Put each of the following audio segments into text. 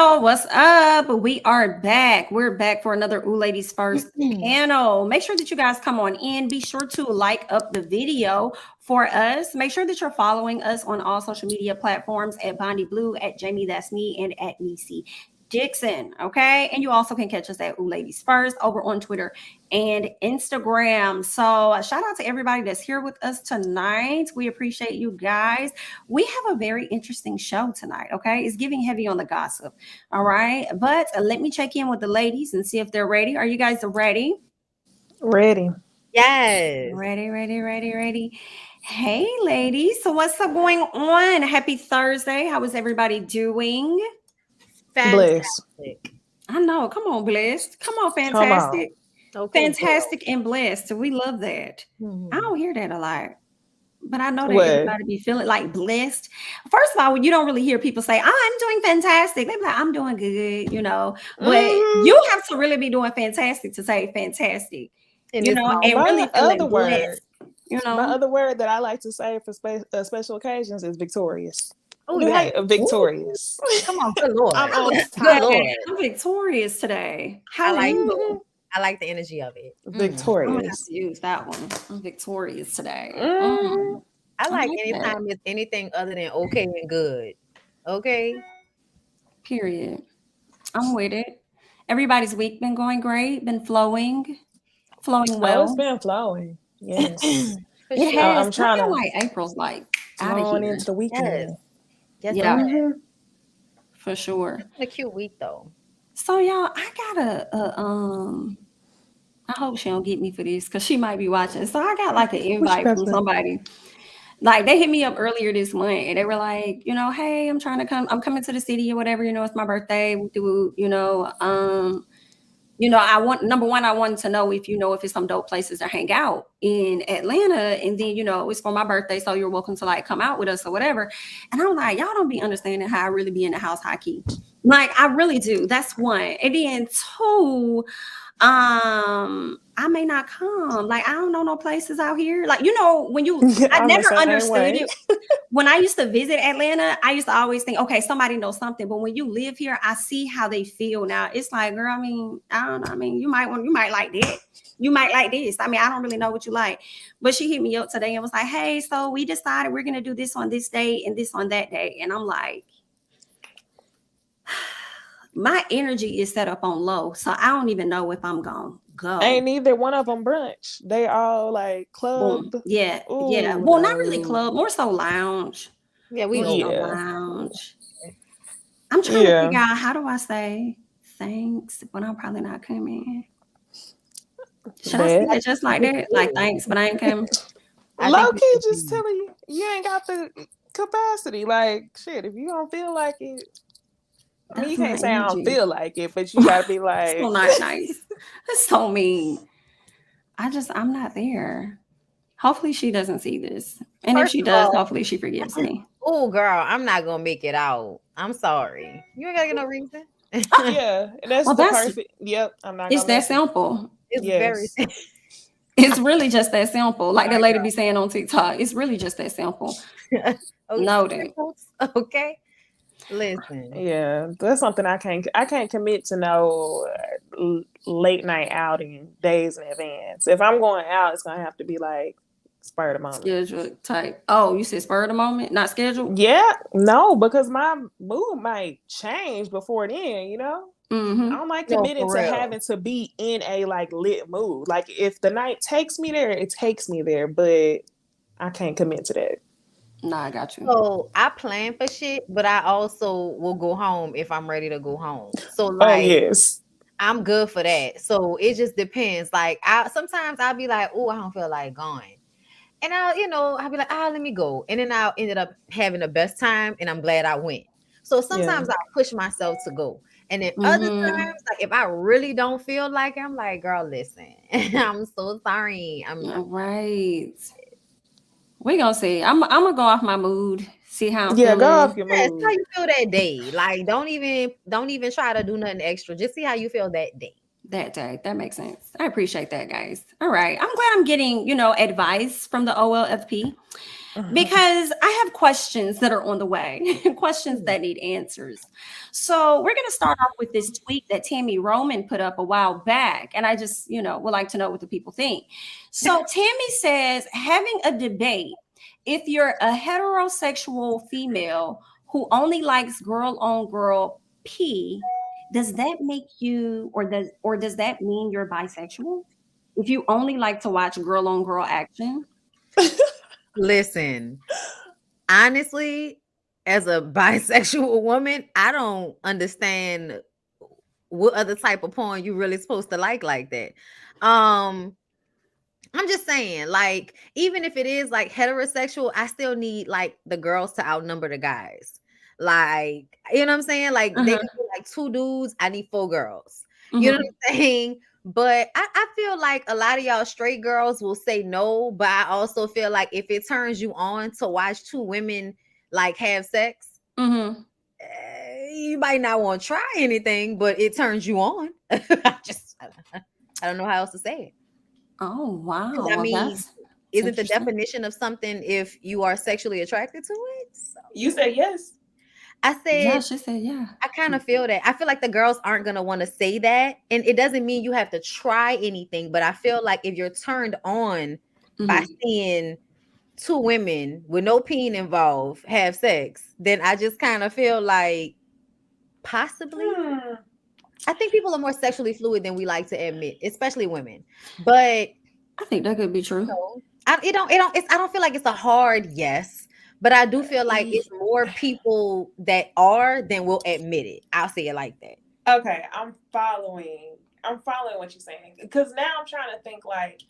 Y'all, what's up? We are back. We're back for another Ooh Ladies First panel. Make sure that you guys come on in. Be sure to like up the video for us. Make sure that you're following us on all social media platforms at Bondy Blue, at Jami ThatsMe, and at Necey Dixon. Okay. And you also can catch us at Ooh Ladies First over on Twitter and Instagram. So shout out to everybody that's here with us tonight. We appreciate you guys. We have a very interesting show tonight. Okay. It's giving heavy on the gossip. All right. But let me check in with the ladies and see if they're ready. Are you guys ready? Ready. Yes. Ready. Hey, ladies. So what's up going on? Happy Thursday. How is everybody doing? Fantastic. I know. Come on, blessed. Come on, fantastic. Okay, fantastic and blessed. We love that. Mm-hmm. I don't hear that a lot. But I know that everybody be feeling like blessed. First of all, you don't really hear people say, I'm doing fantastic. They be like, I'm doing good, you know. But you have to really be doing fantastic to say fantastic. And you know, and really feeling blessed. You know, my other word that I like to say for special occasions is victorious. Oh, yeah. Victorious. Come on, good Lord. I'm victorious today. How are you? I like the energy of it. Victorious. I'm gonna have to use that one. I'm victorious today. I like anytime it's anything other than okay and good. Okay. Period. I'm with it. Everybody's week been going great, been flowing well. Oh, it's been flowing. Yes. It has. I'm trying to like April's like out of here into the weekend. Yes. Yeah. For sure. It's a cute week though. So y'all, I got I hope she don't get me for this because she might be watching. So I got like an invite from somebody. Like they hit me up earlier this month and they were like, you know, hey, I'm coming to the city or whatever, you know, it's my birthday. I wanted to know if it's some dope places to hang out in Atlanta. And then, it's for my birthday. So you're welcome to like come out with us or whatever. And I'm like, y'all don't be understanding how I really be in the house high key. Like I really do. That's one. And then two, I may not come. Like I don't know no places out here. Like I never understood it. When I used to visit Atlanta, I used to always think, okay, somebody knows something. But when you live here, I see how they feel now. It's like, girl, I don't know. You might like that. You might like this. I don't really know what you like. But she hit me up today and was like, hey, so we decided we're gonna do this on this day and this on that day. And I'm like, my energy is set up on low, so I don't even know if I'm gonna go. Ain't neither one of them brunch. They all like club. Yeah. Well, not really club, more so lounge. Yeah, we lounge. I'm trying to figure out how do I say thanks, but I'm probably not coming. Should I say it just like that? Like thanks, but I ain't coming. Low key, just telling you ain't got the capacity. Like shit, if you don't feel like it. You can't say I don't feel like it, but you gotta be like, so not nice. That's so mean. I'm not there. Hopefully she doesn't see this. And if she does, hopefully she forgives me. Oh girl, I'm not gonna make it out. I'm sorry. You ain't gotta get no reason. Yeah. That's perfect. Yep. I'm not It's that simple. It's very simple. It's really just that simple. Like the lady be saying on TikTok. It's really just that simple. Noted. Okay. Listen. Yeah, that's something I can't commit to no late night outing days in advance. If I'm going out, it's gonna have to be like spur of the moment. Schedule type. Oh, you said spur of the moment, not scheduled? Yeah, no, because my mood might change before then, Mm-hmm. I don't like committing to having to be in a like lit mood. Like if the night takes me there, it takes me there, but I can't commit to that. Nah, I got you. So I plan for shit, but I also will go home if I'm ready to go home. So like, yes, I'm good for that. So it just depends. Like sometimes I'll be like, oh, I don't feel like going, and I'll be like, let me go, and then I'll ended up having the best time, and I'm glad I went. So sometimes I push myself to go, and then other times, like if I really don't feel like it, I'm like, girl, listen, I'm so sorry. I'm right. We gonna see. I'm gonna go off my mood. See how I'm feeling. Go off your mood. That's how you feel that day. Like don't even try to do nothing extra. Just see how you feel that day. That day. That makes sense. I appreciate that, guys. All right. I'm glad I'm getting, advice from the OLFP. because I have questions that are on the way, questions that need answers. So we're going to start off with this tweet that Tammy Roman put up a while back. And I just, would like to know what the people think. So Tammy says, having a debate, if you're a heterosexual female who only likes girl on girl P, does that make you, or does that mean you're bisexual? If you only like to watch girl on girl action? Listen, honestly, as a bisexual woman, I don't understand what other type of porn you really supposed to like that. I'm just saying, like, even if it is like heterosexual, I still need like the girls to outnumber the guys. Like, you know what I'm saying? Like, they can be like 2 dudes, I need 4 girls. You know what I'm saying? But I feel like a lot of y'all straight girls will say no, but I also feel like if it turns you on to watch 2 women like have sex, you might not want to try anything, but it turns you on. I don't know how else to say it. Oh, wow. I mean, isn't the definition of something if you are sexually attracted to it? So, you said yes. I said, yeah, she said, yeah. I kind of feel that. I feel like the girls aren't going to want to say that. And it doesn't mean you have to try anything. But I feel like if you're turned on by seeing 2 women with no peen involved have sex, then I just kind of feel like possibly. I think people are more sexually fluid than we like to admit, especially women. But I think that could be true. I don't feel like it's a hard yes, but I do feel like it's more people that are than will admit it. I'll say it like that. Okay, I'm following what you're saying, because now I'm trying to think, like,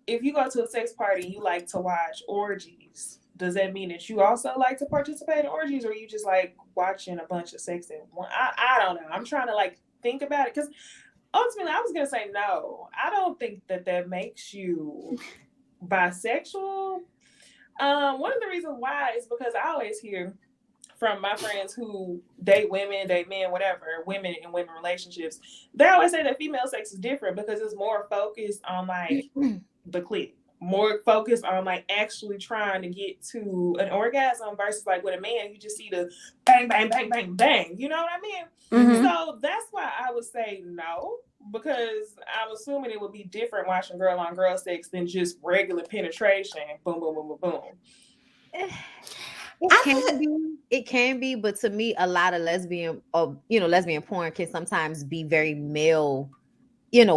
if you go to a sex party, you like to watch orgies. Does that mean that you also like to participate in orgies, or you just like watching a bunch of sex in one? I don't know. I'm trying to like think about it, because ultimately I was gonna say no. I don't think that makes you bisexual. One of the reasons why is because I always hear from my friends who date women, date men, whatever, women in women relationships, they always say that female sex is different because it's more focused on like the clit, more focused on like actually trying to get to an orgasm versus like with a man, you just see the bang, bang, bang, bang, bang. You know what I mean? So that's why I would say no, because I'm assuming it would be different watching girl on girl sex than just regular penetration. Boom, boom, boom, boom, boom. It can be, but to me, a lot of lesbian porn can sometimes be very male,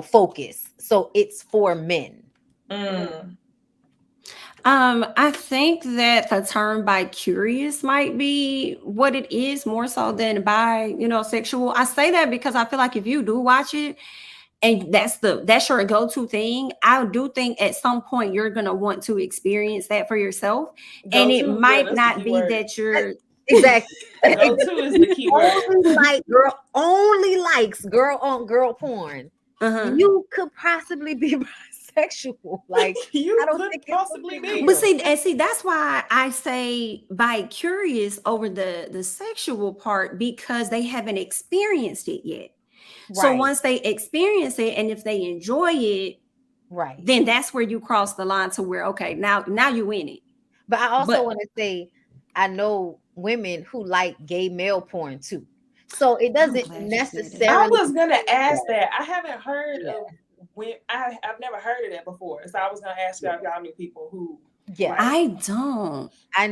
focused. So it's for men. I think that the term bi-curious might be what it is more so than sexual. I say that because I feel like if you do watch it and that's your go-to thing, I do think at some point you're gonna want to experience that for yourself. And it might not be that you're exactly go-to is the key word. Only likes girl on girl porn. You could possibly be bisexual. Like I don't think possibly be. But see, that's why I say bi-curious over the sexual part, because they haven't experienced it yet. Right. So once they experience it, and if they enjoy it, right, then that's where you cross the line to where, okay, now you in it. But I also want to say, I know women who like gay male porn too. So it doesn't necessarily. I was gonna ask that. I haven't heard of I've never heard of that before. So I was gonna ask y'all if y'all knew people who. Yeah, like, I don't. I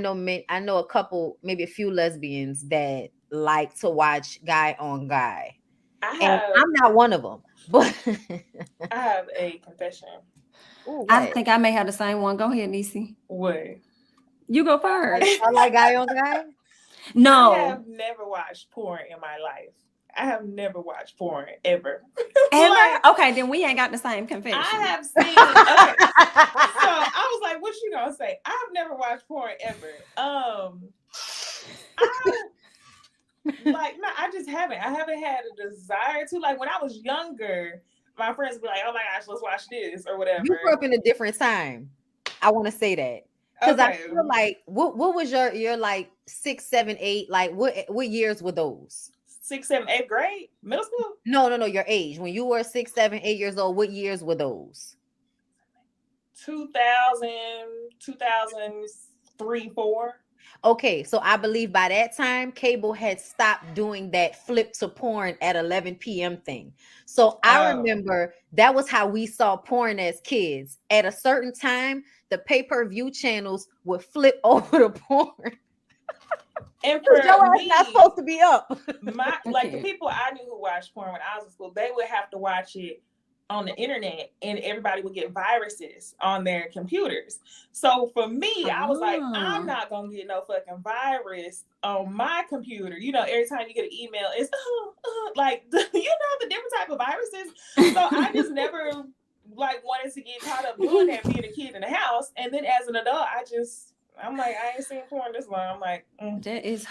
know a couple, maybe a few lesbians that like to watch guy on guy. I'm not one of them, but I have a confession. Ooh, I think I may have the same one. Go ahead, Necey. What? You go first. I like guy on guy. No, I have never watched porn in my life. I have never watched porn ever. Ever? Okay, then we ain't got the same confession. I have seen. Okay. So I was like, "What you gonna say?" I've never watched porn ever. No, I just haven't. I haven't had a desire to. Like when I was younger, my friends would be like, "Oh my gosh, let's watch this" or whatever. You grew up in a different time. I want to say that because I feel like what was your like 6, 7, 8? Like what years were those? 6, 7, 8th grade, middle school? No, your age. When you were 6, 7, 8 years old, what years were those? 2000, 2000. 3, 4. Okay, so I believe by that time, cable had stopped doing that flip to porn at 11 p.m. thing. So I remember that was how we saw porn as kids. At a certain time, the pay-per-view channels would flip over to porn. And for Your me, not supposed to be up. Like the people I knew who watched porn when I was in school, they would have to watch it on the internet, and everybody would get viruses on their computers. So for me, I was like, I'm not gonna get no fucking virus on my computer. You know, every time you get an email, it's like you know the different type of viruses. So I just never like wanted to get caught up doing that, being a kid in the house. And then as an adult, I'm like, I ain't seen porn this long. I'm like, that is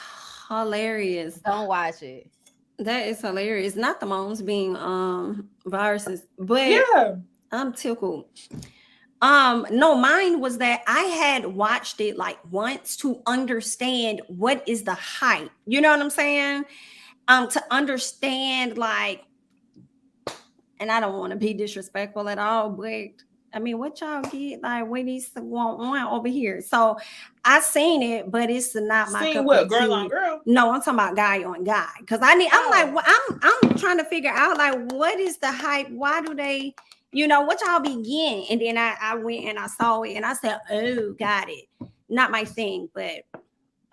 hilarious. Don't watch it. That is hilarious. Not the moms being viruses, but yeah, I'm tickled. No, mine was that I had watched it like once to understand what is the hype. You know what I'm saying? To understand like, and I don't want to be disrespectful at all, but I mean, what y'all get like what these want over here? So I seen it, but it's not my cup what of girl tea. on girl? No, I'm talking about guy on guy. Cause I'm like, well, I'm trying to figure out like what is the hype? Why do they, you know, what y'all be getting? And then I went and I saw it and I said, oh, got it. Not my thing, but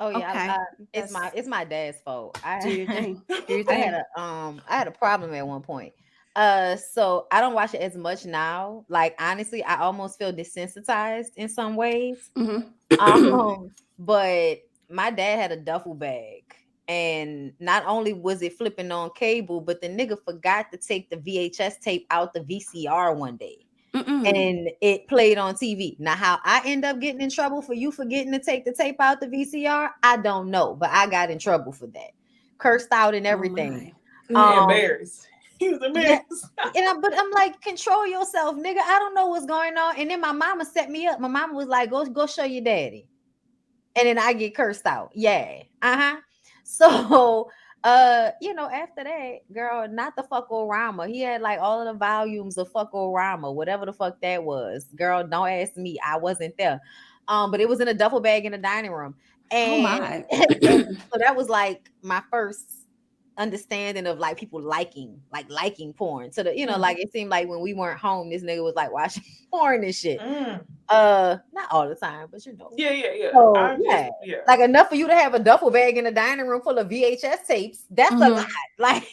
oh yeah, okay. It's my dad's fault. Do your thing. Do your I thing. had a problem at one point. So I don't watch it as much now. Like honestly, I almost feel desensitized in some ways. Mm-hmm. But my dad had a duffel bag, and not only was it flipping on cable, but the nigga forgot to take the VHS tape out the VCR one day. And it played on TV. Now, how I end up getting in trouble for you forgetting to take the tape out the VCR, I don't know, but I got in trouble for that, cursed out and everything. Embarrassed. He was embarrassed. Yeah, but I'm like, control yourself, nigga. I don't know what's going on. And then my mama set me up. My mama was like, go show your daddy. And then I get cursed out. Yeah. So you know, after that, girl, not the fuckorama. He had like all of the volumes of fuckorama, whatever the fuck that was. Girl, don't ask me. I wasn't there. But it was in a duffel bag in the dining room. And, and so that was like my first understanding of like people liking porn. So the, you know, like it seemed like when we weren't home, this nigga was like watching porn and shit. Not all the time, but you know. Yeah. So, yeah. Like enough for you to have a duffel bag in the dining room full of VHS tapes. That's a lot. Like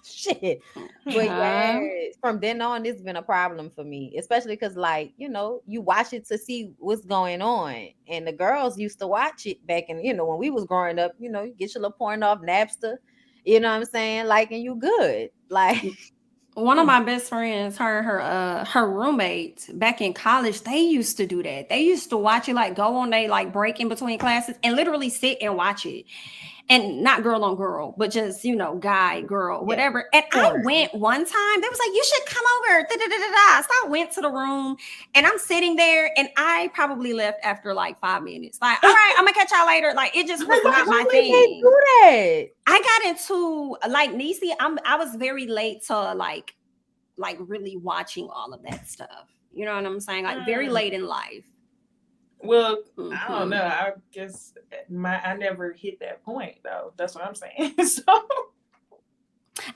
shit. But yeah, from then on, it's been a problem for me, especially because, like, you know, you watch it to see what's going on. And the girls used to watch it back in, you know, when we was growing up, you know, you get your little porn off Napster. You know what I'm saying? Like, and you good. Like one of my best friends, her roommate back in college, they used to do that. They used to watch it, like go on they like break in between classes and literally sit and watch it. And not girl on girl, but just, you know, guy, girl, whatever. And I went one time, they was like, you should come over. So I went to the room and I'm sitting there and I probably left after like 5 minutes. Like, all right, I'm gonna catch y'all later. Like, it just was not my thing. Do that? I got into like Necey, I was very late to like really watching all of that stuff. You know what I'm saying? Like very late in life. Well, I don't know. I guess I never hit that point though. That's what I'm saying. So,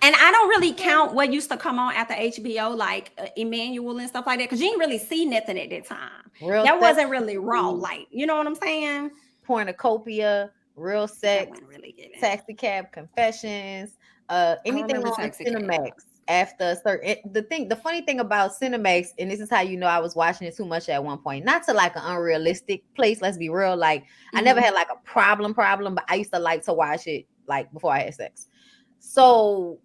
and I don't really count what used to come on after HBO, like Emmanuel and stuff like that, because you didn't really see nothing at that time. That wasn't really raw, like, you know what I'm saying? Pornocopia, Real Sex, really Taxi Cab Confessions, anything on Cinemax. After a certain, the funny thing about Cinemax, and this is how you know I was watching it too much at one point, not to like an unrealistic place, let's be real, like I never had like a problem, but I used to like to watch it like before I had sex. So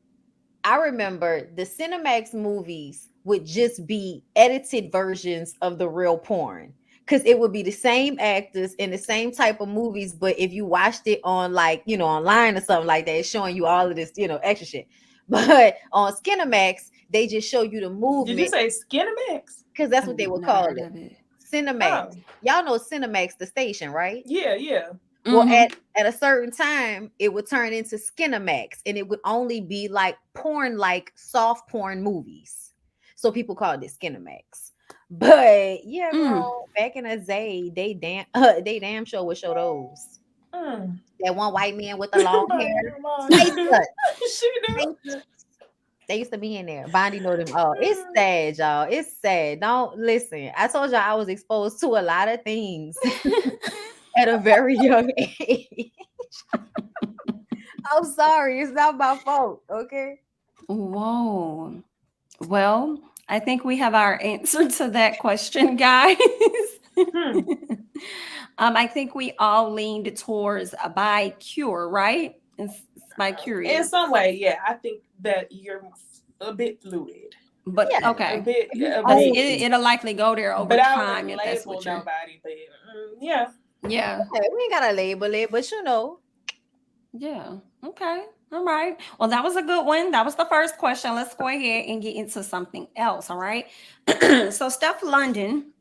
I remember the Cinemax movies would just be edited versions of the real porn, because it would be the same actors in the same type of movies, but if you watched it on like, you know, online or something like that, it's showing you all of this, you know, extra shit. But on Skinemax, they just show you the movement. Did you say Skinemax? Because that's what they would call it. Cinemax. Oh. Y'all know Cinemax, the station, right? Yeah. Well, at a certain time, it would turn into Skinemax, and it would only be like porn, like soft porn movies. So people called it Skinemax. But yeah, Mm. girl, back in the day, they damn sure would show those. Mm. That one white man with the long Somebody hair, knew long space hair. nuts, She knew. space nuts. They used to be in there. Bondy know them. Oh, it's sad, y'all. It's sad. Don't listen. I told y'all I was exposed to a lot of things at a very young age. I'm sorry. It's not my fault. Okay. Whoa. Well, I think we have our answer to that question, guys. Hmm. I think we all leaned towards a by cure, right? It's by In curious. some way, yeah, I think that you're a bit fluid. But Yeah. A okay. bit, If you a Because own bit. it, it'll likely go there over But I time wouldn't if that's label what you're. nobody. But yeah. Yeah. yeah, we ain't gotta label it, but you know, Yeah. Okay. All right. Well, that was a good one. That was the first question. Let's go ahead and get into something else. All right. So, Steph London,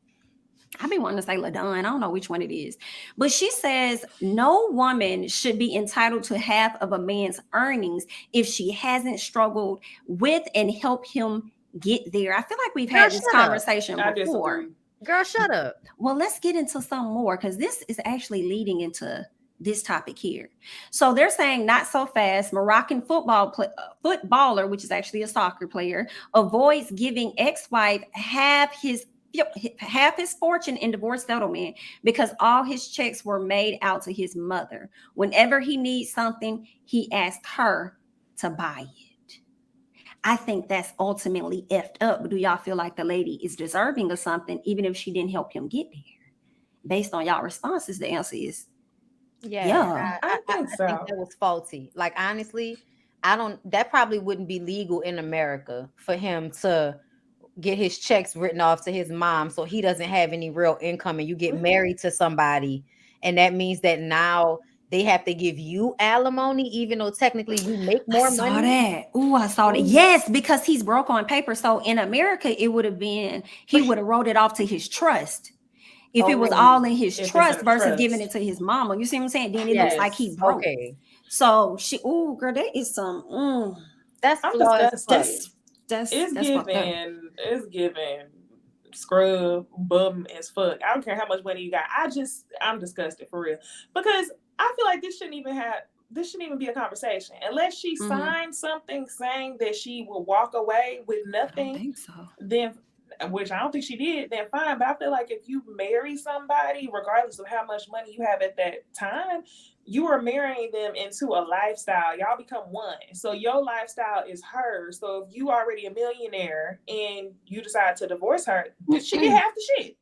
I be wanting to say LaDon. I don't know which one it is. But she says no woman should be entitled to half of a man's earnings if she hasn't struggled with and helped him get there. I feel like we've girl, had this shut up. conversation I before. disagree. Girl, shut up. Well, let's get into some more because this is actually leading into this topic here. So they're saying not so fast. Moroccan footballer, which is actually a soccer player, avoids giving ex-wife half his fortune in divorce settlement because all his checks were made out to his mother. Whenever he needs something, he asks her to buy it. I think that's ultimately effed up. But do y'all feel like the lady is deserving of something, even if she didn't help him get there? Based on y'all responses, the answer is Yeah, yeah. I think I think so. that was faulty. Like honestly, I don't. That probably wouldn't be legal in America for him to get his checks written off to his mom, so he doesn't have any real income, and you get married to somebody, and that means that now they have to give you alimony, even though technically you make I more saw money. that. Ooh, I saw that. Ooh. Yes, because he's broke on paper. So in America, it would have been he But would have wrote it off to his trust. If it was oh all in his If it's in trust a versus giving it trust. to his mama, you see what I'm saying? Then it looks like he Yes. broke. okay, So she, ooh, girl, that is some. that's I'm flawed as disgusted. fuck. It's That's fucked up. giving scrub bum as fuck. I don't care how much money you got. I'm disgusted for real. Because I feel like this shouldn't even be a conversation. Unless she signed something saying that she will walk away with I don't nothing, think so. then which I don't think she did, then fine. But I feel like if you marry somebody, regardless of how much money you have at that time, you are marrying them into a lifestyle. Y'all become one. So your lifestyle is hers. So if you already a millionaire and you decide to divorce her, she get half the shit.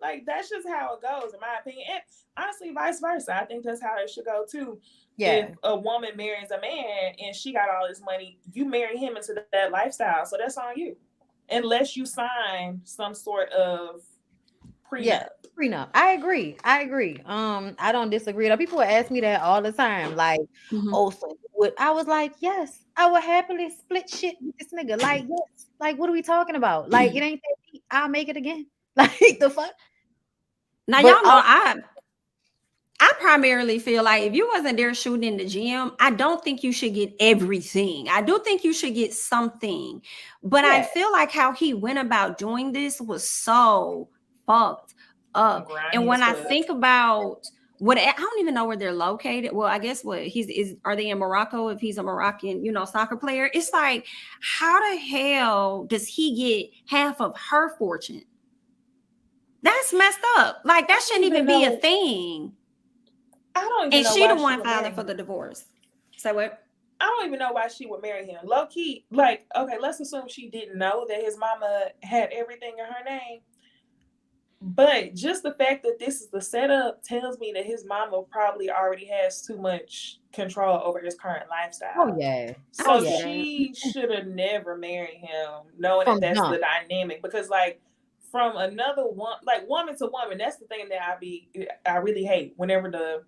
like that's just how it goes, in my opinion. And honestly, vice versa. I think that's how it should go too. Yeah, If a woman marries a man and she got all this money, you marry him into that lifestyle. So that's on you. Unless you sign some sort of prenup. yeah, prenup. I agree. I agree. I don't disagree. Though people ask me that all the time. Like, oh, so you would I was like, yes, I would happily split shit with this nigga. Like, yes. Like, what are we talking about? Like, it ain't that deep. I'll make it again. Like the fuck. Now But y'all know I primarily feel like if you wasn't there shooting in the gym, I don't think you should get everything. I do think you should get something. But I yeah, feel like how he went about doing this was so fucked up. And Grimy when as I fuck. think about what I don't even know where they're located. Well, I guess what he's is are they in Morocco if he's a Moroccan, soccer player? It's like, how the hell does he get half of her fortune? That's messed up. Like that shouldn't even be a thing. I don't even And know she why the she one would filing marry for him. the divorce. So what? I don't even know why she would marry him. Low key, like, okay, let's assume she didn't know that his mama had everything in her name. But just the fact that this is the setup tells me that his mama probably already has too much control over his current lifestyle. oh yeah. I So Oh see yeah. that. she should have never married him, knowing From that that's jump. the dynamic. Because like from another one, like woman to woman, that's the thing that I really hate. Whenever the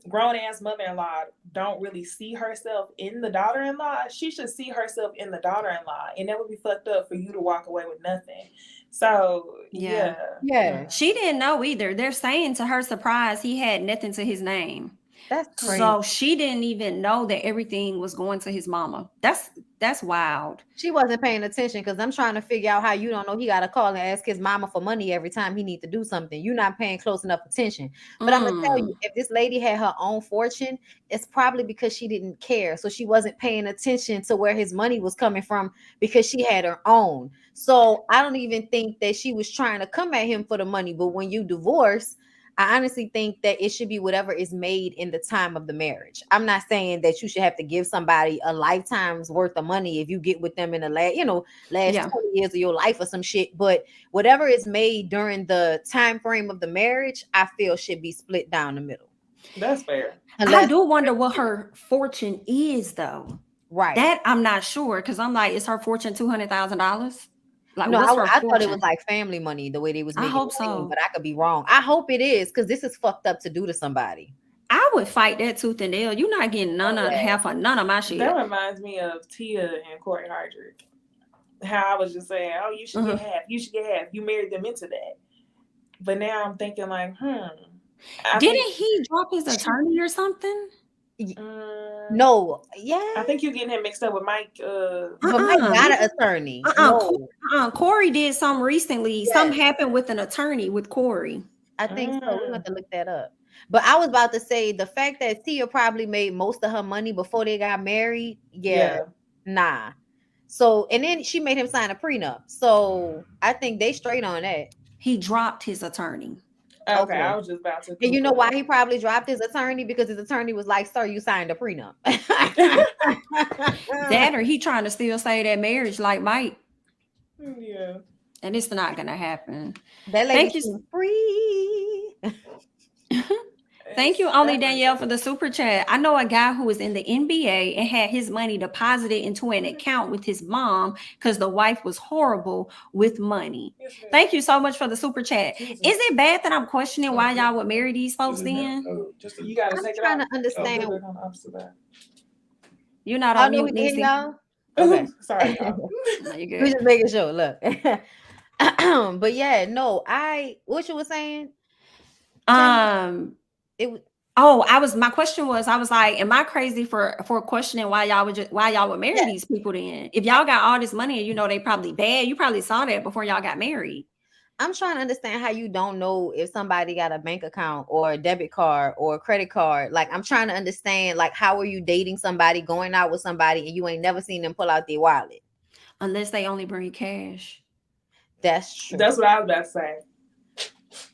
grown ass mother-in-law don't really see herself in the daughter-in-law, she should see herself in the daughter-in-law, and that would be fucked up for you to walk away with nothing. So Yeah. Yeah. She didn't know either. They're saying to her surprise he had nothing to his name. That's crazy. So she didn't even know that everything was going to his mama. That's wild. She wasn't paying attention because I'm trying to figure out how you don't know he got to call and ask his mama for money every time he need to do something. You're not paying close enough attention. But I'm gonna tell you, if this lady had her own fortune, it's probably because she didn't care. So she wasn't paying attention to where his money was coming from because she had her own. So I don't even think that she was trying to come at him for the money. But when you divorce, I honestly think that it should be whatever is made in the time of the marriage. I'm not saying that you should have to give somebody a lifetime's worth of money if you get with them in the last 20 years of your life or some shit. But whatever is made during the time frame of the marriage, I feel should be split down the middle. That's fair. I do wonder what her fortune is, though. Right. That I'm not sure, because I'm like, is her fortune $200,000? Like, no, what's her I thought it fortune? was like family money the way they was I making hope it so. seem, but I could be wrong. I hope it is, because this is fucked up to do to somebody. I would fight that tooth and nail. You're not getting half of none of my shit. That reminds me of Tia and Corey Hardrick. How I was just saying, oh, you should get half. You should get half. You married them into that. But now I'm thinking like, Didn't he drop his attorney or something? No, yeah. I think you're getting him mixed up with Mike. But Mike got an attorney. Corey did something recently. Yes. Something happened with an attorney with Corey. I think so. We have to look that up. But I was about to say the fact that Tia probably made most of her money before they got married. Nah. So, and then she made him sign a prenup. So I think they straight on that. He dropped his attorney. Okay, I was just about to. And you know why he probably dropped his attorney? Because his attorney was like, "Sir, you signed a prenup." That, or he trying to still say that marriage like Mike. Yeah. And it's not gonna happen. That lady is free. Thank you, Only Danielle, for the super chat. I know a guy who was in the NBA and had his money deposited into an account with his mom because the wife was horrible with money. Thank you so much for the super chat. Is it bad that I'm questioning why y'all would marry these folks then? You gotta I'm trying to understand. You're not on mute, Necey, y'all. Okay, sorry. No, you're good. We're just making sure. Look, but yeah, no. What you were saying? My question was, I was like, am I crazy for questioning why y'all would marry these people then? If y'all got all this money and you know they probably bad, you probably saw that before y'all got married. I'm trying to understand how you don't know if somebody got a bank account or a debit card or a credit card. Like, I'm trying to understand, like, how are you dating somebody, going out with somebody, and you ain't never seen them pull out their wallet? Unless they only bring cash. That's true. That's what I was about to say.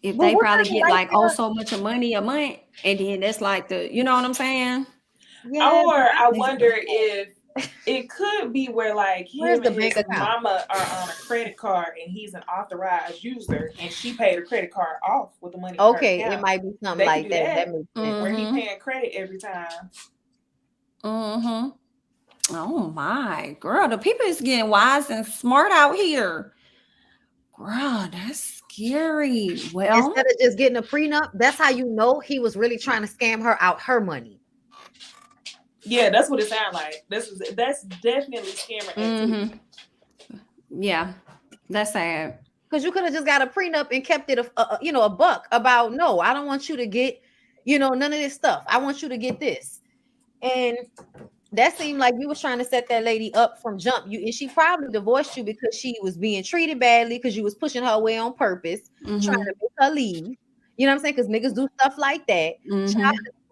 If they probably get like so much of money a month, and then that's like you know what I'm saying? Yeah. Or I wonder if it could be where like him and his mama are on a credit card and he's an authorized user and she paid her credit card off with the money. Okay, it might be something like that. That makes sense. Where he paying credit every time. Oh my girl, the people is getting wise and smart out here. Girl, that's scary. Well, instead of just getting a prenup, that's how you know he was really trying to scam her out her money. Yeah, that's what it sounds like. That's definitely scamming activity. Yeah, that's sad. Because you could have just got a prenup and kept it a buck about, no, I don't want you to get, none of this stuff. I want you to get this. And that seemed like you was trying to set that lady up from jump. And she probably divorced you because she was being treated badly because you was pushing her away on purpose, trying to make her leave. You know what I'm saying? Because niggas do stuff like that.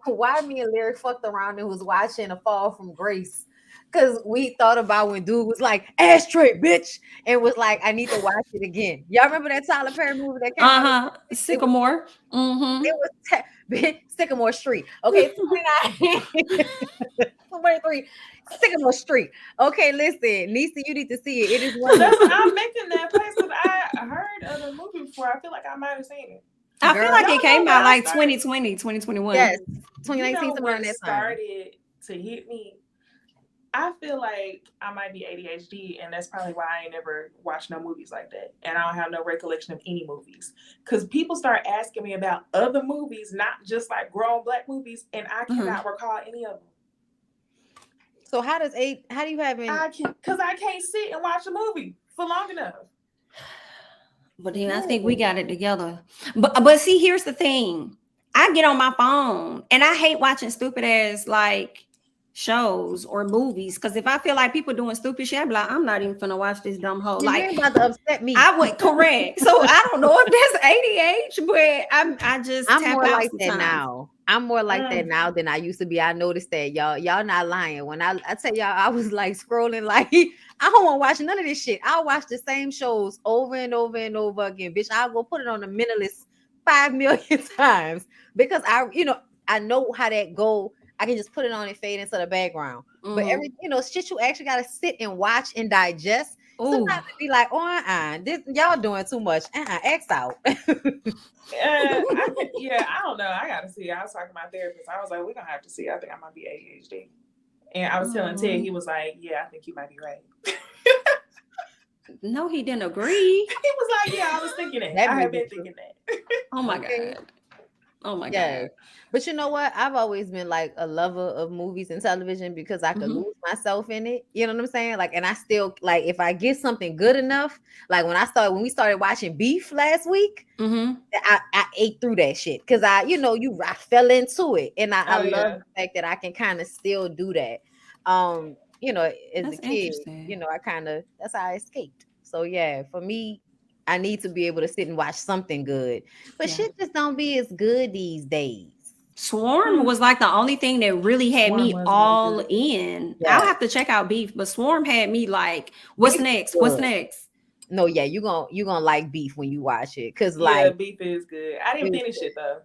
Why me and Larry fucked around and was watching A Fall from Grace? Because we thought about when dude was like, ashtray, bitch, and was like, I need to watch it again. Y'all remember that Tyler Perry movie that came out? Sycamore. It was Sycamore Street. Okay, 23 Sycamore Street. Okay, listen, Necey, you need to see it. It is one. I'm making that place because I heard of the movie before. I feel like I might have seen it. I feel like it came out like 2020, 2021. Yes, 2019, somewhere around that time. Started to hit me. I feel like I might be ADHD, and that's probably why I ain't never watched no movies like that. And I don't have no recollection of any movies. Because people start asking me about other movies, not just like grown black movies, and I cannot recall any of them. So how do you have any? Because I can't sit and watch a movie for long enough. But then I think we got it together. But see, here's the thing. I get on my phone, and I hate watching stupid ass like shows or movies, because if I feel like people doing stupid shit, I be like, I'm not even finna watch this dumb hoe. You Like, ain't about to upset me. I would correct. So I don't know if that's ADH, but I just I'm tap more out like that sometimes. now. I'm more like that now than I used to be. I noticed that y'all not lying. When I tell y'all, I was like scrolling like I don't want to watch none of this shit. I'll watch the same shows over and over and over again. Bitch, I'll go put it on the minimalist 5 million times because I know how that go. I can just put it on and fade into the background. But every shit you actually gotta sit and watch and digest. Ooh. Sometimes it be like, this y'all doing too much. X out. I don't know. I gotta see. I was talking to my therapist. I was like, we're gonna have to see. I think I might be ADHD. And I was telling Ted, he was like, yeah, I think you might be right. No, he didn't agree. He was like, yeah, I was thinking that. I have been thinking that. Oh my God. Oh my God. But you know what? I've always been like a lover of movies and television because I could lose myself in it. You know what I'm saying? Like, and I still like if I get something good enough, like when we started watching Beef last week, I ate through that shit because I fell into it. And I love the fact that I can kind of still do that. As a kid, that's how I escaped. So yeah, for me, I need to be able to sit and watch something good. But shit just don't be as good these days. Swarm was like the only thing that really had me all in. Yeah. I'll have to check out Beef, but Swarm had me like, what's next? Good. What's next? No, yeah, you're gonna like Beef when you watch it. Cause Beef is good. I didn't finish it though.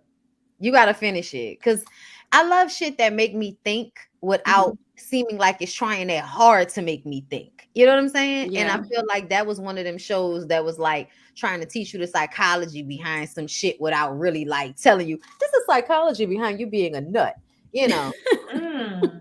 You gotta finish it because I love shit that make me think without seeming like it's trying that hard to make me think. You know what I'm saying? Yeah. And I feel like that was one of them shows that was like trying to teach you the psychology behind some shit without really like telling you this is psychology behind you being a nut, Because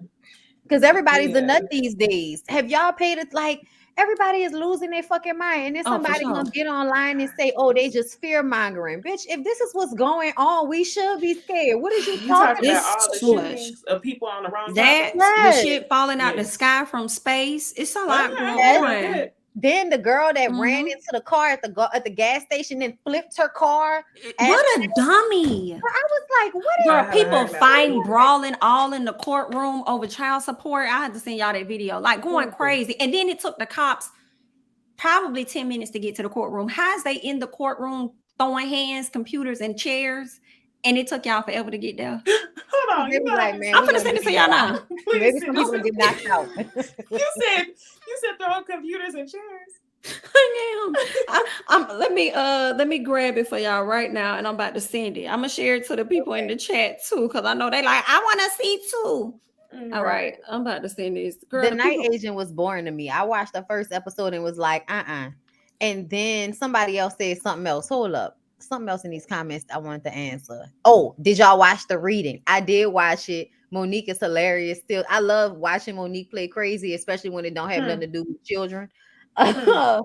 everybody's a nut these days. Have y'all paid it like everybody is losing their fucking mind, and then somebody gonna get online and say, "Oh, they just fear mongering." Bitch, if this is what's going on, we should be scared. What is you talking about? All the shootings of people on the wrong side. The shit falling out the sky from space. It's a lot going on. Then the girl that ran into the car at the gas station and flipped her car. What a dummy! I was like, "What?" Girl, people fighting, brawling, all in the courtroom over child support. I had to send y'all that video, like going crazy. And then it took the cops probably 10 minutes to get to the courtroom. How's they in the courtroom throwing hands, computers, and chairs? And it took y'all forever to get there. Hold on, I'm gonna send it to y'all now. Maybe some people get knocked out. You said throwing computers and chairs. Let me grab it for y'all right now, and I'm about to send it. I'm gonna share it to the people in the chat too, because I know they like I want to see too. All right, I'm about to send this. Girl, the Night Agent was boring to me. I watched the first episode and was like, and then somebody else said something else. Hold up. Something else in these comments I wanted to answer. Oh, did y'all watch The Reading? I did watch it. Monique is hilarious. Still, I love watching Monique play crazy, especially when it don't have nothing to do with children. But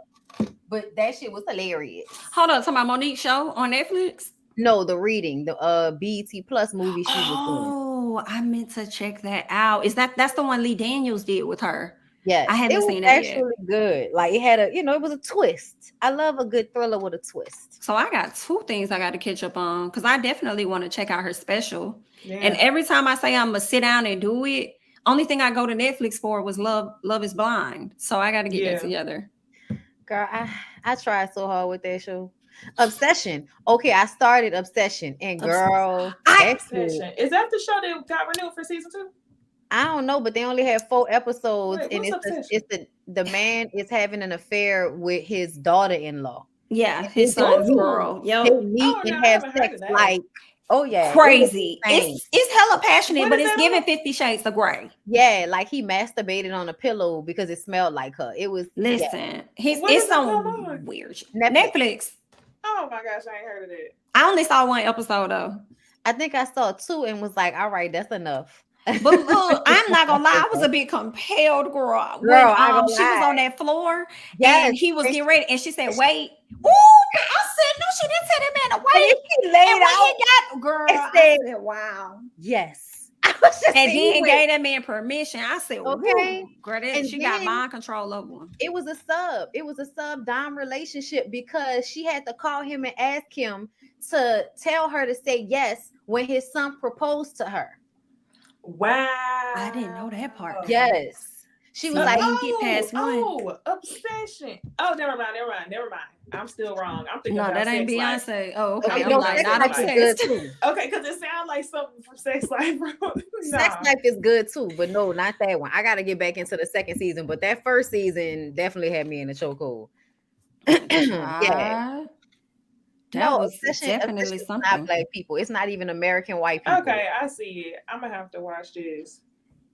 that shit was hilarious. Hold on, talking about Monique show on Netflix? No, The Reading, the BET Plus movie she was doing. Oh, I meant to check that out. That's the one Lee Daniels did with her? Yes, I haven't seen that yet. It was actually good. Like it had it was a twist. I love a good thriller with a twist. So I got 2 things I got to catch up on because I definitely want to check out her special. Yeah. And every time I say I'm gonna sit down and do it, only thing I go to Netflix for was Love Is Blind. So I got to get that together. Girl, I tried so hard with that show. Obsession. Okay, I started Obsession, and girl, Obsession. Is that the show that got renewed for season 2? I don't know, but they only have 4 episodes. Wait, and it's the man is having an affair with his daughter-in-law. Yeah, his son's girl. They meet and have sex like crazy. It's hella passionate, but it's giving 50 Shades of Grey. Yeah, like he masturbated on a pillow because it smelled like her. It was it's some weird shit. Netflix. Oh my gosh, I ain't heard of it. I only saw 1 episode though. I think I saw 2 and was like, all right, that's enough. But look, I'm not gonna lie, I was a bit compelled, girl. When she was on that floor and he was getting ready, and she said, "Wait." Ooh, I said, "No, she didn't tell that man to wait." He laid out. He got girl. I said, "Wow." Yes. And then gave that man permission. I said, "Okay, girl, she got mind control over him." It was a sub. It was a sub-dom relationship because she had to call him and ask him to tell her to say yes when his son proposed to her. Wow. I didn't know that part. Yes. She was See, like, I didn't get past one. Obsession. Oh, never mind. I'm still wrong. I'm thinking No, about that ain't Sex Life. Beyonce. Oh, okay. okay, I'm no, like, Sex not Life is good obsessed. too. Okay, because it sounds like something from Sex Life. Sex Life is good too, but no, not that one. I got to get back into the second season, but that first season definitely had me in the chokehold. Yeah. That No, was Obsession definitely is not something. black people. It's not even American white people. Okay, I see it. I'm gonna have to watch this.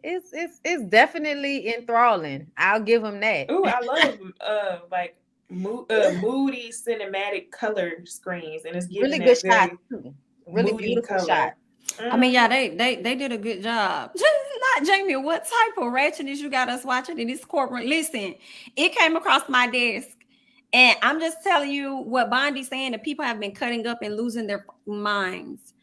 It's definitely enthralling. I'll give him that. Ooh, I love like moody cinematic color screens, and it's giving Really that good very shot too. Really moody beautiful color. shot. I mean, yeah, they did a good job. Not Jamie, what type of ratchetness you got us watching in this courtroom? Listen, it came across my desk, and I'm just telling you what Bondy's saying. That people have been cutting up and losing their minds.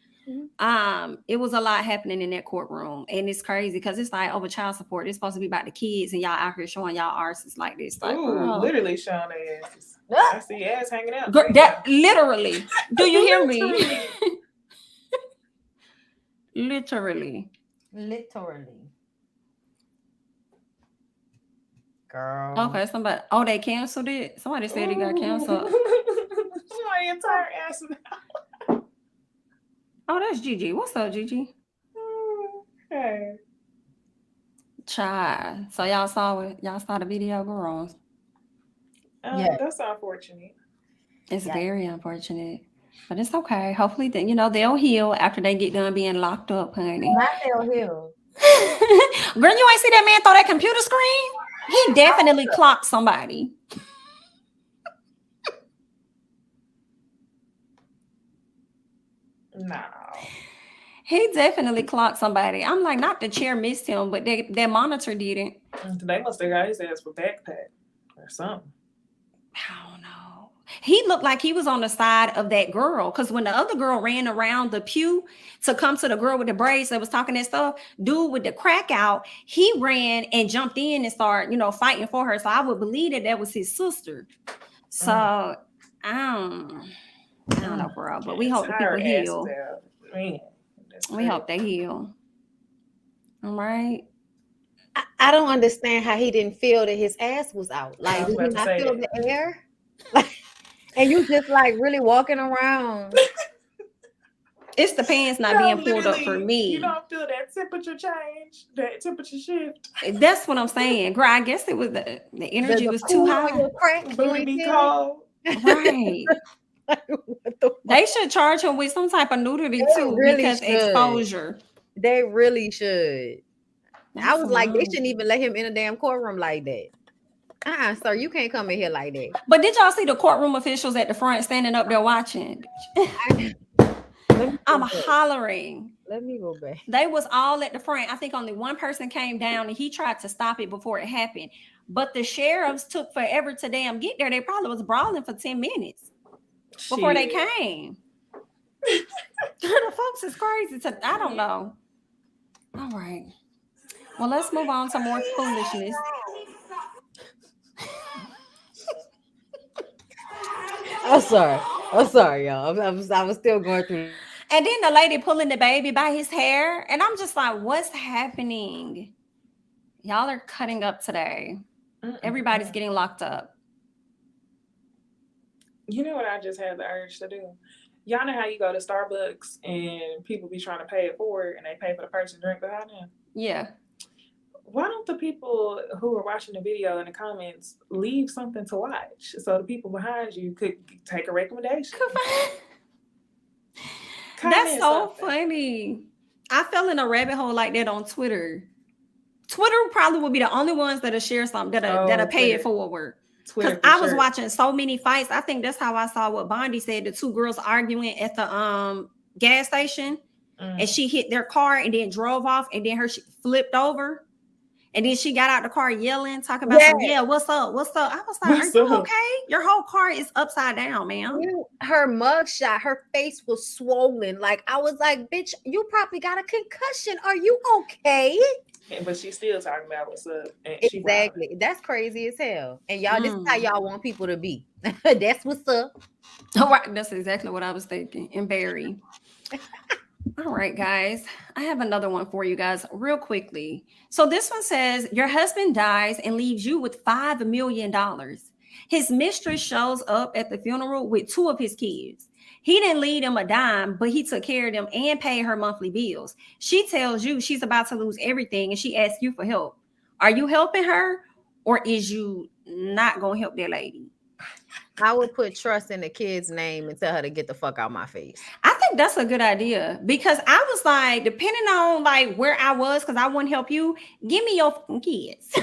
It was a lot happening in that courtroom, and it's crazy because it's like over child support. It's supposed to be about the kids, and y'all out here showing y'all arses like this. Like, Ooh, literally showing their asses. I see ass hanging out. girl, that literally. Do you hear me? Literally. Girl. Okay, somebody. Oh, they canceled it. Somebody said it got canceled. My entire ass. Oh, that's Gigi. What's up, Gigi? Hey. Child. So y'all saw it. Y'all saw the video, girls. Yeah. That's unfortunate. It's very unfortunate, but it's okay. Hopefully, they'll heal after they get done being locked up, honey. Not they'll heal. Girl, you ain't see that man throw that computer screen? He definitely clocked somebody. No. He definitely clocked somebody. I'm like, not the chair missed him, but that monitor didn't. They must have got his ass for backpack or something. I don't know. He looked like he was on the side of that girl, because when the other girl ran around the pew to come to the girl with the braids that was talking that stuff, dude with the crack out, he ran and jumped in and started, fighting for her. So I would believe that was his sister. So I don't know, girl, but we hope the people heal. We hope they heal. All right. I don't understand how he didn't feel that his ass was out. Like, did he not feel the air? And you just like really walking around. It's the pants not being pulled up for me. You don't feel that temperature change, that temperature shift. That's what I'm saying, girl. I guess it was the energy was too high. Booty be cold. Right. They should charge him with some type of nudity too, because exposure. They really should. I was like, they shouldn't even let him in a damn courtroom like that. Sir, you can't come in here like that. But did y'all see the courtroom officials at the front standing up there watching? I'm hollering. Let me go back. They was all at the front. I think only one person came down and he tried to stop it before it happened. But the sheriffs took forever to damn get there. They probably was brawling for 10 minutes before they came. The folks is crazy. I don't know. All right. Well, let's move on to more foolishness. I'm sorry, y'all. I was still going through. And then the lady pulling the baby by his hair. And I'm just like, what's happening? Y'all are cutting up today. Everybody's getting locked up. You know what I just had the urge to do? Y'all know how you go to Starbucks and people be trying to pay it forward and they pay for the person drink behind them? Yeah. Why don't the people who are watching the video in the comments leave something to watch so the people behind you could take a recommendation? That's so funny. I fell in a rabbit hole like that on Twitter. Twitter probably would be the only ones that'll share something that'll pay it forward. Because I was watching so many fights. I think that's how I saw what Bondy said. The two girls arguing at the gas station, and she hit their car and then drove off, and then she flipped over. And then she got out the car yelling, talking about what's up? What's up? I was like, are you okay? Your whole car is upside down, man. Her mugshot, her face was swollen. Like, I was like, bitch, you probably got a concussion. Are you okay? But she's still talking about what's up. Exactly. That's crazy as hell. And y'all, this is how y'all want people to be. That's what's up. All right. That's exactly what I was thinking. And Barry. All right, guys. I have another one for you guys real quickly. So this one says your husband dies and leaves you with $5 million. His mistress shows up at the funeral with 2 of his kids. He didn't leave them a dime, but he took care of them and paid her monthly bills. She tells you she's about to lose everything and she asks you for help. Are you helping her or is you not going to help that lady? I would put trust in the kid's name and tell her to get the fuck out my face. I think that's a good idea because I was like, depending on like where I was, because I wouldn't help you, give me your kids.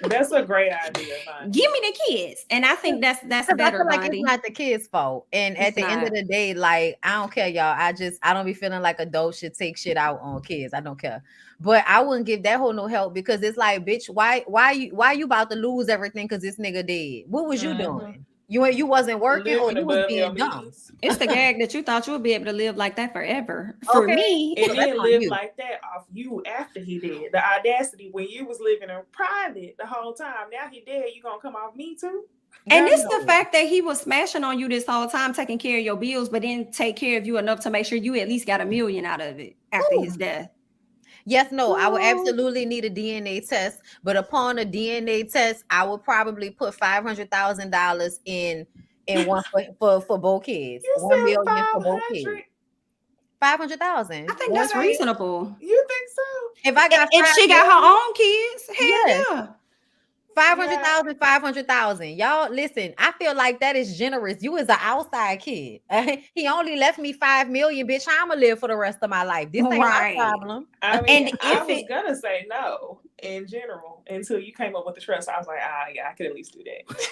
That's a great idea. Bonnie. Give me the kids. And I think that's better. I feel like Bondy. it's not the kid's fault. And at It's the end of not. the day, like, I don't care, y'all. I don't be feeling like adults should take shit out on kids. I don't care. But I wouldn't give that whole no help because it's like, bitch, why you about to lose everything because this nigga dead? What was you doing? You wasn't working or Living you was above being your dumb. means. It's the gag that you thought you would be able to live like that forever. For Okay. me, And that's then on live you. like that off you after he did. The audacity when you was living in private the whole time. Now he dead, you gonna come off me too? and God, it's no. the fact that he was smashing on you this whole time, taking care of your bills, but didn't take care of you enough to make sure you at least got $1 million out of it after his death. Yes, no, I would Ooh. absolutely need a DNA test, but upon a DNA test, I would probably put $500,000 in one for both kids. You 1 said million for both kids. 500? 500,000. I think that's Why? reasonable. You think so? If I got If she got her own kids, hell Yes. yeah. 500,000, 500,000. Y'all listen, I feel like that is generous. You is an outside kid. He only left me 5 million, bitch. I'ma live for the rest of my life. This ain't Right. my problem. I mean, And I if was it- gonna say no in general until you came up with the trust. I was like, yeah, I could at least do that.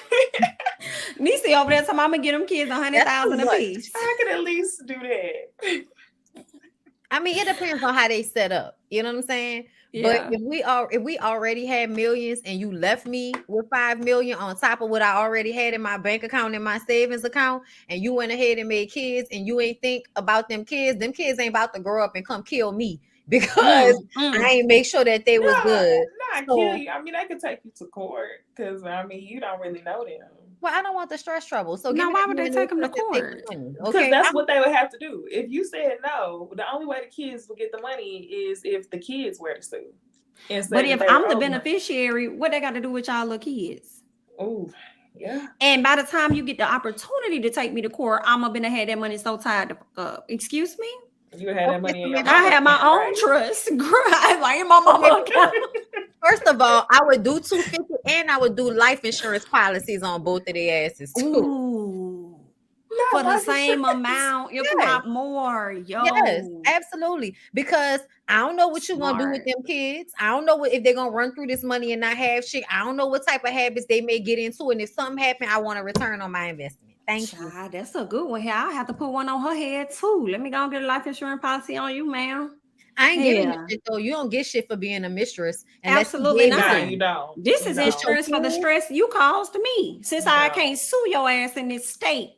Necey over there talking, I'm gonna get them kids 100,000 That's too apiece. I could at least do that. I mean, it depends on how they set up. You know what I'm saying? Yeah. But if we already had millions and you left me with 5 million on top of what I already had in my bank account and my savings account, and you went ahead and made kids and you ain't think about them kids ain't about to grow up and come kill me because I ain't make sure that they was good. Not So- kill you. I mean, I could take you to court because I mean, you don't really know them. Well, I don't want the stress trouble. So Now, give me why the would they DNA take 'em to test and take the court? money, Because okay? that's what they would have to do. If you said no, the only way the kids will get the money is if the kids were to sue. But if I'm the beneficiary, what they got to do with y'all little kids? Oh, yeah. And by the time you get the opportunity to take me to court, I'm gonna have that money so tied to fuck up. Excuse me? You would have that money in your I have my own right? trust. Girl, I like in my mama account. First of all, I would do 250 and I would do life insurance policies on both of their asses too. Ooh. Not For the life same insurance. amount, if Yes. not more. Yo. Yes, absolutely. Because I don't know what you're gonna do with Smart. them kids. I don't know if they're gonna run through this money and not have shit. I don't know what type of habits they may get into. And if something happen, I want a return on my investment. Thank you. Child, that's a good one here. I'll have to put one on her head too. Let me go and get a life insurance policy on you, ma'am. I ain't giving Yeah. you shit though. You don't get shit for being a mistress. unless you Absolutely gave not. No, it to you me. don't. This You is don't. insurance for the stress you caused me. Since I No. can't sue your ass in this state,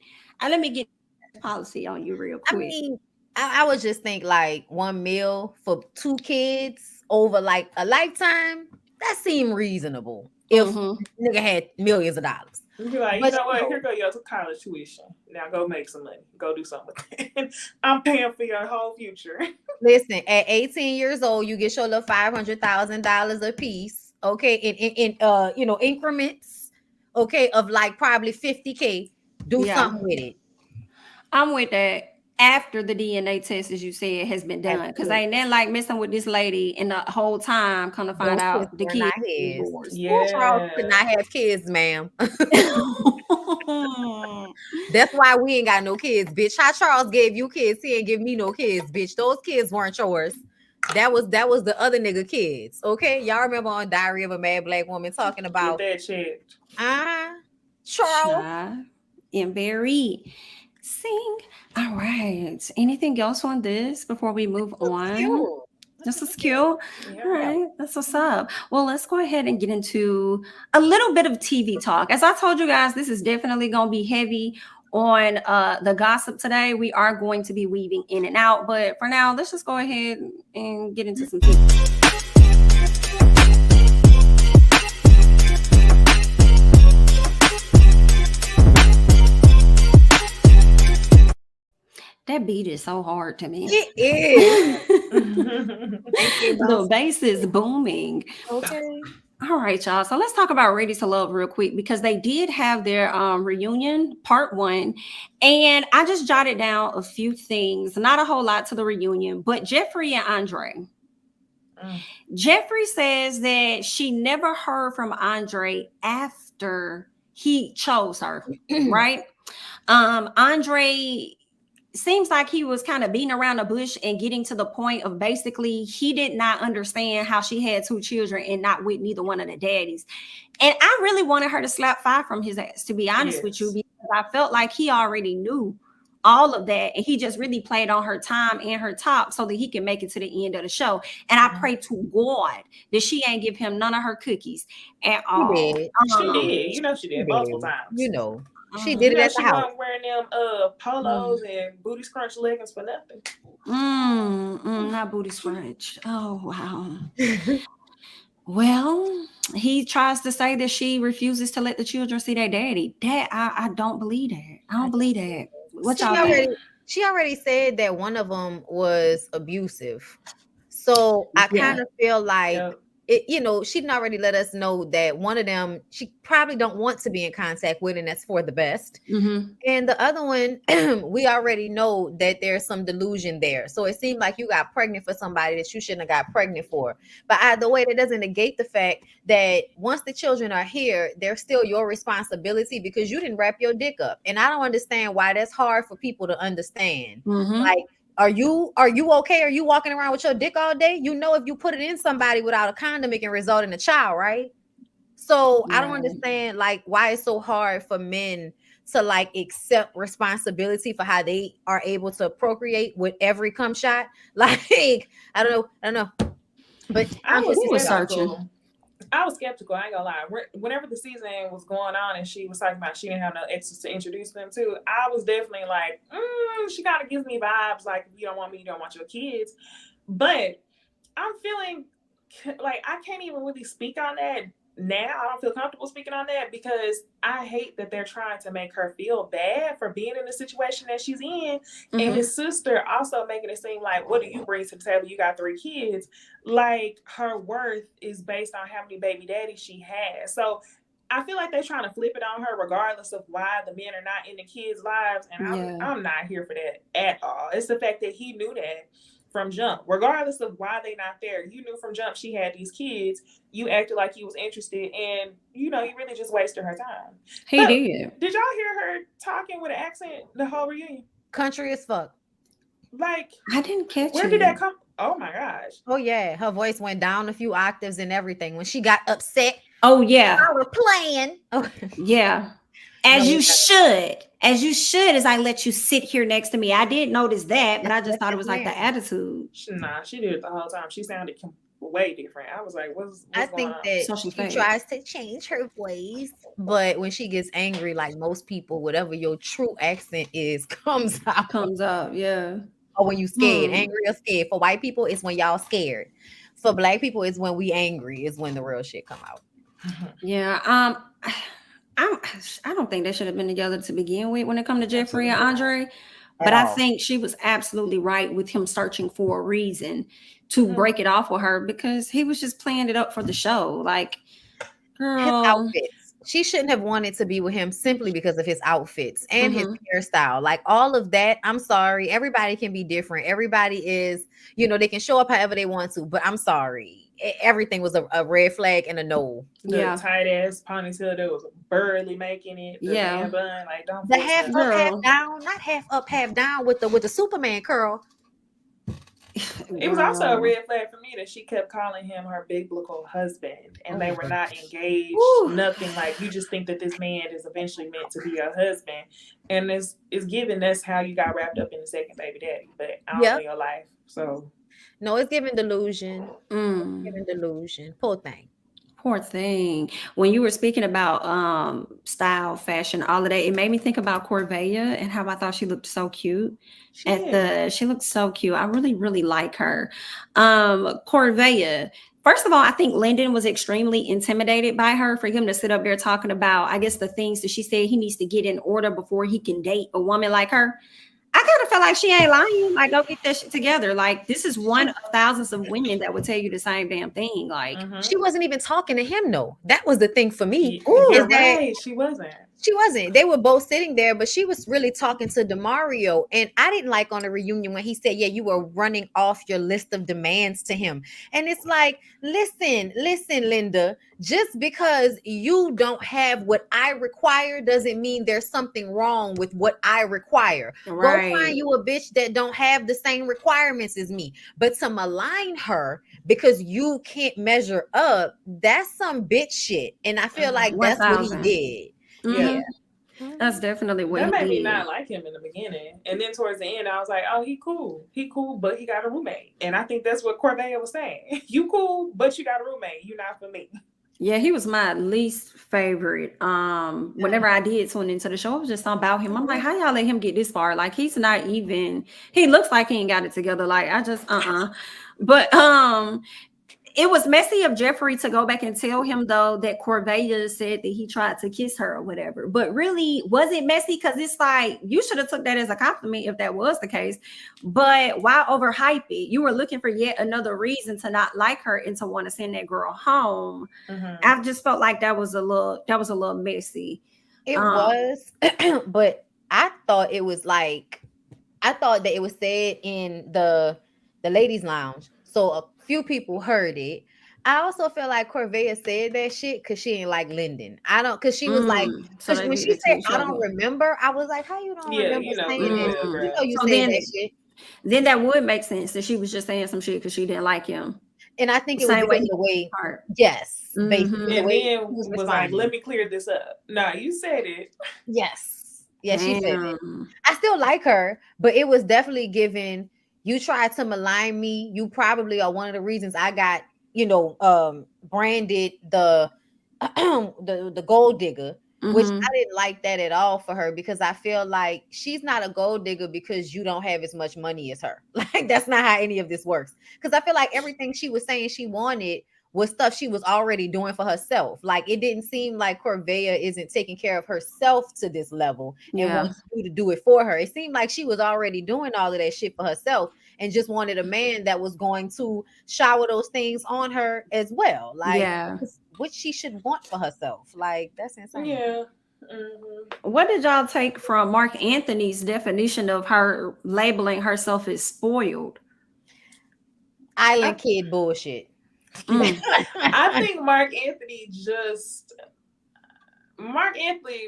let me get a policy on you real I quick. mean, I would just think like 1 mil for 2 kids over like a lifetime. That seemed reasonable if Mhm. nigga had millions of dollars. You be like, But you know what? you know- Here go your college tuition. Now go make some money. Go do something with it. I'm paying for your whole future. Listen, at 18 years old, you get your little $500,000 a piece, okay, in increments, okay, of like probably 50K. Do Yeah. something with it. I'm with that. After the DNA test, as you said, has been done, because ain't that like messing with this lady and the whole time come to find Those out the kids kids were are not his. divorced. Charles could not have kids, ma'am. That's why we ain't got no kids, bitch. How Charles gave you kids, he ain't give me no kids, bitch. Those kids weren't yours. That was the other nigga kids. Okay, y'all remember on Diary of a Mad Black Woman talking Get about that checked. Charles. Shy and very sing. All right. Anything else on this before we move on? Cute. This is cute. All Yeah. right, that's what's up. Well, let's go ahead and get into a little bit of TV talk. As I told you guys, this is definitely going to be heavy on the gossip today. We are going to be weaving in and out, but for now, let's just go ahead and get into some TV. That That beat is so hard to me. It is. The bass is booming. Okay. All right, y'all. So let's talk about Ready to Love real quick because they did have their reunion part 1. And I just jotted down a few things, not a whole lot to the reunion, but Jeffrey and Andre. Jeffrey says that she never heard from Andre after he chose her, right? Andre seems like he was kind of beating around the bush and getting to the point of basically he did not understand how she had 2 children and not with neither one of the daddies. And I really wanted her to slap 5 from his ass, to be honest with you, because I felt like he already knew all of that and he just really played on her time and her top so that he can make it to the end of the show. And I pray to God that she ain't give him none of her cookies at all. She did. You know she did multiple times. You know. She did it at the house. She wasn't wearing them polos and booty scrunch leggings for nothing. Not booty scrunch. Oh, wow. Well, he tries to say that she refuses to let the children see their daddy. That I don't believe that. I don't believe that. What y'all think? She already said that one of them was abusive. So I kind of feel like it, you know, she didn't already let us know that one of them she probably don't want to be in contact with, and that's for the best. And the other one, we already know that there's some delusion there. So it seemed like you got pregnant for somebody that you shouldn't have got pregnant for. But either way, that doesn't negate the fact that once the children are here, they're still your responsibility because you didn't wrap your dick up. And I don't understand why that's hard for people to understand. Like, Are you okay? Are you walking around with your dick all day? You know, if you put it in somebody without a condom, it can result in a child, right? So I don't understand like why it's so hard for men to like accept responsibility for how they are able to procreate with every cum shot. Like, I don't know. But I was searching. I was skeptical. I ain't gonna lie. Whenever the season was going on and she was talking about she didn't have no exes to introduce them to, I was definitely like, she kind of gives me vibes like, if you don't want me, you don't want your kids. But I'm feeling like I can't even really speak on that now. I don't feel comfortable speaking on that because I hate that they're trying to make her feel bad for being in the situation that she's in. And his sister also making it seem like, what do you bring to the table? You got 3 kids. Like her worth is based on how many baby daddies she has. So I feel like they're trying to flip it on her regardless of why the men are not in the kids' lives. And I'm not here for that at all. It's the fact that he knew that from jump, regardless of why they not there. You knew from jump she had these kids. You acted like you was interested, and you know you really just wasted her time. He did. Did y'all hear her talking with an accent the whole reunion? Country as fuck. Like I didn't catch it. Where did that come? Oh my gosh. Oh yeah, her voice went down a few octaves and everything when she got upset. Oh yeah, I was playing. Oh. Yeah. As you should, as I let you sit here next to me. I did notice that, but I just thought it was like the attitude. Nah, she did it the whole time. She sounded way different. I was like, what's I think going on? that So she tries to change her voice, but when she gets angry, like most people, whatever your true accent is comes out. Yeah. Or when you scared, angry or scared. For white people, it's when y'all scared. For black people, it's when we angry. Is when the real shit come out. Yeah. I don't think they should have been together to begin with when it comes to Jeffrey and Andre. But I think she was absolutely right with him searching for a reason to break it off with her because he was just playing it up for the show. Like, girl. His outfits. She shouldn't have wanted to be with him simply because of his outfits and his hairstyle. Like all of that. I'm sorry. Everybody can be different. Everybody is, they can show up however they want to, but I'm sorry. Everything was a red flag and a no. The tight ass ponytail that was barely making it. The man bun, like don't. The half up, half down, not half up, half down with the Superman curl. It was also a red flag for me that she kept calling him her biblical husband, and they were not engaged. Nothing like you just think that this man is eventually meant to be your husband, and it's given that's how you got wrapped up in the second baby daddy. But I don't know your life, so. No, it's giving delusion. Giving delusion. Poor thing. When you were speaking about style, fashion, all of that, it made me think about Corvea and how I thought she looked so cute. She looked so cute. I really, really like her. Corvea. First of all, I think Lyndon was extremely intimidated by her for him to sit up there talking about, I guess, the things that she said he needs to get in order before he can date a woman like her. I kind of feel like she ain't lying. Like, go get that shit together. Like, this is one of thousands of women that would tell you the same damn thing. Like, she wasn't even talking to him, though. That was the thing for me. You're right. She wasn't. She wasn't. They were both sitting there, but she was really talking to DeMario. And I didn't like on the reunion when he said, yeah, you were running off your list of demands to him. And it's like, listen, Linda, just because you don't have what I require doesn't mean there's something wrong with what I require. right. Go find you a bitch that don't have the same requirements as me. But to malign her because you can't measure up, that's some bitch shit. And I feel like that's what he 1000. did. Yeah. That's definitely what That he made did. me not like him in the beginning. And then towards the end, I was like, oh, he cool. He cool, but he got a roommate. And I think that's what Corvea was saying. You cool, but you got a roommate. You're not for me. Yeah, he was my least favorite. Whenever I did tune into the show, it was just something about him. I'm like, how y'all let him get this far? Like, he's not even, he looks like he ain't got it together. Like, I just, But it was messy of Jeffrey to go back and tell him, though, that Corvea said that he tried to kiss her or whatever. But really, was it messy? Because it's like, you should have took that as a compliment if that was the case. But why overhype it? You were looking for yet another reason to not like her and to want to send that girl home. I just felt like that was a little messy. It was, but I thought it was like, I thought that it was said in the ladies' lounge. So a few people heard it. I also feel like Corvea said that shit because she ain't like Lyndon. I don't, because she was like, So when she said, I don't remember, I was like, how you don't remember saying that? You know, you said that shit. Then that would make sense that she was just saying some shit because she didn't like him. And I think it was the way, yes, basically. And then was like, let me clear this up. Nah, you said it. Yes. Yeah, she said it. I still like her, but it was definitely given, you tried to malign me. You probably are one of the reasons I got, branded the gold digger, which I didn't like that at all for her, because I feel like she's not a gold digger because you don't have as much money as her. Like, that's not how any of this works. Because I feel like everything she was saying she wanted was stuff she was already doing for herself. Like, it didn't seem like Corvea isn't taking care of herself to this level and wants you to do it for her. It seemed like she was already doing all of that shit for herself and just wanted a man that was going to shower those things on her as well. Like, which she should want for herself. Like, that's insane. Yeah. What did y'all take from Mark Anthony's definition of her labeling herself as spoiled? Island kid bullshit. I think Mark Anthony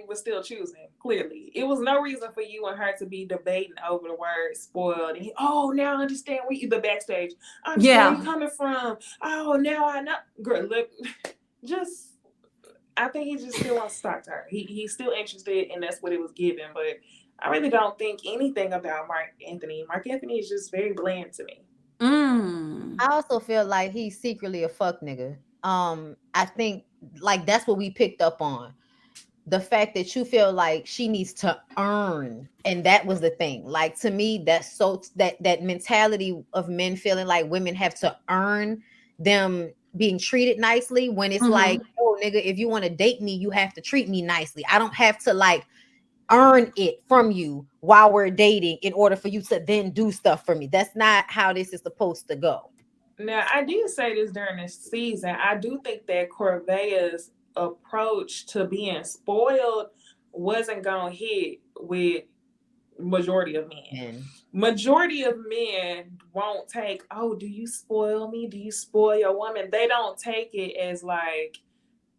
was still choosing. Clearly, it was no reason for you and her to be debating over the word spoiled. And now I understand where you the backstage. I understand where you coming from. Oh, now I know. Girl, look, I think he just still wants to talk to her. He's still interested, and that's what it was given. But I really don't think anything about Mark Anthony. Mark Anthony is just very bland to me. I also feel like he's secretly a fuck nigga. I think like that's what we picked up on. The fact that you feel like she needs to earn, and that was the thing. Like, to me, that's so that mentality of men feeling like women have to earn them being treated nicely, when it's like, oh nigga, if you want to date me, you have to treat me nicely. I don't have to like earn it from you while we're dating in order for you to then do stuff for me. That's not how this is supposed to go. Now, I did say this during this season. I do think that Corvea's approach to being spoiled wasn't gonna hit with majority of men. Majority of men won't take, oh, do you spoil me? Do you spoil your woman? They don't take it as like,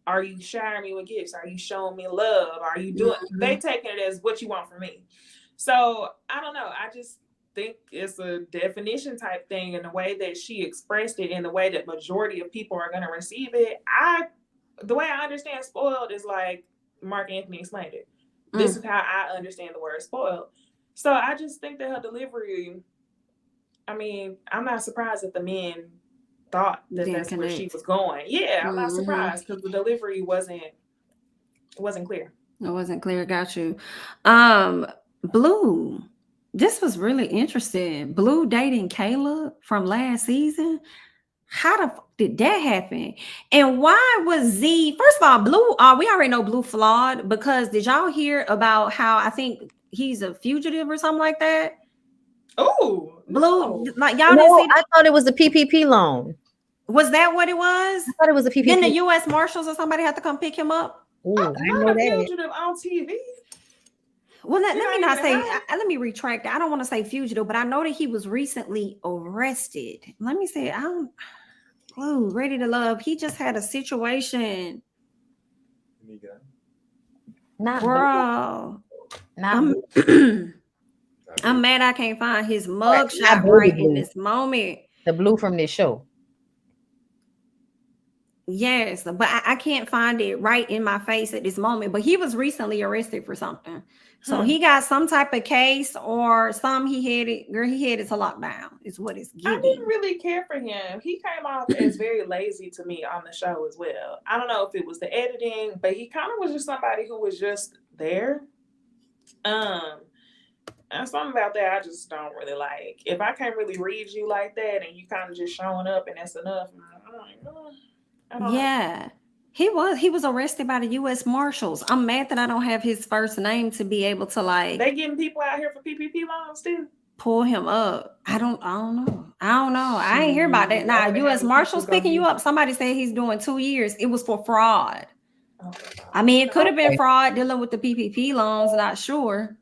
are you showering me with gifts? Are you showing me love? Are you doing? They take it as what you want from me. So I don't know. I just think it's a definition type thing, and the way that she expressed it and the way that majority of people are going to receive it. The way I understand spoiled is like Mark Anthony explained it. This is how I understand the word spoiled. So I just think that her delivery, I mean, I'm not surprised that the men thought that that's where she was going. Yeah, I'm not surprised because the delivery wasn't clear. It wasn't clear. Got you. Blue. This was really interesting. Blue dating Caleb from last season. How the fuck did that happen? And why was Z? First of all, Blue. We already know Blue flawed, because did y'all hear about how I think he's a fugitive or something like that? Oh, Blue, no. like y'all didn't No, see. I thought it was a PPP loan. Was that what it was? I thought it was a Then the PPP. U.S. Marshals or somebody had to come pick him up. Ooh, I didn't Not know a that. fugitive on TV. Well, let It me ain't not even say. know. Let me retract. I don't want to say fugitive, but I know that he was recently arrested. Let me say, I'm ready to love. He just had a situation, Not blue. bro. Not I'm blue. I'm mad I can't find his Not mugshot Bondy right in Blue. this moment. The blue from this show. Yes, but I can't find it right in my face at this moment. But he was recently arrested for something. So he got some type of case or he headed to lockdown, is what it's I giving. didn't really care for him. He came off as very lazy to me on the show as well. I don't know if it was the editing, but he kind of was just somebody who was just there. And something about that I just don't really like. If I can't really read you like that and you kind of just showing up and that's enough, I'm like, oh, I don't know. He was arrested by the U.S. Marshals. I'm mad that I don't have his first name to be able to They getting people out here for PPP loans too. pull him up. I don't know. I ain't hear about that. Now, All the U.S. hell Marshals people picking you gonna up. Somebody said he's doing 2 years. It was for fraud. Oh. I mean, it could have been Okay. fraud dealing with the PPP loans. Not sure.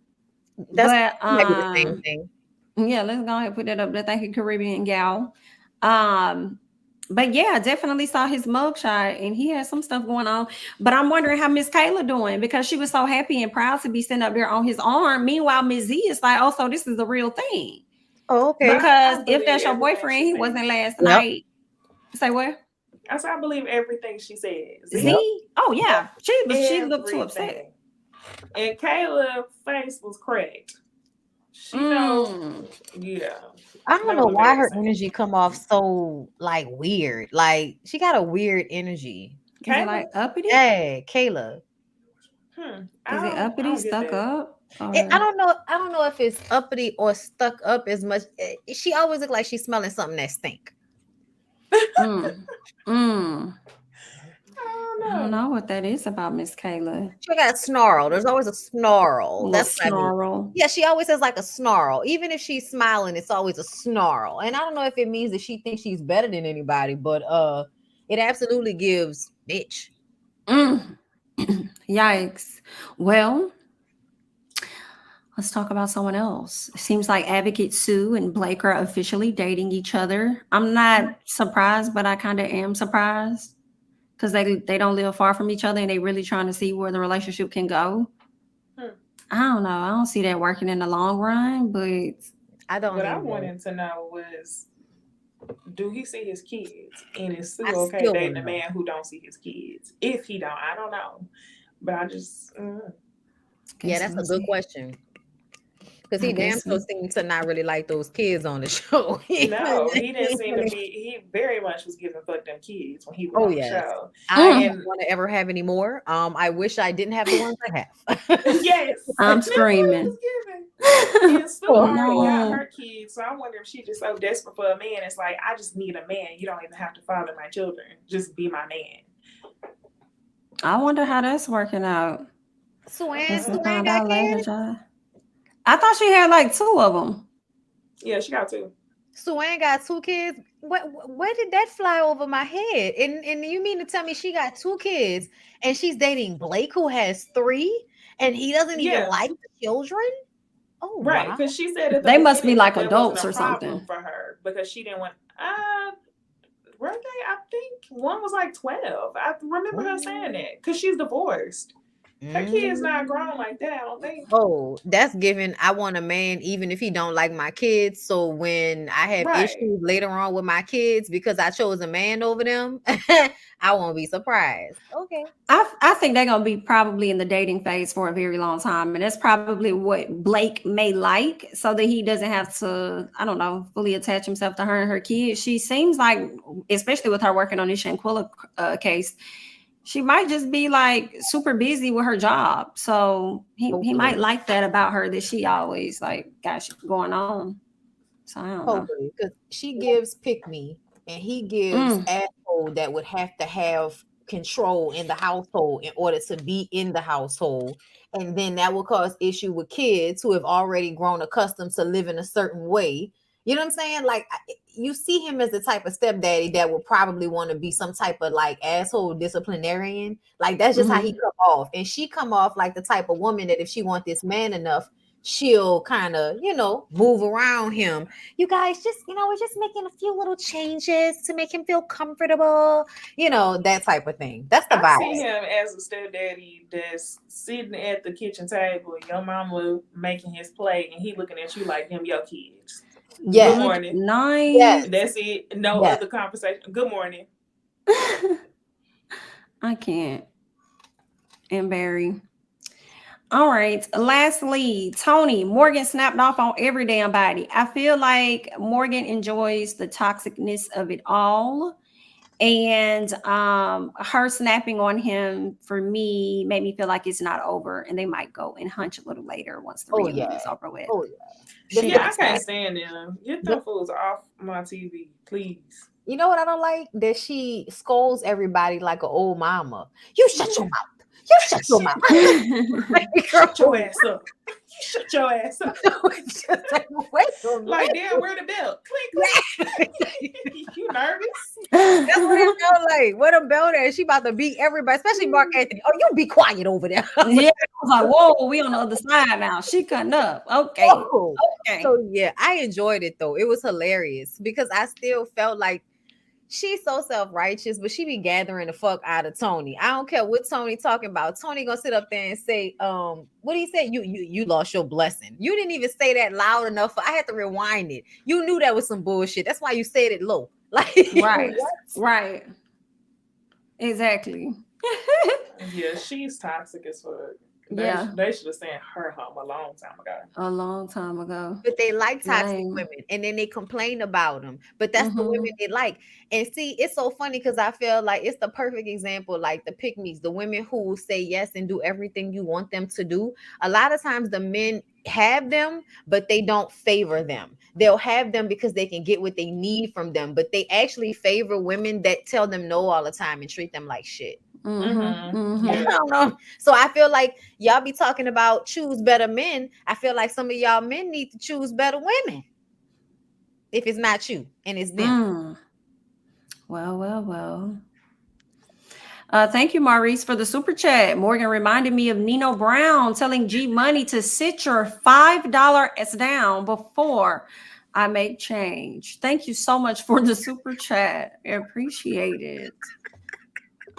That's But maybe the same thing. yeah, let's go ahead and put that up there. Thank you, Caribbean gal. But yeah, I definitely saw his mugshot and he had some stuff going on. But I'm wondering how Miss Kayla doing because she was so happy and proud to be sitting up there on his arm. Meanwhile, Miss Z is like, oh, so this is the real thing. Oh, okay. Because I if that's your believe boyfriend, everything he she wasn't said. last Yep. night. Say what? I said I believe everything she says. Z? Oh yeah. She looked too upset. Everything. And Kayla's face was cracked. She know, yeah. I don't That know was why her embarrassing. energy come off so like weird. Like she got a weird energy. Is it Kayla? like uppity? Yeah, Kayla. Is it uppity, stuck up? Or... I don't know. I don't know if it's uppity or stuck up as much. She always look like she's smelling something that stink. I don't know what that is about Miss Kayla. She got a snarl. There's always a snarl. That's what I mean. snarl. Yeah, she always has like a snarl. Even if she's smiling, it's always a snarl. And I don't know if it means that she thinks she's better than anybody, but it absolutely gives bitch. Yikes. Well, let's talk about someone else. It seems like Advocate Sue and Blake are officially dating each other. I'm not surprised, but I kind of am surprised because they don't live far from each other and they really trying to see where the relationship can go. I don't know. I don't see that working in the long run, but I don't. What I wanted to know was, do he see his kids? And is Sue I okay still dating a wanna know. man who don't see his kids? If he don't, I don't know. But I just Yeah, that's a good question. Because he damn sure seemed to not really like those kids on the show. No, he didn't seem to be. He very much was giving fuck them kids when he was on the show. I don't want to ever have any more. I wish I didn't have the ones I have. Yes, I'm screaming. And Sue already got her kids, so I wonder if she's just so desperate for a man. It's like, I just need a man. You don't even have to father my children. Just be my man. I wonder how that's working out. Swan got kids? I thought she had like 2 of them. Yeah, she got 2. Swan got 2 kids. Where did that fly over my head? And you mean to tell me she got 2 kids and she's dating Blake who has 3 and he doesn't even like the children? Oh, right, because she said that they must be like adults or something for her because she didn't want. Were they? I think one was like 12. I remember her saying that because she's divorced. Her kid's not grown like that, I don't think. Oh, that's given. I want a man even if he don't like my kids. So when I have issues later on with my kids because I chose a man over them, I won't be surprised. Okay. I think they're going to be probably in the dating phase for a very long time. And that's probably what Blake may like so that he doesn't have to, I don't know, fully attach himself to her and her kids. She seems like, especially with her working on this Shanquilla case, she might just be like super busy with her job. So he might like that about her that she always like got shit going on. So I don't know. Because she gives pick me and he gives asshole that would have to have control in the household in order to be in the household. And then that will cause issue with kids who have already grown accustomed to living a certain way. You know what I'm saying? Like, you see him as the type of stepdaddy that will probably want to be some type of like asshole disciplinarian. Like, that's just how he come off. And she come off like the type of woman that if she want this man enough, she'll kind of, move around him. You guys just, we're just making a few little changes to make him feel comfortable, that type of thing. That's the vibe. I see him as a stepdaddy that's sitting at the kitchen table, your mama making his plate, and he looking at you like them your kids. Yeah. Good morning. Nice. Yes. That's it. No other conversation. Good morning. I can't. And Barry. All right. Lastly, Tony, Morgan snapped off on every damn body. I feel like Morgan enjoys the toxicness of it all. And her snapping on him, for me, made me feel like it's not over. And they might go and hunch a little later once the reunion is over with. Oh, yeah. Yeah, I can't stand them. Get them fools off my TV, please. You know what I don't like? That she scolds everybody like an old mama. You shut your mouth. You shut your mouth. Shut your ass up. You shut your ass up. Like, damn, where the belt? Click, click. You nervous? That's what it felt like. What a belt at. She about to beat everybody, especially Mark Anthony. Oh, you be quiet over there. Yeah, I was like, whoa, we on the other side now. She cutting up. Okay. Oh. Okay. So yeah, I enjoyed it though. It was hilarious because I still felt like she's so self-righteous, but she be gathering the fuck out of Tony. I don't care what Tony talking about. Tony gonna sit up there and say, what do you say? You lost your blessing. You didn't even say that loud enough. I had to rewind it. You knew that was some bullshit. That's why you said it low. Like, right. Exactly. Yeah, she's toxic as fuck. They should have sent her home a long time ago. But they like toxic women, and then they complain about them. But that's the women they like. And see, it's so funny because I feel like it's the perfect example, like the pick-me's, the women who say yes and do everything you want them to do. A lot of times the men have them, but they don't favor them. They'll have them because they can get what they need from them, but they actually favor women that tell them no all the time and treat them like shit. I don't know. So I feel like y'all be talking about choose better men. I feel like some of y'all men need to choose better women. If it's not you and it's them. Well. Thank you, Maurice, for the super chat. Morgan reminded me of Nino Brown telling G Money to sit your $5 ass down before I make change. Thank you so much for the super chat. I appreciate it.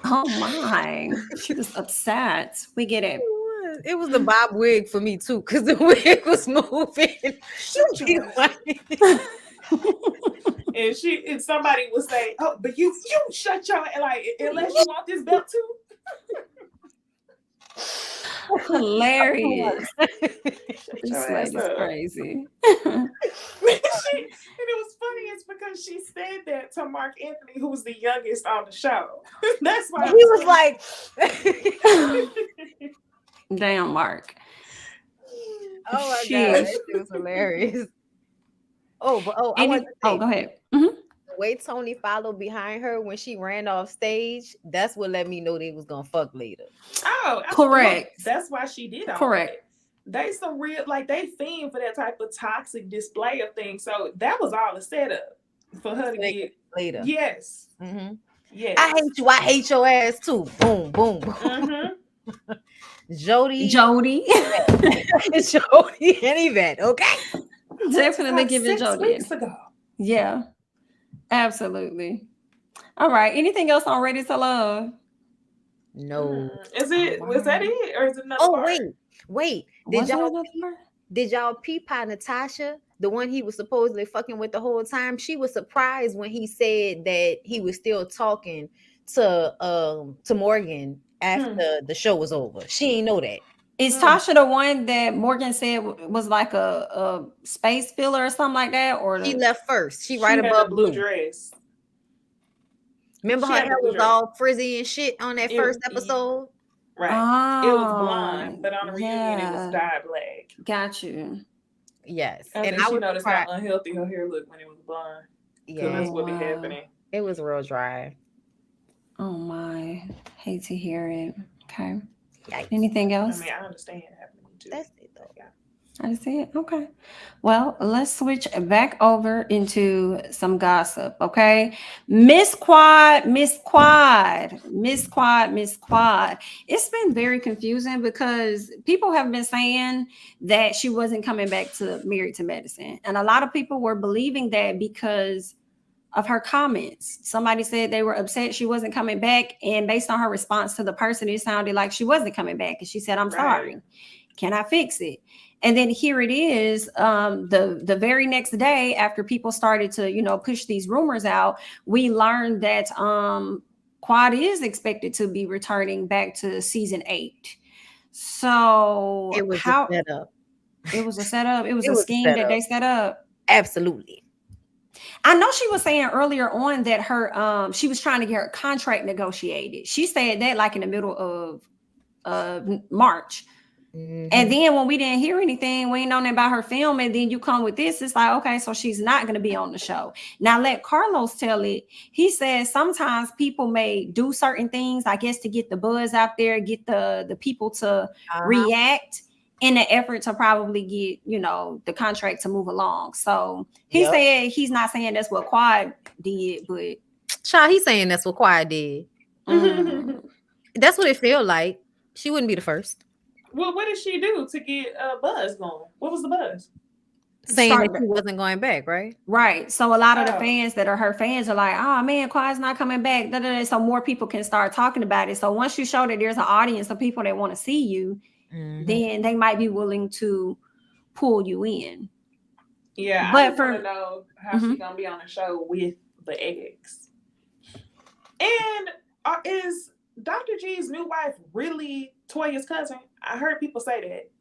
Oh my, she was upset. We get it. It was the bob wig for me too, because the wig was moving. And somebody would say, "Oh, but you shut your like unless you want this belt too." Hilarious. This lady's crazy. And it was funny, it's because she said that to Mark Anthony, who was the youngest on the show. That's why he was like, damn, Mark. Oh my god, it was hilarious. Go ahead. The way Tony followed behind her when she ran off stage, that's what let me know they was gonna fuck later. Oh, correct. That's why she did all correct. That. They some real, like they fiend for that type of toxic display of things. So that was all a setup for her to get later. Yes. Yes. I hate you. I hate your ass too. Boom, boom, boom. Jody, Jody, and Yvette. Okay. Definitely give it Jody. 6 weeks ago. Yeah. Absolutely. All right. Anything else on Ready to Love? No. Was that it? Or is it another part? Wait. Did y'all peep how Natasha, the one he was supposedly fucking with the whole time, she was surprised when he said that he was still talking to Morgan after the show was over. She didn't know that. Is Tasha the one that Morgan said was like a space filler or something like that? Or she left first. She right above blue dress. Remember her hair was all frizzy and shit on that first episode? Right. It was blonde, but on the reunion it was dyed black. Got you. Yes. And I noticed how unhealthy her hair looked when it was blonde. Yeah. That's what be happening. It was real dry. Oh my, hate to hear it. Okay. Yikes. Anything I else? mean, I understand it happening too. That's it though. Yeah. I see it. Okay. Well, let's switch back over into some gossip. Okay. Miss Quad, Miss Quad, Miss Quad, Miss Quad. It's been very confusing because people have been saying that she wasn't coming back to Married to Medicine. And a lot of people were believing that because of her comments. Somebody said they were upset she wasn't coming back. And based on her response to the person, it sounded like she wasn't coming back. And she said, I'm sorry. Can I fix it? And then here it is, the very next day after people started to, push these rumors out, we learned that Quad is expected to be returning back to season 8. So It was a setup. It was a setup. It was It a was scheme set that up. they set up. Absolutely. I know she was saying earlier on that she was trying to get her contract negotiated. She said that like in the middle of March. Mm-hmm. And then when we didn't hear anything, we ain't known about her film, and then you come with this, it's like, okay, so she's not going to be on the show. Now let Carlos tell it. He says sometimes people may do certain things, I guess, to get the buzz out there, get the people to react in an effort to probably get, the contract to move along. So he said he's not saying that's what Quad did, but Child, he's saying that's what Quad did. That's what it felt like. She wouldn't be the first. Well, what did she do to get buzz going? What was the buzz? Saying that she wasn't going back, right? Right. So a lot of the fans that are her fans are like, oh man, Quad's not coming back. So more people can start talking about it. So once you show that there's an audience of people that want to see you, then they might be willing to pull you in. Yeah, I just want to know how she's gonna be on the show with the ex. And is Dr. G's new wife really Toya's cousin? I heard people say that.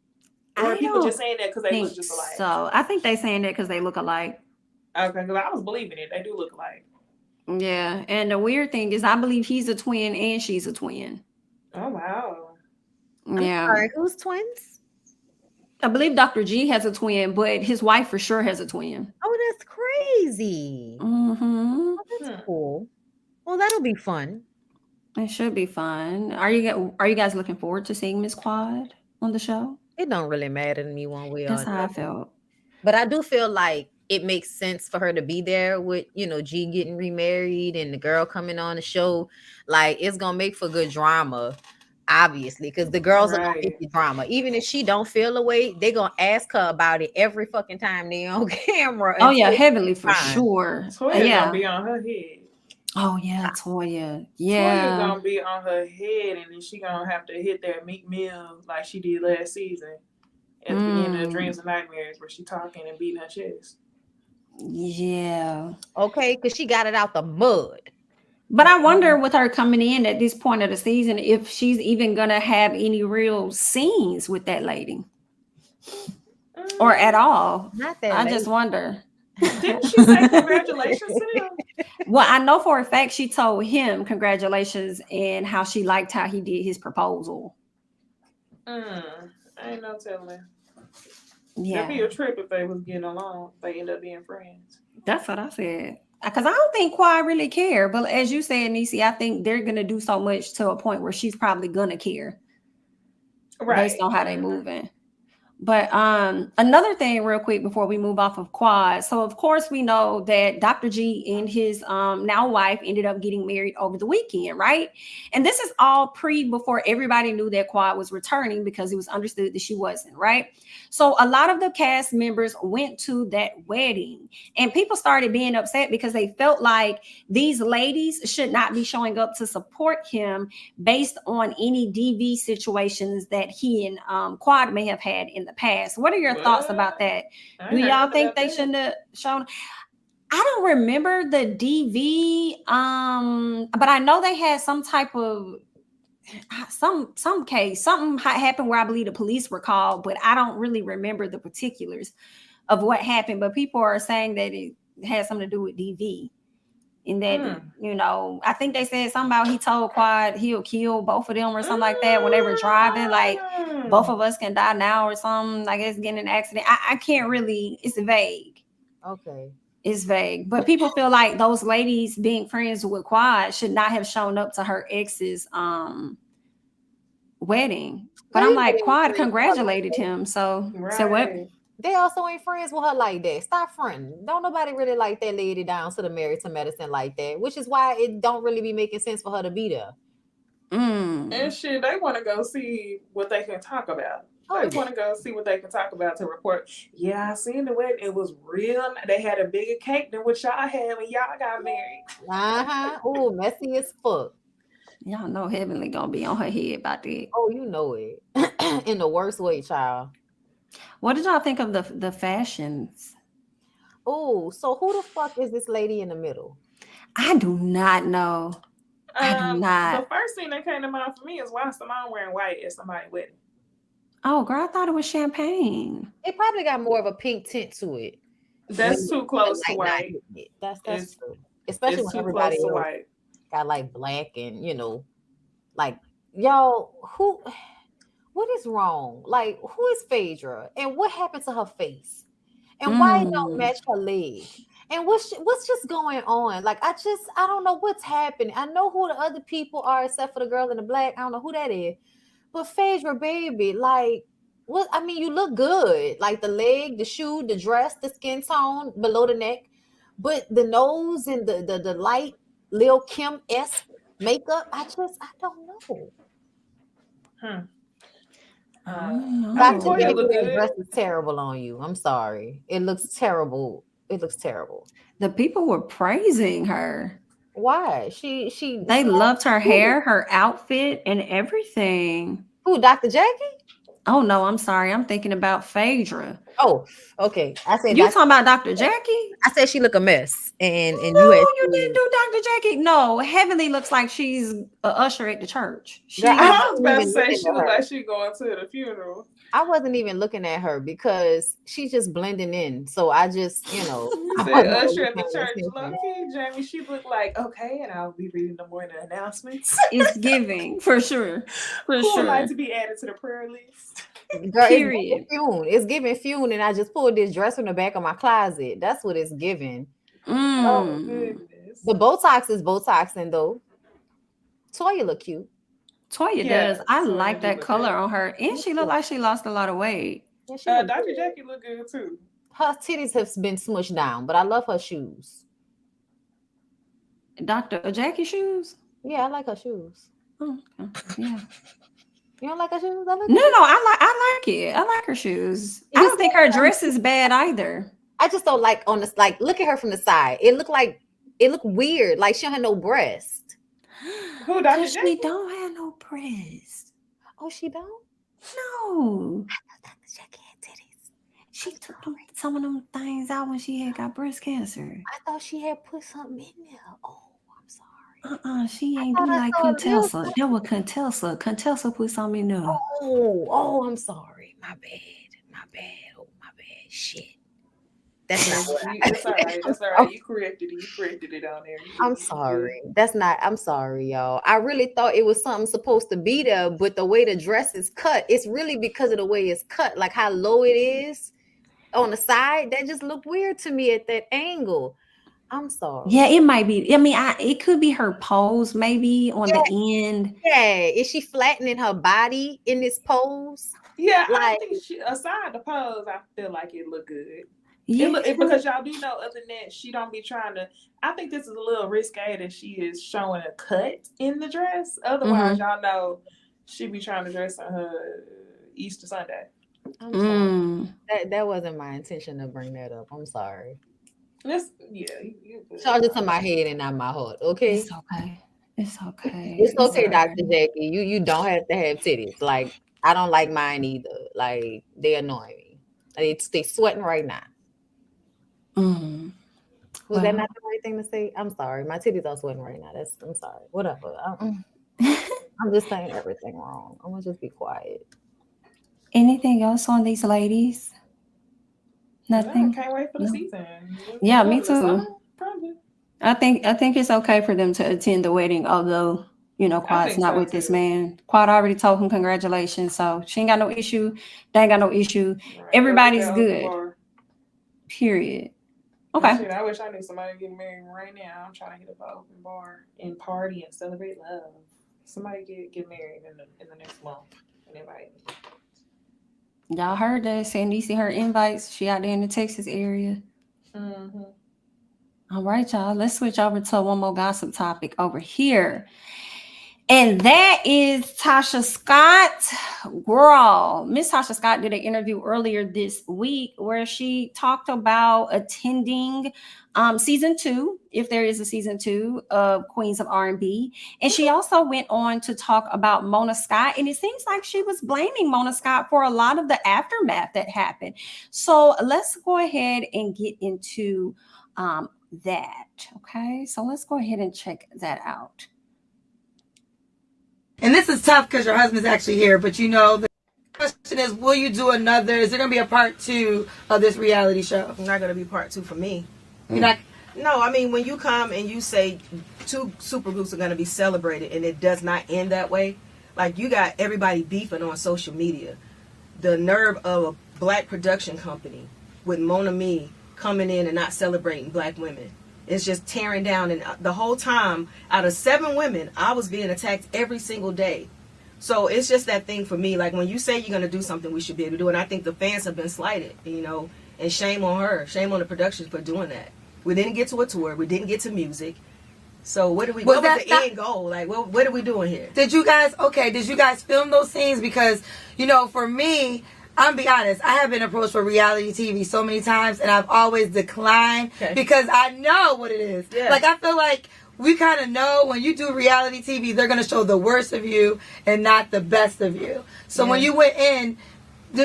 Or are people just saying that because they look just alike? So I think they saying that because they look alike. Okay, because I was believing it. They do look alike. Yeah, and the weird thing is I believe he's a twin and she's a twin. Oh, wow. Yeah. Sorry, who's twins? I believe Dr. G has a twin, but his wife for sure has a twin. Oh, that's crazy. Mm-hmm. Oh, that's cool. Well, that'll be fun. It should be fun. Are you guys looking forward to seeing Miss Quad on the show? It don't really matter to me one way or another. That's how I felt. But I do feel like it makes sense for her to be there with, G getting remarried and the girl coming on the show. Like, it's going to make for good drama, obviously, because the girls are going to get the drama. Even if she don't feel a way, they're going to ask her about it every fucking time they're on camera. Oh, yeah, heavily for sure. Toya's going to be on her head. Oh, yeah, Toya. Yeah. Toya's going to be on her head, and then she going to have to hit that Meek Mill like she did last season. At the beginning of Dreams and Nightmares, where she talking and beating her chest. Yeah. Okay, because she got it out the mud. But I wonder with her coming in at this point of the season, if she's even going to have any real scenes with that lady. Or at all. Not that I just wonder. Didn't she say congratulations to them? Well, I know for a fact she told him congratulations and how she liked how he did his proposal. I ain't no telling. Yeah. It'd be a trip if they was getting along. They end up being friends. That's what I said. Because I don't think Quad really care. But as you said, Necey, I think they're going to do so much to a point where she's probably going to care. Based on how they moving. But another thing real quick before we move off of Quad. So, of course, we know that Dr. G and his now wife ended up getting married over the weekend, right? And this is all before everybody knew that Quad was returning because it was understood that she wasn't, right? So a lot of the cast members went to that wedding and people started being upset because they felt like these ladies should not be showing up to support him based on any DV situations that he and Quad may have had in the past. What are your thoughts about that? Do y'all think they shouldn't have shown? I don't remember the DV, but I know they had some type of some case, something happened where I believe the police were called, but I don't really remember the particulars of what happened. But people are saying that it had something to do with DV. And that, I think they said something about he told Quad he'll kill both of them or something like that when they were driving. Like, both of us can die now or something. I guess getting in an accident. I can't really, it's vague. Okay. It's vague, but people feel like those ladies being friends with Quad should not have shown up to her ex's wedding. But I'm like, Quad congratulated him. So what? They also ain't friends with her like that. Stop fronting. Don't nobody really like that lady down to the Married to Medicine like that, which is why it don't really be making sense for her to be there. And shit, they want to go see what they can talk about. They want to go see what they can talk about to report. Yeah, I seen the wedding. It was real. They had a bigger cake than what y'all had when y'all got married. Oh, messy as fuck. Y'all know Heavenly gonna be on her head about that. Oh, you know it. In the worst way, child. What did y'all think of the fashions? Oh, so who the fuck is this lady in the middle? I do not know. I do not. The first thing that came to mind for me is why Simone wearing white at somebody's wedding. Oh, girl, I thought it was champagne. It probably got more of a pink tint to it. That's too close to white. That's true. Especially when everybody else got like black and like y'all what is wrong? Like who is Phaedra and what happened to her face? And why it don't match her leg? And what's just going on? Like I don't know what's happening. I know who the other people are except for the girl in the black. I don't know who that is. But Phaedra, baby, like what? I mean, you look good. Like the leg, the shoe, the dress, the skin tone below the neck, but the nose and the light Lil Kim-esque makeup. I don't know. The dress is terrible on you. I'm sorry. It looks terrible. It looks terrible. The people were praising her. Why? They loved her hair, her outfit, and everything. Who, Dr. Jackie? Oh no, I'm sorry. I'm thinking about Phaedra. Oh, okay. I said you talking about Dr. Jackie? I said she look a mess. And no, you didn't do Dr. Jackie. No, Heavenly looks like she's an usher at the church. I was about to say she looked like she going to the funeral. I wasn't even looking at her because she's just blending in. So I just, said usher at the church. Low-key, Jamie, she looked like, okay, and I'll be reading the morning announcements. It's giving, for sure. Who would like to be added to the prayer list? Girl, period. It's giving Fune, and I just pulled this dress from the back of my closet. That's what it's giving. Oh, goodness. The Botox is Botoxing, though. Toya look cute. Toya does. I like that color on her. And she looked like she lost a lot of weight. Yeah, Dr. Jackie look good too. Her titties have been smushed down, but I love her shoes. Dr. Jackie shoes? Yeah, I like her shoes. Oh, okay. Yeah. You don't like her shoes? No, I like it. I like her shoes. I don't think her dress is bad either. I just don't like on this, like, look at her from the side. It looked weird. Like she don't have no breast. Who, Dr. Jackie? She don't have no breast. Oh, she don't? No. I thought Dr. Jackie had titties. She took some of them things out when she had got breast cancer. I thought she had put something in there. Oh, I'm sorry. She ain't do like Contessa. That was Contessa. Contessa put something in there. Oh, I'm sorry. My bad. Oh, my bad. Shit. That's not what That's all right. That's all right. You corrected it on there. I'm sorry. I'm sorry, y'all. I really thought it was something supposed to be there, but the way the dress is cut, it's really because of the way it's cut, like how low it is on the side. That just looked weird to me at that angle. I'm sorry. Yeah, it might be. I mean, it could be her pose maybe on the end. Yeah. Is she flattening her body in this pose? Yeah, I think aside the pose, I feel like it looked good. Yeah. Because y'all do know, other than that, she don't be trying to. I think this is a little risque that she is showing a cut in the dress. Otherwise, y'all know she be trying to dress on her Easter Sunday. I'm sorry. That wasn't my intention to bring that up. I'm sorry. Charge it to my head and not my heart. Okay. It's okay. It's okay. It's okay, Dr. Jackie. You don't have to have titties. Like I don't like mine either. Like they annoy me. They sweating right now. Was that not the right thing to say? I'm sorry. My titties are sweating right now. I'm sorry. Whatever. I'm just saying everything wrong. I'm gonna just be quiet. Anything else on these ladies? Nothing. I can't wait for the season. Yeah, me too. Probably. I think it's okay for them to attend the wedding, although Quad's not with this man. Quad already told him congratulations, so she ain't got no issue. They ain't got no issue. Right. Everybody's good. Period. Okay. Shit, I wish I knew somebody getting married right now. I'm trying to hit up an open bar and party and celebrate love. Somebody get married in the next month and invite me. Y'all heard that. Saying Necey her invites. She out there in the Texas area. Mm-hmm. All right, y'all. Let's switch over to one more gossip topic over here. And that is Tasha Scott. Girl, Miss Tasha Scott did an interview earlier this week where she talked about attending season 2, if there is a season 2 of Queens of R&B. And she also went on to talk about Mona Scott. And it seems like she was blaming Mona Scott for a lot of the aftermath that happened. So let's go ahead and get into that. Okay, so let's go ahead and check that out. And this is tough because your husband's actually here, but you know, the question is, will you do another? Is there going to be a part 2 of this reality show? Not going to be part 2 for me. You're not. No, I mean, when you come and you say 2 supergroups are going to be celebrated and it does not end that way, like you got everybody beefing on social media. The nerve of a black production company with Mona Me coming in and not celebrating black women. It's just tearing down, and the whole time, out of 7 women, I was being attacked every single day. So it's just that thing for me. Like when you say you're going to do something, we should be able to do it. And I think the fans have been slighted, you know, and shame on her, shame on the production for doing that. We didn't get to a tour. We didn't get to music. So what was the end goal? Like, what are we doing here? Did you guys film those scenes? Because, you know, for me, I'm be honest, I have been approached for reality TV so many times, and I've always declined because I know what it is. Yeah. Like, I feel like we kind of know when you do reality TV, they're going to show the worst of you and not the best of you. So when you went in,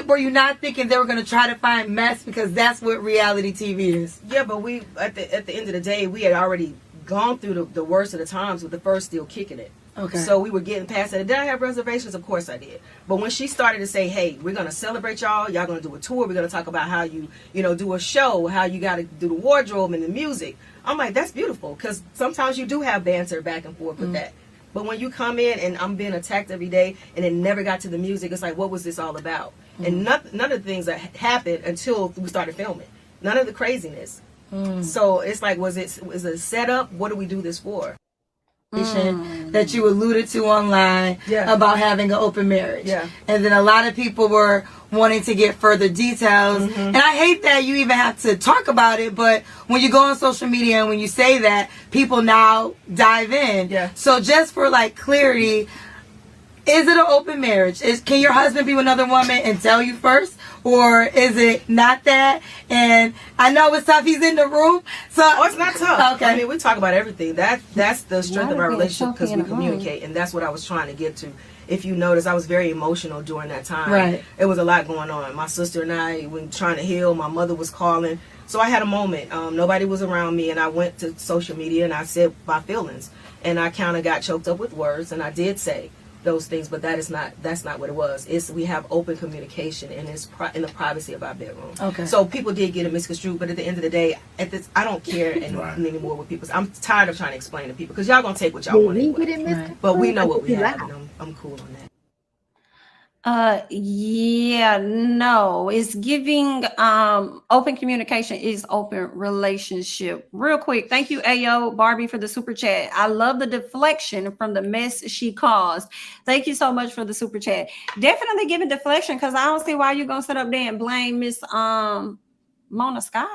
were you not thinking they were going to try to find mess? Because that's what reality TV is. Yeah, but we at the end of the day, we had already gone through the worst of the times with the first still kicking it. Okay. So we were getting past that. Did I have reservations? Of course I did. But when she started to say, hey, we're going to celebrate y'all going to do a tour, we're going to talk about how you do a show, how you got to do the wardrobe and the music, I'm like, that's beautiful, because sometimes you do have banter back and forth with that. But when you come in and I'm being attacked every day and it never got to the music, it's like, what was this all about? And none of the things that happened until we started filming. None of the craziness. So it's like, was it a setup? What do we do this for? That you alluded to online about having an open marriage. Yeah. And then a lot of people were wanting to get further details. And I hate that you even have to talk about it, but when you go on social media and when you say that, people now dive in. Yeah. So just for like clarity, is it an open marriage? Can your husband be with another woman and tell you first? Or is it not that? And I know it's tough. He's in the room. So it's not tough. Okay. I mean, we talk about everything. That's the strength of our relationship, because we communicate. And that's what I was trying to get to. If you notice, I was very emotional during that time. Right. It was a lot going on. My sister and I were trying to heal. My mother was calling. So I had a moment. Nobody was around me. And I went to social media and I said my feelings. And I kind of got choked up with words. And I did say those things, but that's not what it was. We have open communication, and it's in the privacy of our bedroom. Okay. So people did get it misconstrued, but at the end of the day, I don't care anymore with people. I'm tired of trying to explain to people, because y'all gonna take what y'all want anyway. But we know what we have, and I'm cool on that. No, it's giving open communication is open relationship. Real quick, thank you, Ayo Barbie, for the super chat. I love the deflection from the mess she caused. Thank you so much for the super chat. Definitely giving deflection, because I don't see why you're gonna sit up there and blame Miss Mona Scott.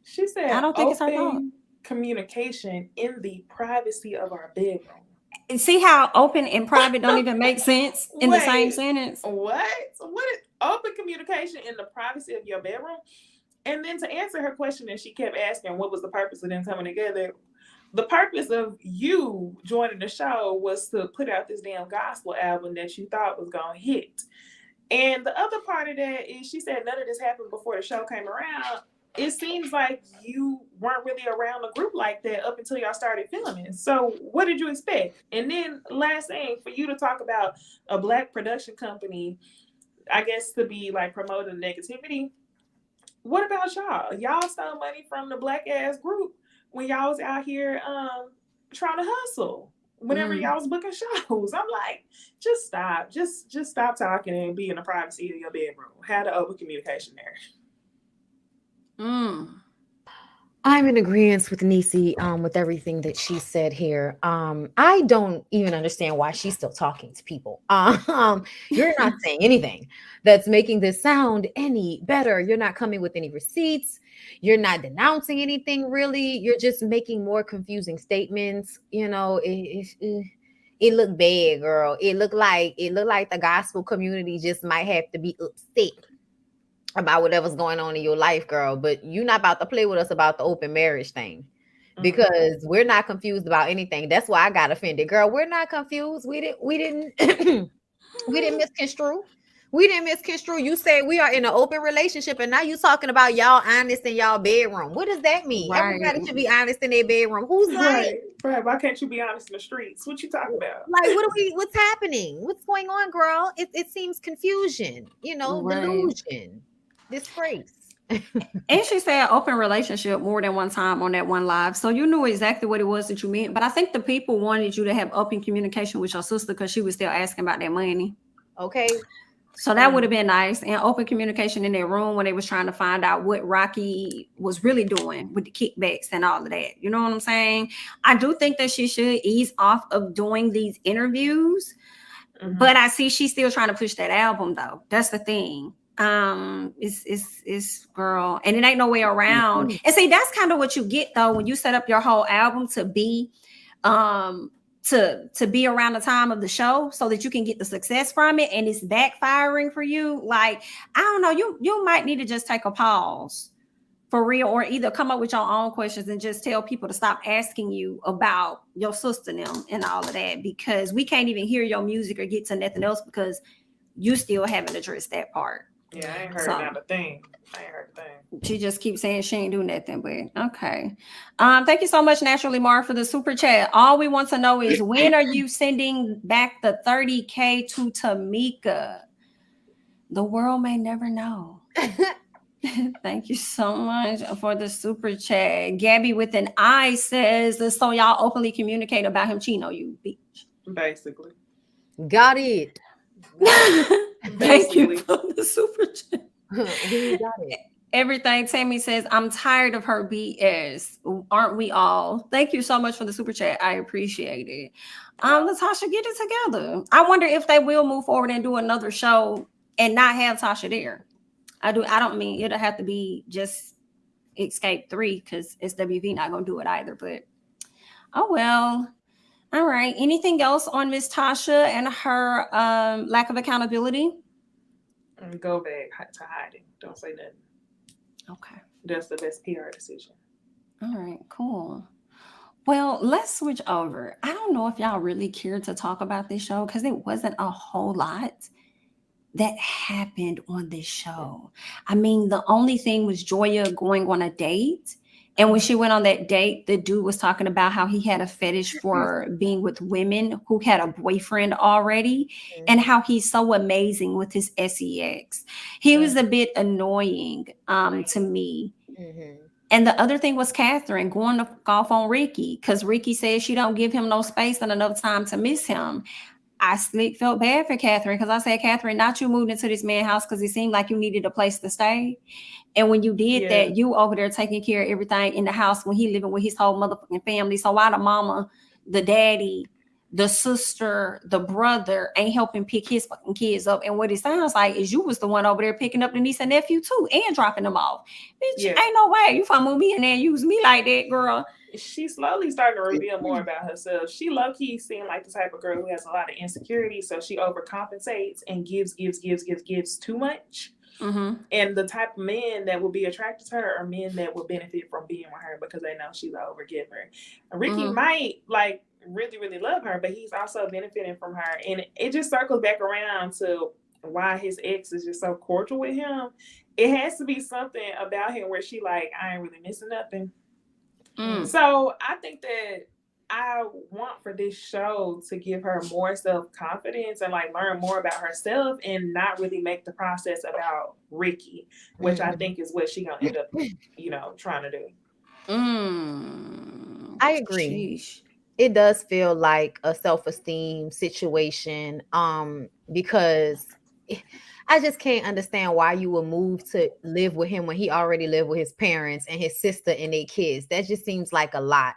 She said, I don't think it's her fault. Communication in the privacy of our bedroom. See how open and private don't even make sense in the same sentence? What is open communication in the privacy of your bedroom? And then to answer her question, and she kept asking, what was the purpose of them coming together? The purpose of you joining the show was to put out this damn gospel album that you thought was going to hit. And the other part of that is, she said none of this happened before the show came around. It seems like you weren't really around the group like that up until y'all started filming. So what did you expect? And then last thing, for you to talk about a black production company, I guess, to be like promoting negativity. What about y'all? Y'all stole money from the black ass group when y'all was out here trying to hustle. Whenever y'all was booking shows, I'm like, just stop. Just stop talking and be in the privacy of your bedroom. Have the open communication there. I'm in agreement with Necey with everything that she said here. I don't even understand why she's still talking to people. You're not saying anything that's making this sound any better. You're not coming with any receipts. You're not denouncing anything really. You're just making more confusing statements. You know, it looked bad, girl. It looked like the gospel community just might have to be upset about whatever's going on in your life, girl. But you're not about to play with us about the open marriage thing, because we're not confused about anything. That's why I got offended, girl. We're not confused. We didn't we didn't misconstrue. We didn't misconstrue. You said we are in an open relationship, and now you talking about y'all honest in y'all bedroom. What does that mean? Right. Everybody should be honest in their bedroom. Who's lying? Right. Why can't you be honest in the streets? What you talking about? Like, what's happening? What's going on, girl? It seems confusion, delusion, disgrace. And she said open relationship more than one time on that one live. So you knew exactly what it was that you meant. But I think the people wanted you to have open communication with your sister because she was still asking about that money. Okay. So that would have been nice. And open communication in their room when they was trying to find out what Rocky was really doing with the kickbacks and all of that. You know what I'm saying? I do think that she should ease off of doing these interviews. But I see she's still trying to push that album though. That's the thing. It's girl, and it ain't no way around. And see, that's kind of what you get though when you set up your whole album to be to be around the time of the show so that you can get the success from it, and it's backfiring for you. Like, I don't know, you might need to just take a pause for real, or either come up with your own questions and just tell people to stop asking you about your sister now and all of that, because we can't even hear your music or get to nothing else because you still haven't addressed that part. Yeah, I ain't heard not a thing. I ain't heard a thing. She just keeps saying she ain't do nothing, but okay. Thank you so much, Naturally Mar, for the super chat. All we want to know is, when are you sending back the 30K to Tamika? The world may never know. Thank you so much for the super chat. Gabby with an I says, so y'all openly communicate about him cheating on you, bitch. Basically. Got it. Thank you for the super chat. We got it. Everything Tammy says, I'm tired of her BS. Aren't we all? Thank you so much for the super chat. I appreciate it. Latasha, get it together. I wonder if they will move forward and do another show and not have Tasha there. I don't mean it'll have to be just Escape 3 because SWV not gonna do it either. But oh well. All right. Anything else on Miss Tasha and her lack of accountability? Go back to hiding. Don't say nothing. Okay. That's the best PR decision. All right, cool. Well, let's switch over. I don't know if y'all really care to talk about this show because it wasn't a whole lot that happened on this show. I mean, the only thing was Joya going on a date. And when she went on that date, the dude was talking about how he had a fetish for being with women who had a boyfriend already, and how he's so amazing with his sex. He was a bit annoying to me. And the other thing was Catherine going off on Ricky, because Ricky said she don't give him no space and enough time to miss him. I felt bad for Catherine because I said, Catherine, not you moved into this man's house because it seemed like you needed a place to stay. And when you did that, you over there taking care of everything in the house when he living with his whole motherfucking family. So why the mama, the daddy, the sister, the brother ain't helping pick his fucking kids up? And what it sounds like is you was the one over there picking up the niece and nephew too and dropping them off. Bitch, ain't no way you finna move me in there and use me like that, girl. She slowly started to reveal more about herself. She low-key seemed like the type of girl who has a lot of insecurity, so she overcompensates and gives too much. And the type of men that will be attracted to her are men that will benefit from being with her because they know she's an overgiver. Ricky might really, really love her, but he's also benefiting from her. And it just circles back around to why his ex is just so cordial with him. It has to be something about him where she like, I ain't really missing nothing. So I think that I want for this show to give her more self-confidence and like learn more about herself and not really make the process about Ricky, which I think is what she gonna end up, trying to do. I agree. Sheesh. It does feel like a self-esteem situation, because I just can't understand why you would move to live with him when he already lived with his parents and his sister and their kids. That just seems like a lot.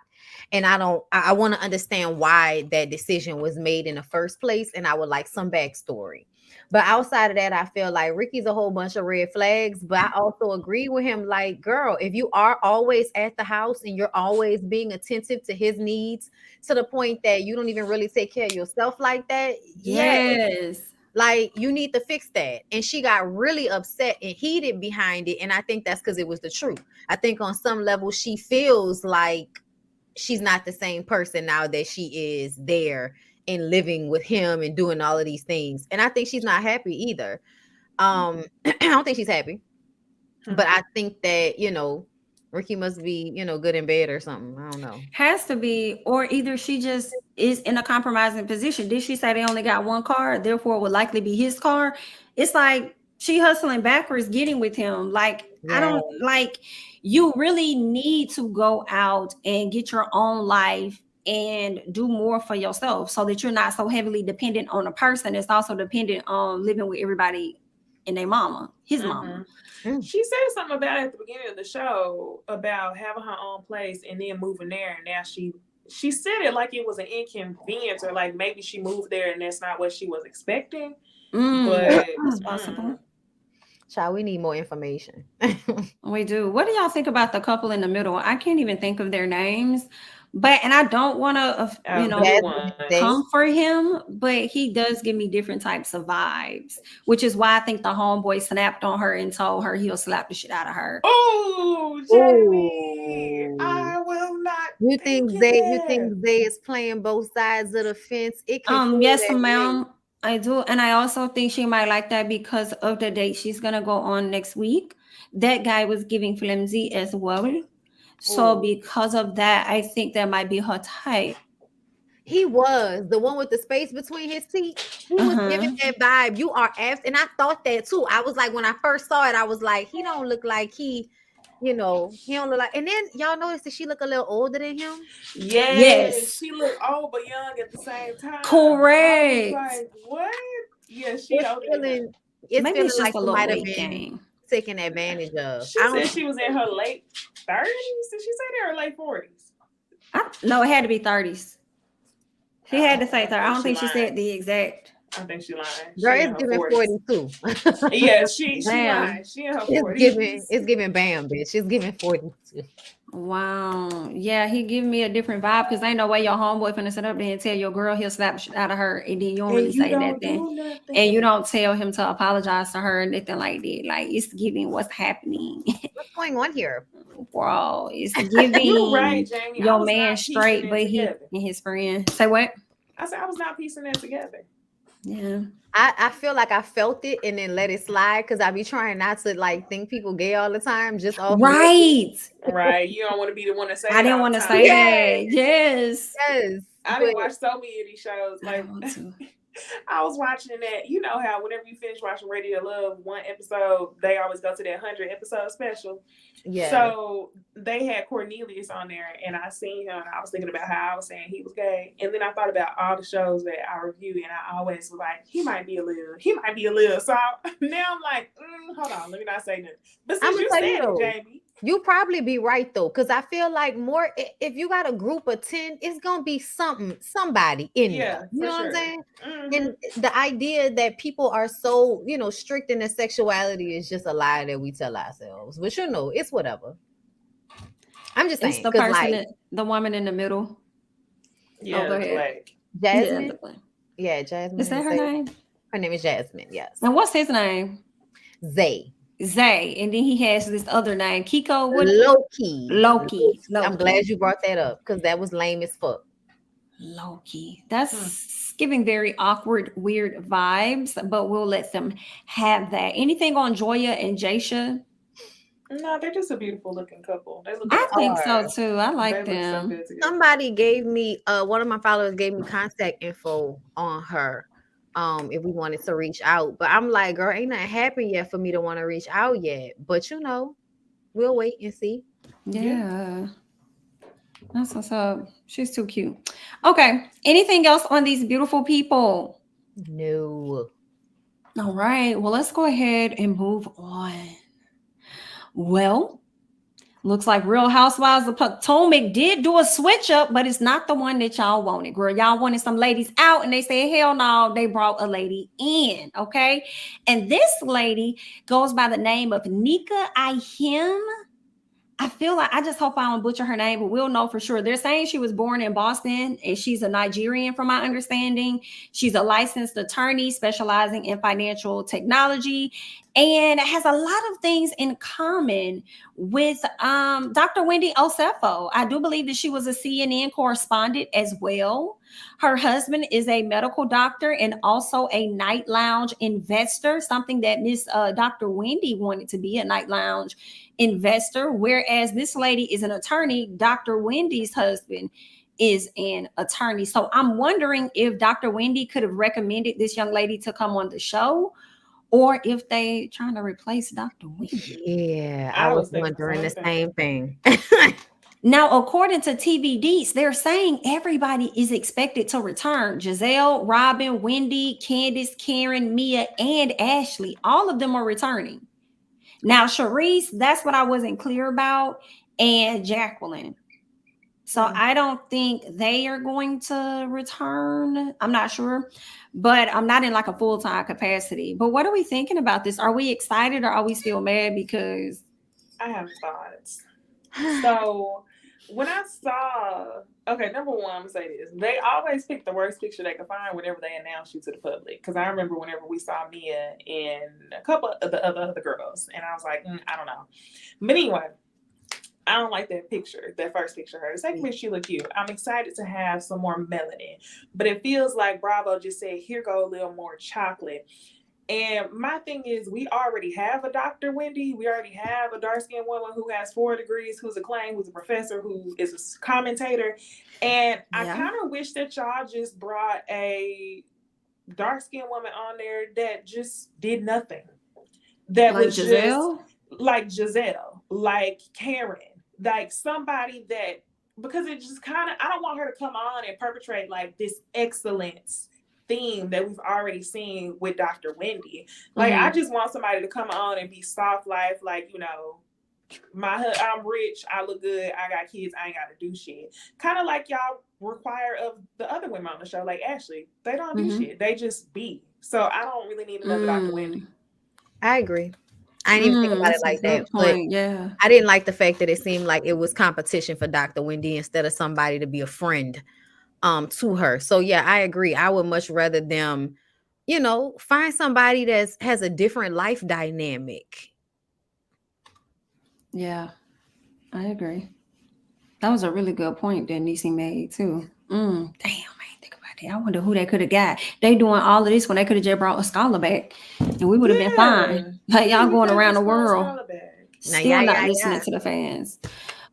And I want to understand why that decision was made in the first place. And I would like some backstory. But outside of that, I feel like Ricky's a whole bunch of red flags. But I also agree with him. Like, girl, if you are always at the house and you're always being attentive to his needs to the point that you don't even really take care of yourself like that, Yes. like you need to fix that. And she got really upset and heated behind it. And I think that's because it was the truth. I think on some level she feels like she's not the same person now that she is there and living with him and doing all of these things. And I think she's not happy either. I don't think she's happy. But I think that, you know, Ricky must be, you know, good in bed or something. I don't know. Has to be, or either she just is in a compromising position. Did she say they only got one car, therefore it would likely be his car? It's like she hustling backwards, getting with him. Like, I don't like, you really need to go out and get your own life and do more for yourself so that you're not so heavily dependent on a person that's also dependent on living with everybody and their mama, his mama. She said something about it at the beginning of the show about having her own place and then moving there. And now she said it like it was an inconvenience, or like maybe she moved there and that's not what she was expecting. But it's possible. Child, we need more information. We do. What do y'all think about the couple in the middle? I can't even think of their names. But, and I don't want to, you know, come for him, but he does give me different types of vibes, which is why I think the homeboy snapped on her and told her he'll slap the shit out of her. Oh, Jami, I will not. You think Zay is playing both sides of the fence? It can yes, ma'am. I do. And I also think she might like that because of the date she's going to go on next week. That guy was giving flimsy as well. So because of that, I think that might be her type. He was the one with the space between his teeth. He was giving that vibe. You are apt, and I thought that too. I was like, when I first saw it, I was like, he don't look like he, you know, he don't look like. And then y'all noticed that she look a little older than him. Yes. She looked old but young at the same time. Correct. Like, what? Yeah, she feeling. Maybe it's just like a little weight gain. Taken advantage of. She said she was in her late 30s. Did she say that, or late 40s? No, it had to be 30s. She had to say 30. I don't think she said the exact. I think she lying. Girl, it's giving 42. Yeah, she lying. She in her 40s. It's giving Bam, bitch. It's giving 42. Wow. Yeah, he giving me a different vibe because ain't no way your homeboy finna sit up there and tell your girl he'll slap shit out of her and then you don't really say nothing. And you don't tell him to apologize to her or anything like that. Like, it's giving what's happening. What's going on here? Bro, it's giving You're right, Jami. your man straight, but he and his friend. Say what? I said I was not piecing that together. Yeah. I feel like I felt it and then let it slide because I be trying not to like think people gay all the time. Just off right. Right. You don't want to be the one to say I didn't want to say that. Yes. I didn't watch so many of these shows. Like I was watching that. You know how whenever you finish watching Radio Love, one episode, they always go to that 100 episode special. Yeah. So they had Cornelius on there, and I seen him, and I was thinking about how I was saying he was gay, and then I thought about all the shows that I reviewed, and I always was like, he might be a little. So now I'm like, hold on, let me not say that. But since you said it, Jami. You probably be right though, because I feel like more if you got a group of 10, it's gonna be somebody in there. You know what I'm saying? And the idea that people are so, you know, strict in their sexuality is just a lie that we tell ourselves. But you know, it's whatever. I'm just saying. It's the person, the woman in the middle. Yeah, go ahead. Jasmine. Yeah, Jasmine. Is that her name? Her name is Jasmine. Yes. And what's his name? Zay. And then he has this other name, Kiko. Loki. I'm glad you brought that up because that was lame as fuck. Loki. That's giving very awkward, weird vibes, but we'll let them have that. Anything on Joya and Jaisha? No, they're just a beautiful looking couple. They look I think so too. I like them. So somebody gave me one of my followers gave me contact info on her. If we wanted to reach out, but I'm like, girl, ain't nothing happened yet for me to want to reach out yet. But you know, we'll wait and see. Yeah. That's what's up. She's too cute. Okay. Anything else on these beautiful people? No. All right. Well, let's go ahead and move on. Well, looks like Real Housewives of Potomac did do a switch up, but it's not the one that y'all wanted, girl. Y'all wanted some ladies out, and they said, hell no, they brought a lady in, okay? And this lady goes by the name of Nika Ihim. I feel like, I just hope I don't butcher her name, but we'll know for sure. They're saying she was born in Boston and she's a Nigerian from my understanding. She's a licensed attorney specializing in financial technology and has a lot of things in common with Dr. Wendy Osefo. I do believe that she was a CNN correspondent as well. Her husband is a medical doctor and also a night lounge investor, something that Miss Dr. Wendy wanted to be, a night lounge investor, whereas this lady is an attorney. Dr. Wendy's husband is an attorney. So I'm wondering if Dr. Wendy could have recommended this young lady to come on the show, or if they trying to replace Dr. Wendy. Yeah, I was wondering the same thing. Now, according to TV Deets, they're saying everybody is expected to return. Giselle, Robin, Wendy, Candace, Karen, Mia, and Ashley. All of them are returning. Now, Sharice, that's what I wasn't clear about, and Jacqueline. So I don't think they are going to return. I'm not sure, but I'm not in like a full-time capacity. But what are we thinking about this? Are we excited or are we still mad? Because I have thoughts. So when I saw, okay, number one, I'm gonna say this: they always pick the worst picture they can find whenever they announce you to the public. Because I remember whenever we saw Mia and a couple of the other girls, and I was like, I don't know. But anyway, I don't like that picture, that first picture of her. The second picture, she looked cute. I'm excited to have some more melanin, but it feels like Bravo just said, here go a little more chocolate. And my thing is, we already have a Dr. Wendy. We already have a dark-skinned woman who has 4 degrees, who's acclaimed, who's a professor, who is a commentator. And I kind of wish that y'all just brought a dark-skinned woman on there that just did nothing. That like was Giselle? Just like Giselle, like Karen, like somebody that, because it just kind of, I don't want her to come on and perpetrate like this excellence theme that we've already seen with Dr. Wendy. Like, I just want somebody to come on and be soft life, like, you know, I'm rich, I look good, I got kids, I ain't got to do shit. Kind of like y'all require of the other women on the show, like Ashley. They don't do shit. They just be. So I don't really need another Dr. Wendy. I agree. I didn't even think about it like that. But I didn't like the fact that it seemed like it was competition for Dr. Wendy instead of somebody to be a friend to her. So yeah, I agree. I would much rather them, you know, find somebody that has a different life dynamic. Yeah, I agree. That was a really good point that Necey made too. Damn, I ain't think about that. I wonder who they could have got. They doing all of this when they could have just brought a scholar back and we would have been fine. Like y'all going around the world, still not listening to the fans.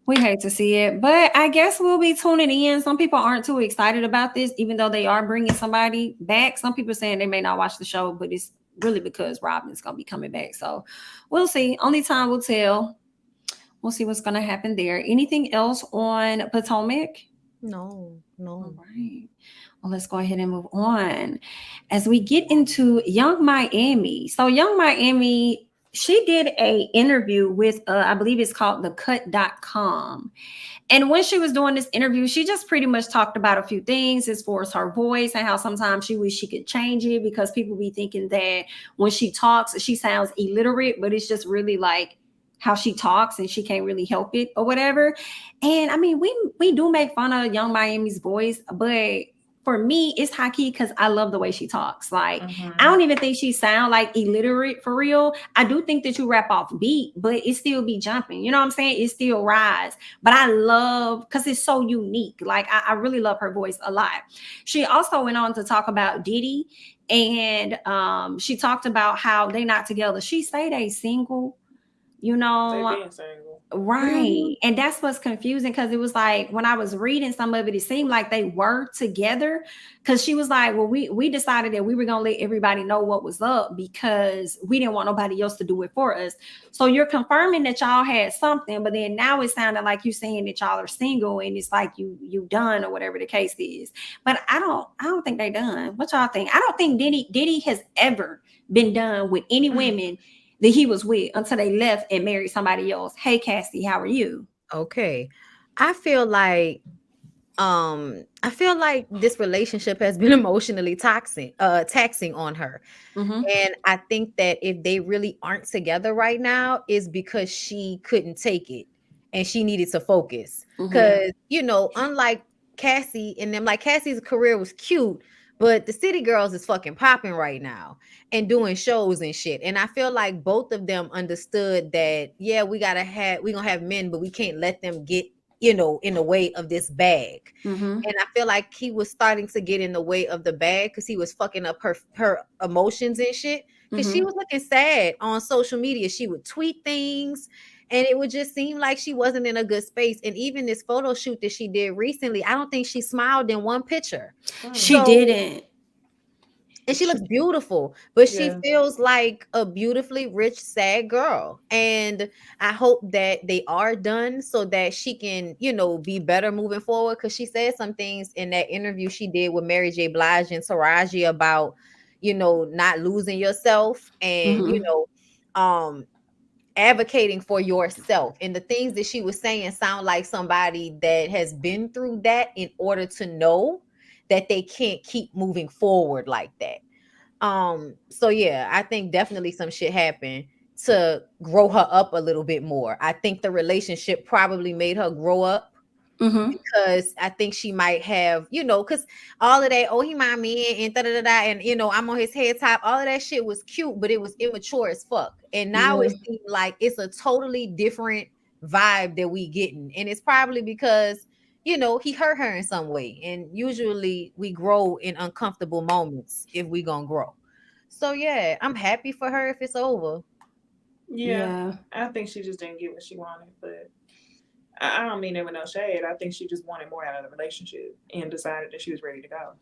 We hate to see it, but I guess we'll be tuning in. Some people aren't too excited about this, even though they are bringing somebody back. Some people saying they may not watch the show, but it's really because Robin's going to be coming back. So we'll see. Only time will tell. We'll see what's going to happen there. Anything else on Potomac? No. All right. Well, let's go ahead and move on as we get into Young Miami. So Young Miami, she did an interview with, I believe it's called thecut.com. And when she was doing this interview, she just pretty much talked about a few things as far as her voice and how sometimes she wish she could change it because people be thinking that when she talks, she sounds illiterate, but it's just really like how she talks and she can't really help it or whatever. And I mean, we do make fun of Young Miami's voice, but for me, it's high key because I love the way she talks. Like, I don't even think she sound like illiterate for real. I do think that you rap off beat, but it still be jumping. You know what I'm saying? It still rise. But I love, because it's so unique. Like, I really love her voice a lot. She also went on to talk about Diddy. And she talked about how they not together. She say they single. You know, they being single. Right. And that's what's confusing because it was like when I was reading some of it, it seemed like they were together because she was like, well, we decided that we were going to let everybody know what was up because we didn't want nobody else to do it for us. So you're confirming that y'all had something, but then now it sounded like you saying that y'all are single and it's like you done or whatever the case is. But I don't think they done. What y'all think? I don't think Diddy has ever been done with any women that he was with until they left and married somebody else. Hey, Cassie, how are you? Okay. I feel like this relationship has been emotionally taxing on her. And I think that if they really aren't together right now is because she couldn't take it and she needed to focus. Because, unlike Cassie and them, like Cassie's career was cute, but the City Girls is fucking popping right now and doing shows and shit. And I feel like both of them understood that, yeah, we're gonna have men, but we can't let them get, in the way of this bag. And I feel like he was starting to get in the way of the bag because he was fucking up her emotions and shit. Because she was looking sad on social media. She would tweet things and it would just seem like she wasn't in a good space. And even this photo shoot that she did recently, I don't think she smiled in one picture. She didn't. And she looks beautiful, but she feels like a beautifully rich, sad girl. And I hope that they are done so that she can, be better moving forward. Because she said some things in that interview she did with Mary J. Blige and Taraji about, not losing yourself and, advocating for yourself. And the things that she was saying sound like somebody that has been through that in order to know that they can't keep moving forward like that. So yeah, I think definitely some shit happened to grow her up a little bit more. I think the relationship probably made her grow up because I think she might have, because all of that, he mind me and and I'm on his head top, all of that shit was cute, but it was immature as fuck. And now it seems like it's a totally different vibe that we getting. And it's probably because he hurt her in some way. And usually we grow in uncomfortable moments if we gonna grow. So yeah, I'm happy for her if it's over. Yeah. I think she just didn't get what she wanted, but I don't mean it with no shade. I think she just wanted more out of the relationship and decided that she was ready to go.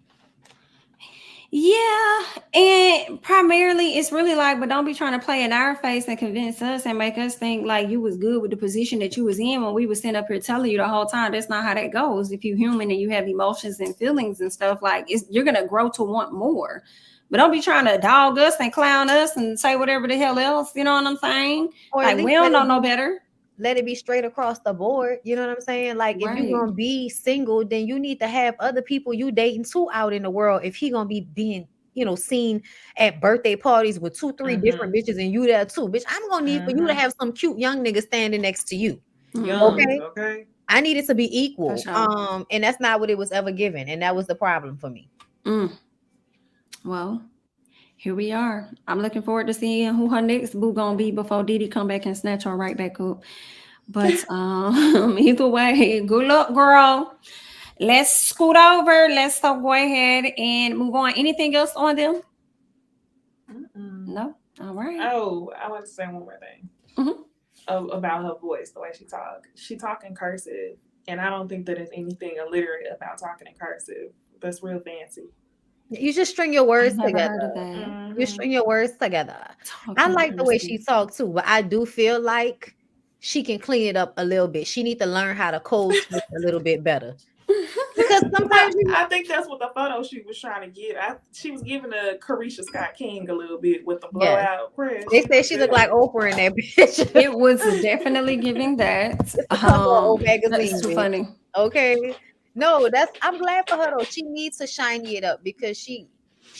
Yeah, and primarily it's really like, but don't be trying to play in our face and convince us and make us think like you was good with the position that you was in when we was sitting up here telling you the whole time. That's not how that goes. If you're human and you have emotions and feelings and stuff, like you're gonna grow to want more. But don't be trying to dog us and clown us and say whatever the hell else. You know what I'm saying? Or like we don't know no better. Let it be straight across the board. You know what I'm saying? Like if you're gonna be single, then you need to have other people you dating too out in the world. If he gonna be being, seen at birthday parties with 2-3 different bitches and you there too, bitch, I'm gonna need for you to have some cute young nigga standing next to you. Okay. I need it to be equal. Sure. And that's not what it was ever given, and that was the problem for me. Well, here we are. I'm looking forward to seeing who her next boo gonna be before Diddy come back and snatch her right back up. But either way, good luck, girl. Let's scoot over. Let's go ahead and move on. Anything else on them? No. All right. Oh, I want to say one more thing about her voice, the way she talks. She talk in cursive, and I don't think that there's anything illiterate about talking in cursive. That's real fancy. You just string your words together. You string your words together. I like the way she talks too, but I do feel like she can clean it up a little bit. She needs to learn how to code switch a little bit better. Because sometimes I think that's what the photo shoot was trying to get. She was giving a Carisha Scott King a little bit with the blowout press. They said she looked like Oprah in that bitch. It was definitely giving that. That's too funny. Okay. No, I'm glad for her though. She needs to shiny it up because she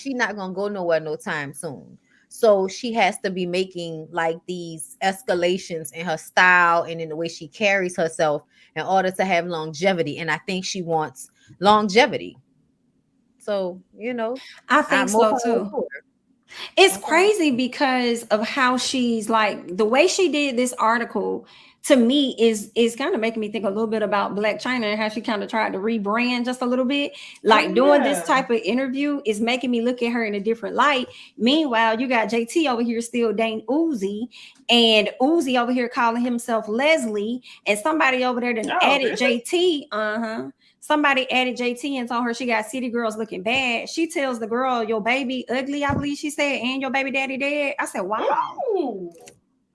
not gonna go nowhere no time soon. So she has to be making like these escalations in her style and in the way she carries herself in order to have longevity. And I think she wants longevity. So, I think so too. It's crazy because of how she's like the way she did this article. To me, is kind of making me think a little bit about Black China and how she kind of tried to rebrand just a little bit. Like doing this type of interview is making me look at her in a different light. Meanwhile, you got JT over here still dating Uzi, and Uzi over here calling himself Leslie, and somebody over there then added really? JT. Somebody added JT and told her she got city girls looking bad. She tells the girl, "Your baby ugly," I believe she said, "and your baby daddy dead." I said, "Wow." Ooh.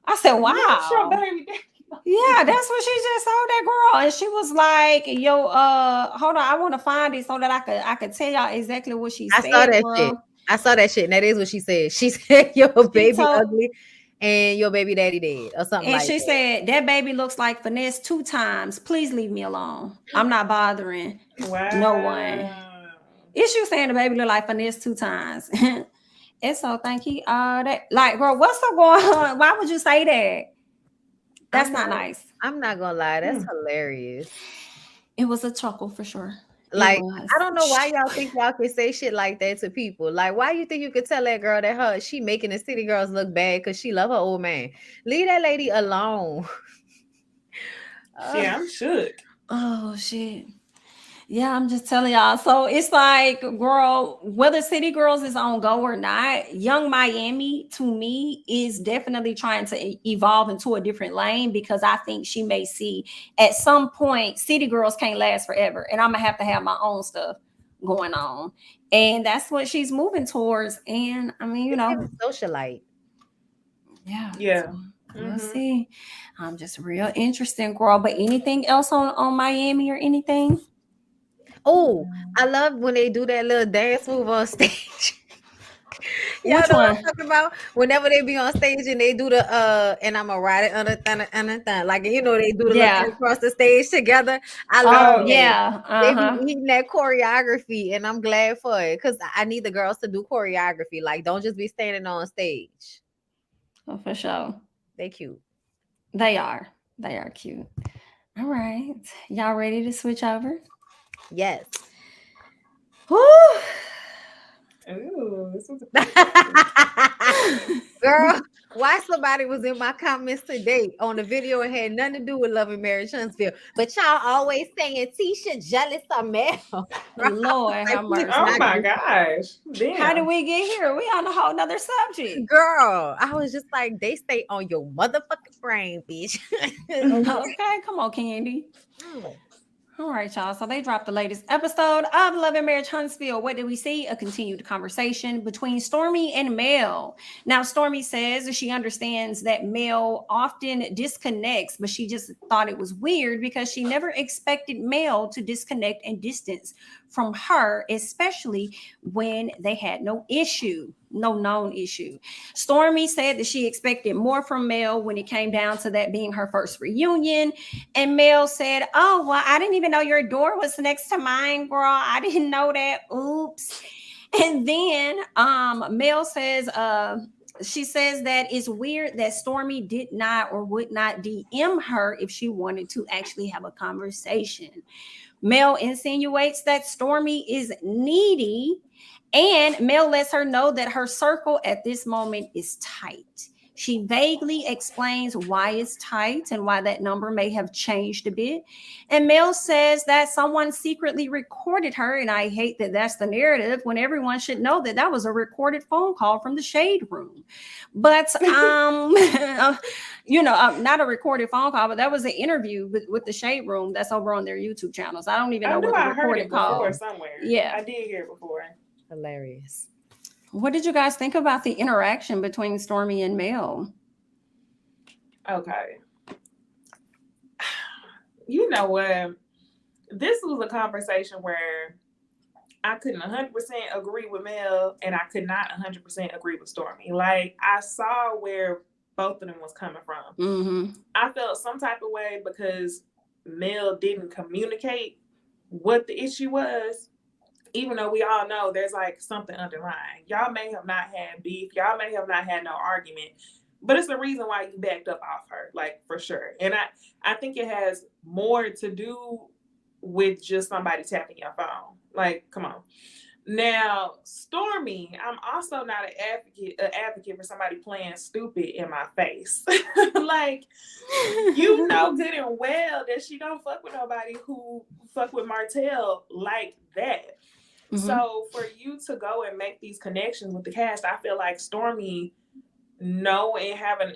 I said, "Wow." That's your baby daddy. Yeah, that's what she just told that girl, and she was like, "Yo, hold on, I want to find it so that I could tell y'all exactly what she said." I saw that shit. I saw that shit. And that is what she said. She said your baby ugly and your baby daddy dead or something like that. And she said that baby looks like Finesse 2 times. Please leave me alone. I'm not bothering no one. Is you saying the baby look like Finesse 2 times? And so thank you. That like, girl, what's up going on? Why would you say that? That's not nice. I'm not gonna lie, that's hilarious. It was a chuckle for sure. Like, I don't know why y'all think y'all can say shit like that to people. Like, why you think you could tell that girl that she making the city girls look bad because she love her old man? Leave that lady alone. Yeah, I'm shook. Oh shit. Yeah, I'm just telling y'all. So it's like, girl, whether City Girls is on go or not, Young Miami to me is definitely trying to evolve into a different lane, because I think she may see at some point City Girls can't last forever, and I'm gonna have my own stuff going on, and that's what she's moving towards. And I mean, you know, socialite. Yeah. So we'll see. I'm just real interesting, girl. But anything else on Miami or anything? Oh, I love when they do that little dance move on stage. Which one? What I'm talking about? Whenever they be on stage and they do the and I'm gonna ride it under like, you know, they do the looking across the stage together. I love They be eating that choreography, and I'm glad for it, because I need the girls to do choreography. Like, don't just be standing on stage. Oh, for sure. They cute. They are cute. All right, y'all ready to switch over? Yes. Woo. Ooh, this was girl. Why somebody was in my comments today on the video and had nothing to do with Love and Marriage Huntsville, but y'all always saying Tisha jealous of Mel. Lord have mercy. Oh my gosh. Damn. How did we get here? We on a whole nother subject. Girl, I was just like, they stay on your motherfucking brain, bitch. Okay, come on, Candy. All right, y'all. So they dropped the latest episode of Love and Marriage Huntsville. What did we see? A continued conversation between Stormy and Mel. Now, Stormy says she understands that Mel often disconnects, but she just thought it was weird because she never expected Mel to disconnect and distance from her, especially when they had no known issue. Stormy said that she expected more from Mel when it came down to that being her first reunion. And Mel said, oh, well, I didn't even know your door was next to mine, girl. I didn't know that. Oops. And then Mel says, she says that it's weird that Stormy did not or would not DM her if she wanted to actually have a conversation. Mel insinuates that Stormy is needy, and Mel lets her know that her circle at this moment is tight. She vaguely explains why it's tight and why that number may have changed a bit. And Mel says that someone secretly recorded her, and I hate that that's the narrative when everyone should know that that was a recorded phone call from the Shade Room. But, you know, not a recorded phone call, but that was an interview with the Shade Room that's over on their YouTube channels. I don't even know what the recorded call. Somewhere. Yeah, I did hear it before. Hilarious. What did you guys think about the interaction between Stormy and Mel? Okay. You know what? This was a conversation where I couldn't 100% agree with Mel, and I could not 100% agree with Stormy. Like, I saw where both of them was coming from. Mm-hmm. I felt some type of way because Mel didn't communicate what the issue was. Even though we all know there's like something underlying. Y'all may have not had beef. Y'all may have not had no argument. But it's the reason why you backed up off her, like, for sure. And I think it has more to do with just somebody tapping your phone. Like, come on. Now, Stormy, I'm also not an advocate for somebody playing stupid in my face. Like, you know good and well that she don't fuck with nobody who fuck with Martell like that. Mm-hmm. So for you to go and make these connections with the cast, I feel like Stormy having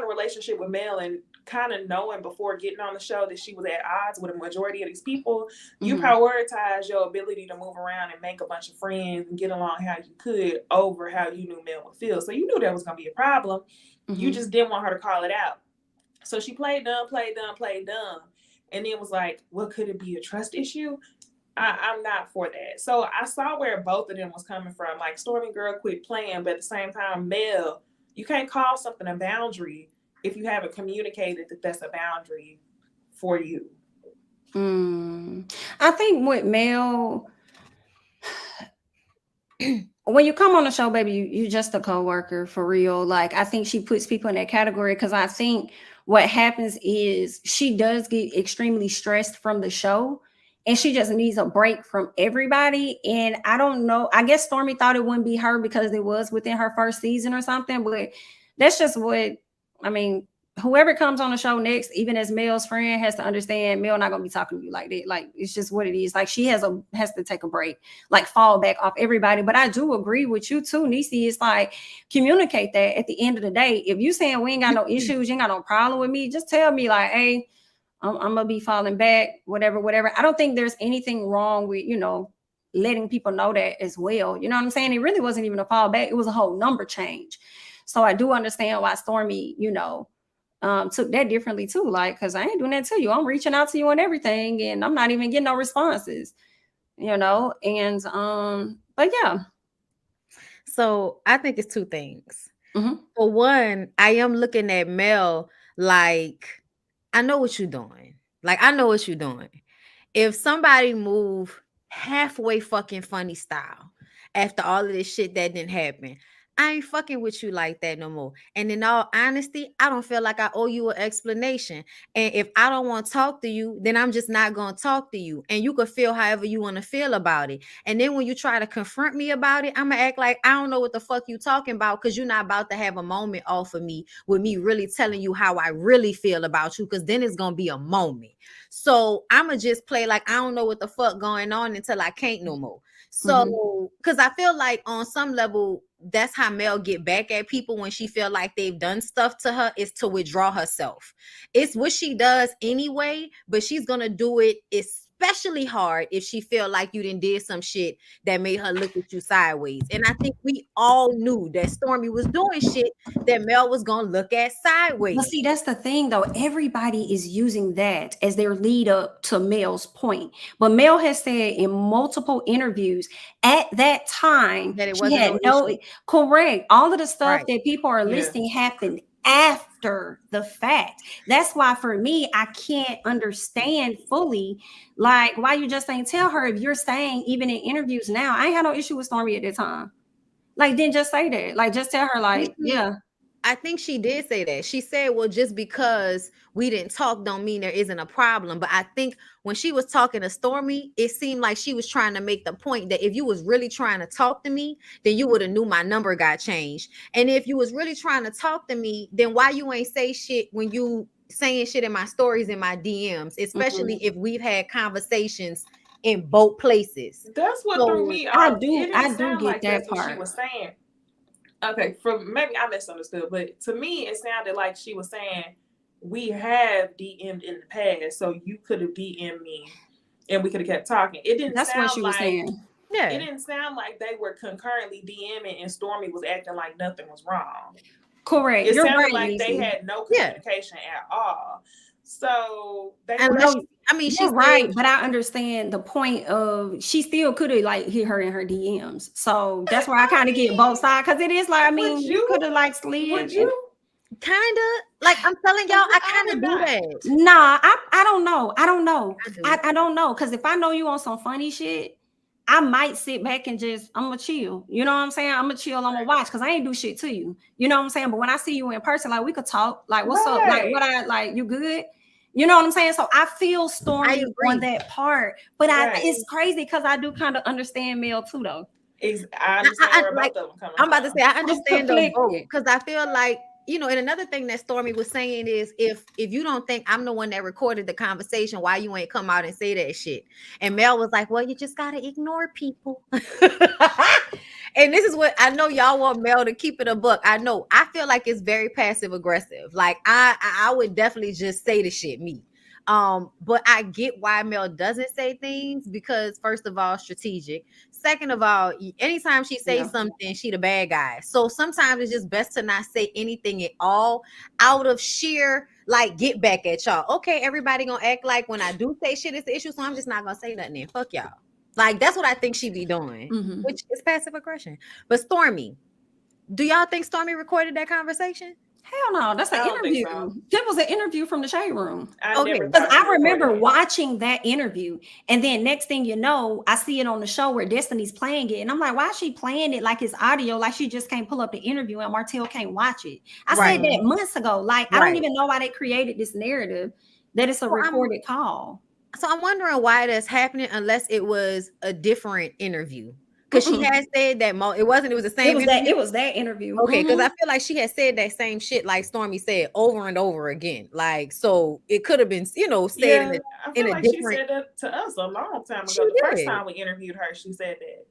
a relationship with Mel and kind of knowing before getting on the show that she was at odds with a majority of these people, you prioritize your ability to move around and make a bunch of friends and get along how you could over how you knew Mel would feel. So you knew there was going to be a problem. Mm-hmm. You just didn't want her to call it out. So she played dumb. And then was like, well, could it be a trust issue? I'm not for that. So I saw where both of them was coming from. Like, Stormy girl, quit playing, but at the same time, Mel, you can't call something a boundary if you haven't communicated that that's a boundary for you. I think with Mel, when you come on the show, baby, you just a coworker for real. Like, I think she puts people in that category because I think what happens is she does get extremely stressed from the show and she just needs a break from everybody. And I don't know, I guess Stormy thought it wouldn't be her because it was within her first season or something, but that's just what, I mean, whoever comes on the show next, even as Mel's friend, has to understand Mel not gonna be talking to you like that. Like, it's just what it is. Like, she has to take a break, like fall back off everybody. But I do agree with you too, Necey. It's like, communicate that at the end of the day. If you saying we ain't got no issues, you ain't got no problem with me, just tell me like, hey, I'm gonna be falling back, whatever. I don't think there's anything wrong with, letting people know that as well. You know what I'm saying? It really wasn't even a fall back. It was a whole number change. So I do understand why Stormy, took that differently too. Like, because I ain't doing that to you. I'm reaching out to you and everything, and I'm not even getting no responses, and but yeah. So I think it's two things. For one, I am looking at Mel like, I know what you're doing. Like, I know what you're doing. If somebody move halfway fucking funny style after all of this shit that didn't happen, I ain't fucking with you like that no more. And in all honesty, I don't feel like I owe you an explanation. And if I don't want to talk to you, then I'm just not going to talk to you. And you can feel however you want to feel about it. And then when you try to confront me about it, I'm going to act like I don't know what the fuck you talking about, because you're not about to have a moment off of me with me really telling you how I really feel about you, because then it's going to be a moment. So I'm going to just play like I don't know what the fuck going on until I can't no more. So, because I feel like on some level, that's how Mel get back at people when she feel like they've done stuff to her, is to withdraw herself. It's what she does anyway, but she's gonna do it especially hard if she feel like you did some shit that made her look at you sideways. And I think we all knew that Stormy was doing shit that Mel was gonna look at sideways. But see, that's the thing though. Everybody is using that as their lead up to Mel's point. But Mel has said in multiple interviews at that time that it she wasn't had no issue. Correct. All of the stuff that people are listing happened after the fact. That's why for me, I can't understand fully like why you just ain't tell her. If you're saying even in interviews now, I ain't had no issue with Stormy at that time. Like, then just say that. Like, just tell her like, yeah. I think she did say that. She said, well, just because we didn't talk don't mean there isn't a problem. But I think when she was talking to Stormy, it seemed like she was trying to make the point that if you was really trying to talk to me, then you would have knew my number got changed. And if you was really trying to talk to me, then why you ain't say shit when you saying shit in my stories, in my DMs, especially if we've had conversations in both places. That's what threw me off. I do get that part. What she was saying. Okay, maybe I misunderstood, but to me it sounded like she was saying we have DM'd in the past, so you could have DM'd me and we could have kept talking. It didn't. That's what she was saying. Yeah, it didn't sound like they were concurrently DMing and Stormy was acting like nothing was wrong. Correct. It sounded like they had no communication at all. So they she's right, but I understand the point of she still could have like hit her in her DMs. So that's where I kind of get both sides, because it is like, you could have like slid. Would you? Kind of like, I'm telling y'all, I kind of do that. Nah, I don't know. I don't know, because if I know you on some funny shit, I might sit back and I'm gonna chill. You know what I'm saying? I'm gonna chill. I'm gonna watch, because I ain't do shit to you. You know what I'm saying? But when I see you in person, like, we could talk. Like, what's up? Like, you good? You know what I'm saying? So I feel Stormy on that part, but it's crazy because I do kind of understand Mel too, though. I understand where both of them coming I'm about to say I understand them both, because I feel like, and another thing that Stormy was saying is if you don't think I'm the one that recorded the conversation, why you ain't come out and say that shit? And Mel was like, well, you just gotta ignore people. And this is what I know y'all want Mel to keep it a buck. I know. I feel like it's very passive aggressive. Like I would definitely just say the shit, me. But I get why Mel doesn't say things, because first of all, strategic. Second of all, anytime she says something, she the bad guy. So sometimes it's just best to not say anything at all out of sheer like get back at y'all. Okay, everybody gonna act like when I do say shit it's the issue, so I'm just not gonna say nothing then. Fuck y'all. Like, that's what I think she be doing, which is passive aggression. But Stormy, do y'all think Stormy recorded that conversation? Hell no, that's an interview. So. That was an interview from the Shade Room. Because I remember watching that interview, and then next thing you know, I see it on the show where Destiny's playing it, and I'm like, why is she playing it like it's audio? Like she just can't pull up the interview and Martell can't watch it. I said that months ago. Like I don't even know why they created this narrative that it's a recorded call. So I'm wondering why that's happening, unless it was a different interview. Because she had said that it was the same. It was that interview. Okay, because I feel like she had said that same shit like Stormy said over and over again. Like, so it could have been, said in a different. She said that to us a long time ago. The first time we interviewed her, she said that.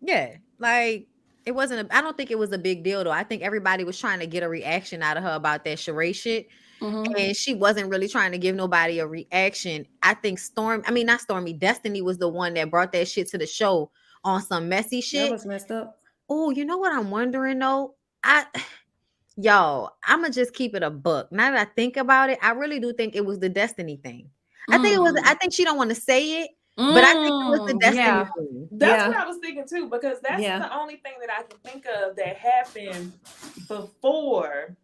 Yeah, like it wasn't. I don't think it was a big deal though. I think everybody was trying to get a reaction out of her about that charade shit. And she wasn't really trying to give nobody a reaction. I think Destiny was the one that brought that shit to the show on some messy shit. That was messed up. Oh, you know what I'm wondering though? I'ma just keep it a buck. Now that I think about it, I really do think it was the Destiny thing. I think she don't want to say it, but I think it was the Destiny thing. That's what I was thinking too, because that's the only thing that I can think of that happened before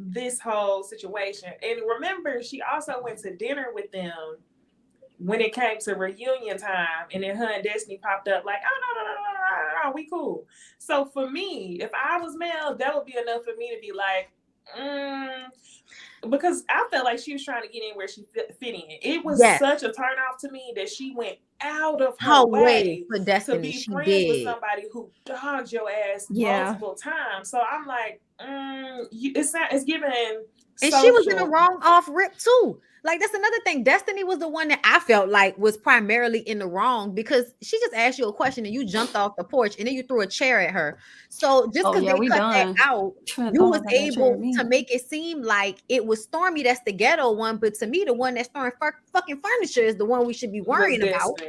this whole situation. And remember, she also went to dinner with them when it came to reunion time, and then her and Destiny popped up like, oh, no, we cool. So for me, if I was Mel, that would be enough for me to be like, because I felt like she was trying to get in where she fit in. It was such a turn off to me that she went out of her way for Destiny. To be friends with somebody who dogged your ass multiple times. So I'm like, it's giving. And she was in the wrong off rip too. Like, that's another thing. Destiny was the one that I felt like was primarily in the wrong, because she just asked you a question and you jumped off the porch and then you threw a chair at her. So just because they cut that out, you was able to make it seem like it was Stormy that's the ghetto one, but to me, the one that's throwing fucking furniture is the one we should be worrying about.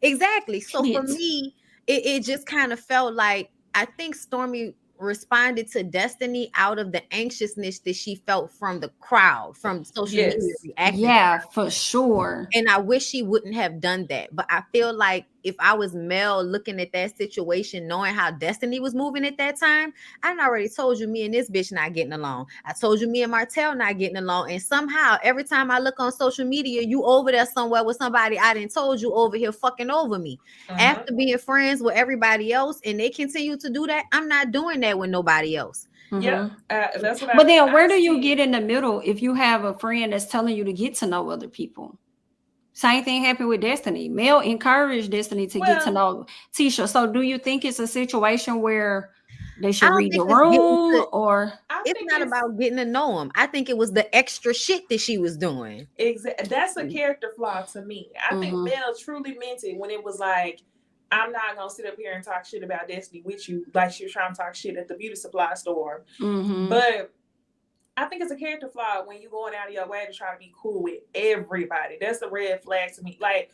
Exactly. So for me, it just kind of felt like, I think Stormy responded to Destiny out of the anxiousness that she felt from the crowd, from social media reacting. Yeah, for sure. And I wish she wouldn't have done that. But I feel like if I was Mel looking at that situation, knowing how Destiny was moving at that time, I already told you me and this bitch not getting along. I told you me and Martell not getting along. And somehow every time I look on social media, you over there somewhere with somebody I didn't told you over here fucking over me. After being friends with everybody else and they continue to do that, I'm not doing that with nobody else. Yeah, that's what. But then where do you get in the middle if you have a friend that's telling you to get to know other people? Same thing happened with Destiny. Mel encouraged Destiny to get to know Tisha. So do you think it's a situation where they should read the room, or it's not about getting to know him? I think it was the extra shit that she was doing. Exactly. That's a character flaw to me. I think Mel truly meant it when it was like, I'm not gonna sit up here and talk shit about Destiny with you, like she was trying to talk shit at the beauty supply store. But I think it's a character flaw when you're going out of your way to try to be cool with everybody. That's a red flag to me. Like,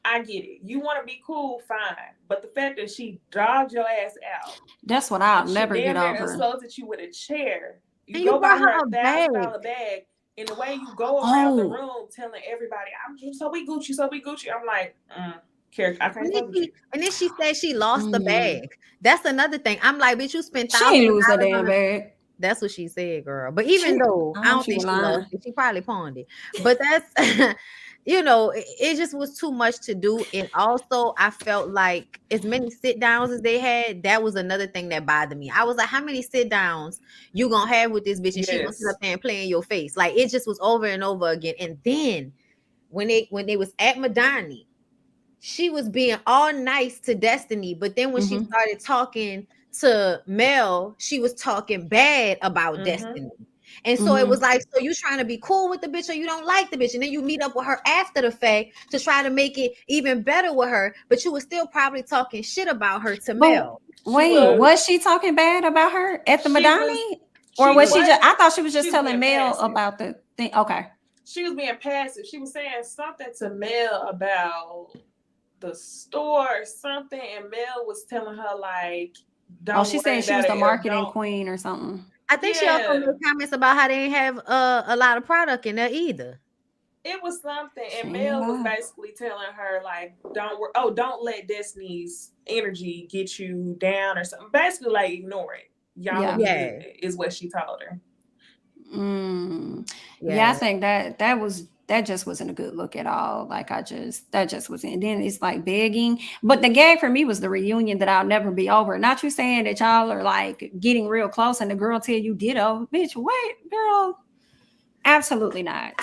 I get it. You want to be cool, fine. But the fact that she dogged your ass out. That's what I'll never get over. She assaulted you with a chair. You go buy her a $1,000 bag. And the way you go around the room telling everybody, so we Gucci. I'm like, character. I can't fuck with you. And then she said she lost the bag. That's another thing. I'm like, bitch, you spent $1,000. She ain't lose her damn bag. That's what she said, girl. But even though I don't think she lost it, she probably pawned it. But that's, it just was too much to do. And also, I felt like as many sit downs as they had, that was another thing that bothered me. I was like, how many sit downs you gonna have with this bitch? And she gonna sit up there and play in your face? Like, it just was over and over again. And then when they was at Madani, she was being all nice to Destiny, but then when she started talking to Mel, she was talking bad about Destiny. And so it was like, so you trying to be cool with the bitch or you don't like the bitch, and then you meet up with her after the fact to try to make it even better with her, but you were still probably talking shit about her to Mel. Wait, was she talking bad about her at the Madani? Or was she just, I thought she was just telling Mel about the thing. Okay. She was being passive. She was saying something to Mel about the store or something, and Mel was telling her like, she said she was the marketing queen or something. I think she also made comments about how they didn't have a lot of product in there either. It was something, She and ain't Mel was lying. basically telling her like, don't let Destiny's energy get you down or something. Basically, like ignore it. Y'all will be good, is what she told her. Yeah, I think that just wasn't a good look at all. Like that just wasn't. And then it's like begging. But the gag for me was the reunion that I'll never be over. Not you saying that y'all are like getting real close and the girl tell you ditto. Bitch, what, girl? Absolutely not.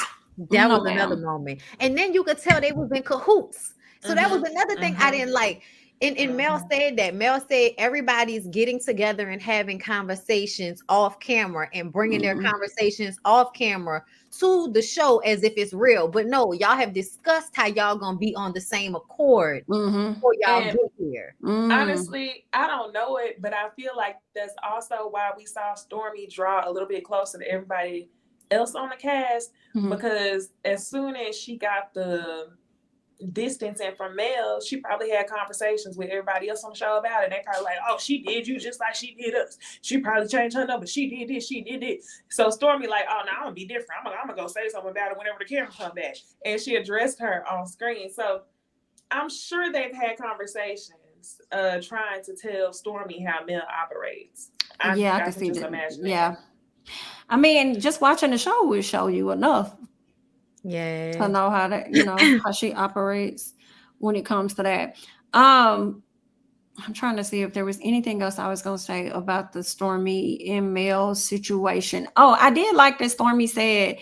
That No, was another moment. And then you could tell they was in cahoots. So that was another thing I didn't like. And Mel said that. Mel said everybody's getting together and having conversations off camera and bringing their conversations off camera to the show as if it's real. But no, y'all have discussed how y'all gonna be on the same accord before y'all get here. Honestly, I don't know it, but I feel like that's also why we saw Stormy draw a little bit closer to everybody else on the cast, because as soon as she got the distancing from Mel, she probably had conversations with everybody else on the show about it. They probably like, oh, she did you just like she did us. She probably changed her number. She did this, she did it. So Stormy like, oh, no, I'm gonna be different. I'm gonna go say something about it whenever the camera come back. And she addressed her on screen. So I'm sure they've had conversations trying to tell Stormy how Mel operates. I can see just imagine. Yeah. I mean, just watching the show will show you enough. Yeah. To know how that, how she operates when it comes to that. I'm trying to see if there was anything else I was going to say about the Stormy and Mel situation. Oh, I did like that Stormy said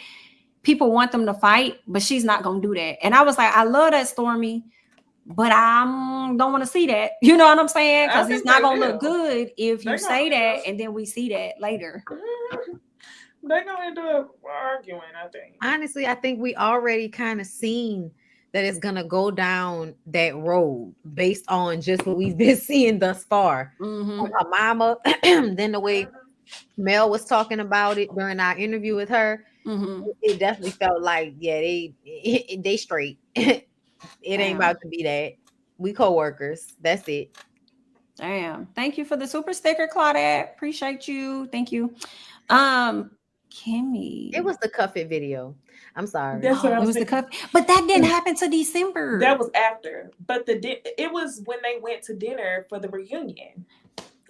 people want them to fight, but she's not going to do that. And I was like, I love that, Stormy, but I don't want to see that. You know what I'm saying? Because it's not going to look good if you say that and then we see that later. They're going to end up arguing, I think. Honestly, I think we already kind of seen that it's going to go down that road based on just what we've been seeing thus far. From her mama, then the way Mel was talking about it during our interview with her, it definitely felt like, yeah, they straight. It ain't about to be that. We co-workers. That's it. Damn. Thank you for the super sticker, Claudette. Appreciate you. Thank you. Kimmy. It was the Cuff It video. I'm sorry. That's what I was the Cuff. But that didn't happen to December. That was after. But it was when they went to dinner for the reunion.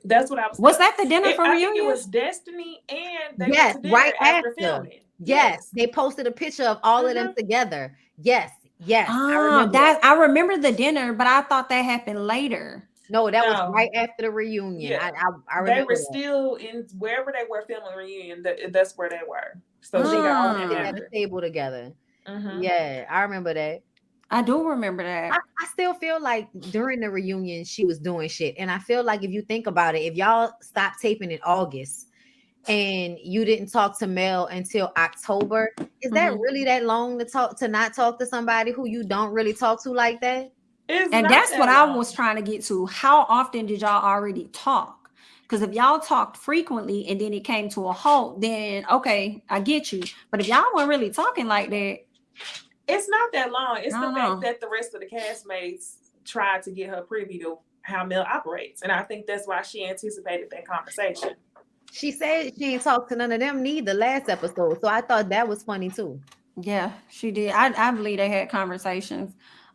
That's what I was. Was that the dinner for reunion? I think it was Destiny and they went to dinner right after filming. Yes, they posted a picture of all of them together. Yes. I remember the dinner, but I thought that happened later. No, that was right after the reunion. Yeah. I remember they were still in wherever they were filming the reunion. That's where they were. So they got all at the table together. Yeah, I remember that. I do remember that. I still feel like during the reunion she was doing shit, and I feel like if you think about it, if y'all stopped taping in August and you didn't talk to Mel until October, is that really that long to not talk to somebody who you don't really talk to like that? And that's what I was trying to get to. How often did y'all already talk? Because if y'all talked frequently and then it came to a halt, then okay, I get you. But if y'all weren't really talking like that, it's not that long. It's the fact that the rest of the castmates tried to get her privy to how Mel operates. And I think that's why she anticipated that conversation. She said she ain't talked to none of them neither last episode. So I thought that was funny too. Yeah, she did. I believe they had conversations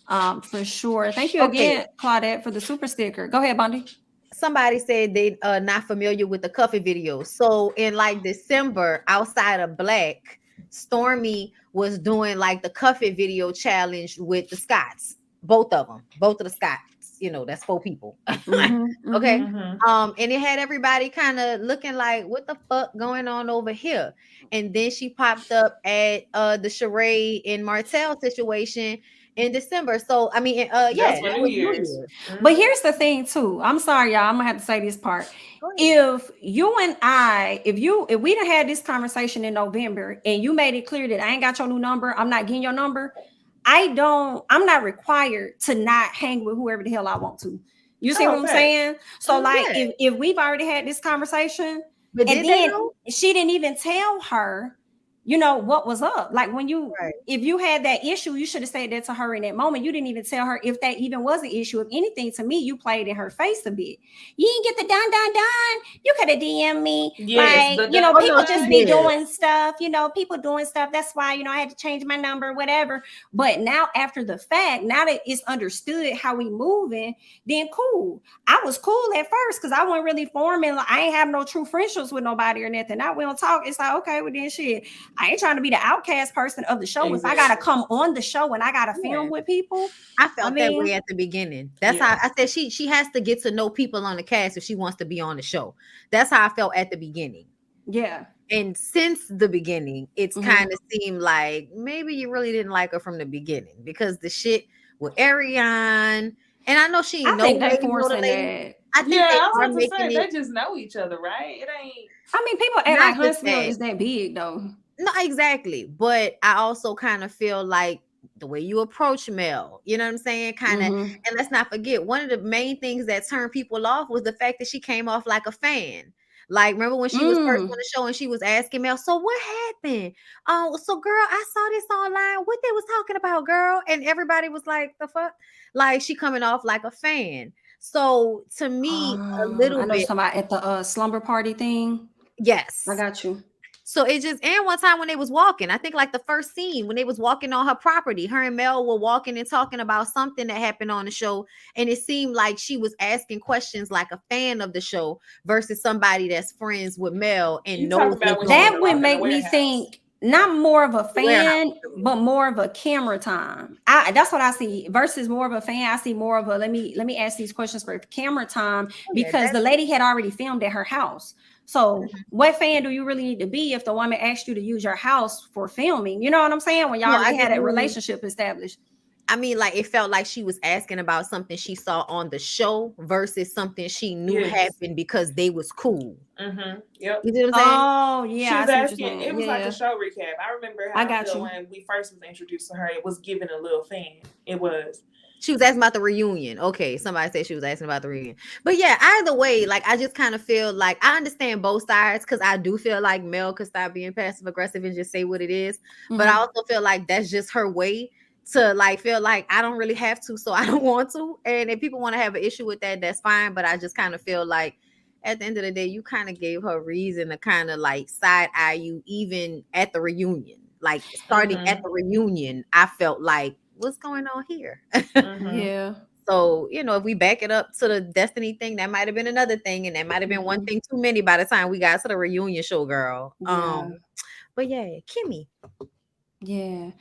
for sure. Thank you again, Claudette, for the super sticker. Go ahead, Bondy. Somebody said they not familiar with the Cuffy video. So in like December, outside of Black, Stormy was doing like the Cuffy video challenge with the Scotts. Both of the Scotts. That's 4 people. Okay. And it had everybody kind of looking like, what the fuck going on over here? And then she popped up at the Sheree and Martell situation in December. So I mean, New Year's. But here's the thing too. I'm sorry, y'all. I'm gonna have to say this part. If you and I, if we done had this conversation in November and you made it clear that I ain't got your new number, I'm not getting your number. I'm not required to not hang with whoever the hell I want to. You see what I'm saying? So if we've already had this conversation, and then she didn't even tell her you know, what was up. Like when you, Right. if you had that issue, you should have said that to her in that moment. You didn't even tell her if that even was an issue. If anything, to me, you played in her face a bit. You didn't get the dun. You could have DM me. Yes, like, you know, people she just be did. doing stuff, you know, people doing stuff. That's why, you know, I had to change my number, whatever. But now after the fact, now that it's understood how we moving, then cool. I was cool at first because I wasn't really forming. Like, I ain't have no true friendships with nobody or nothing. Now we don't talk. It's like, okay, well then shit. I ain't trying to be the outcast person of the show. Exactly. If I gotta come on the show and I gotta film with people, I felt that way at the beginning. That's how I said she has to get to know people on the cast if she wants to be on the show. That's how I felt at the beginning. Yeah. And since the beginning, it's kind of seemed like maybe you really didn't like her from the beginning because the shit with Ariane, and I know she ain't think they forcing that. I think they are was making say, it. they just know each other, right? It ain't. I mean, people act like Huntsville is that big though. No, exactly. But I also kind of feel like the way you approach Mel, you know what I'm saying? Kind of, and let's not forget, one of the main things that turned people off was the fact that she came off like a fan. Like, remember when she was first on the show and she was asking Mel, so what happened? Oh, so girl, I saw this online. What they was talking about, girl? And everybody was like, the fuck? Like, she coming off like a fan. So to me, a little I know bit. somebody at the slumber party thing. Yes. I got you. So it just, and one time when they was walking, I think like the first scene when they was walking on her property, her and Mel were walking and talking about something that happened on the show. And it seemed like she was asking questions like a fan of the show versus somebody that's friends with Mel and knows that would make me think not more of a fan, but more of a camera time. That's what I see versus more of a fan. I see more of a, let me ask these questions for camera time because the lady had already filmed at her house. So what fan do you really need to be if the woman asked you to use your house for filming? You know what I'm saying? When y'all already had a relationship established. I mean, like, it felt like she was asking about something she saw on the show versus something she knew happened because they was cool. Yep. You see what I'm saying? Oh, yeah. She was asking, it was like a show recap. I remember how I feel when we first was introduced to her, it was given a little fan. It was. She was asking about the reunion. Okay, somebody said she was asking about the reunion. But yeah, either way, like, I just kind of feel like I understand both sides because I do feel like Mel could stop being passive aggressive and just say what it is. But I also feel like that's just her way to like feel like I don't really have to, so I don't want to. And if people want to have an issue with that, that's fine. But I just kind of feel like at the end of the day, you kind of gave her reason to kind of like side eye you even at the reunion. Like starting at the reunion, I felt like, what's going on here? Yeah. So, you know, if we back it up to the Destiny thing, that might have been another thing. And that might have been one thing too many by the time we got to the reunion show, girl. But yeah, Kimmy. Yeah.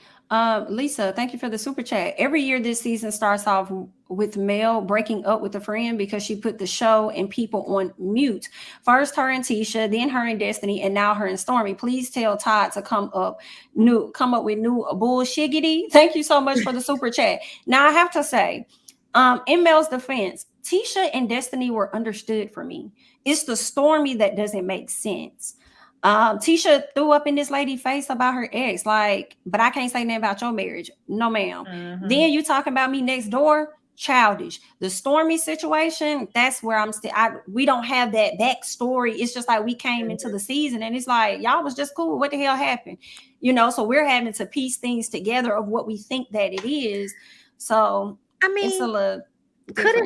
Lisa, thank you for the super chat. Every year this season starts off with Mel breaking up with a friend because she put the show and people on mute. First her and Tisha, then her and Destiny, and now her and Stormy. Please tell Todd to come up with new bullshiggity. Thank you so much for the super chat. Now I have to say, in Mel's defense, Tisha and Destiny were understood for me. It's the Stormy that doesn't make sense. Tisha threw up in this lady's face about her ex, like, but I can't say nothing about your marriage. No, ma'am. Then you talking about me next door, childish. The Stormy situation, that's where I'm still. We don't have that backstory. It's just like we came into the season and it's like y'all was just cool. What the hell happened? You know, so we're having to piece things together of what we think that it is. So I mean, it's a little could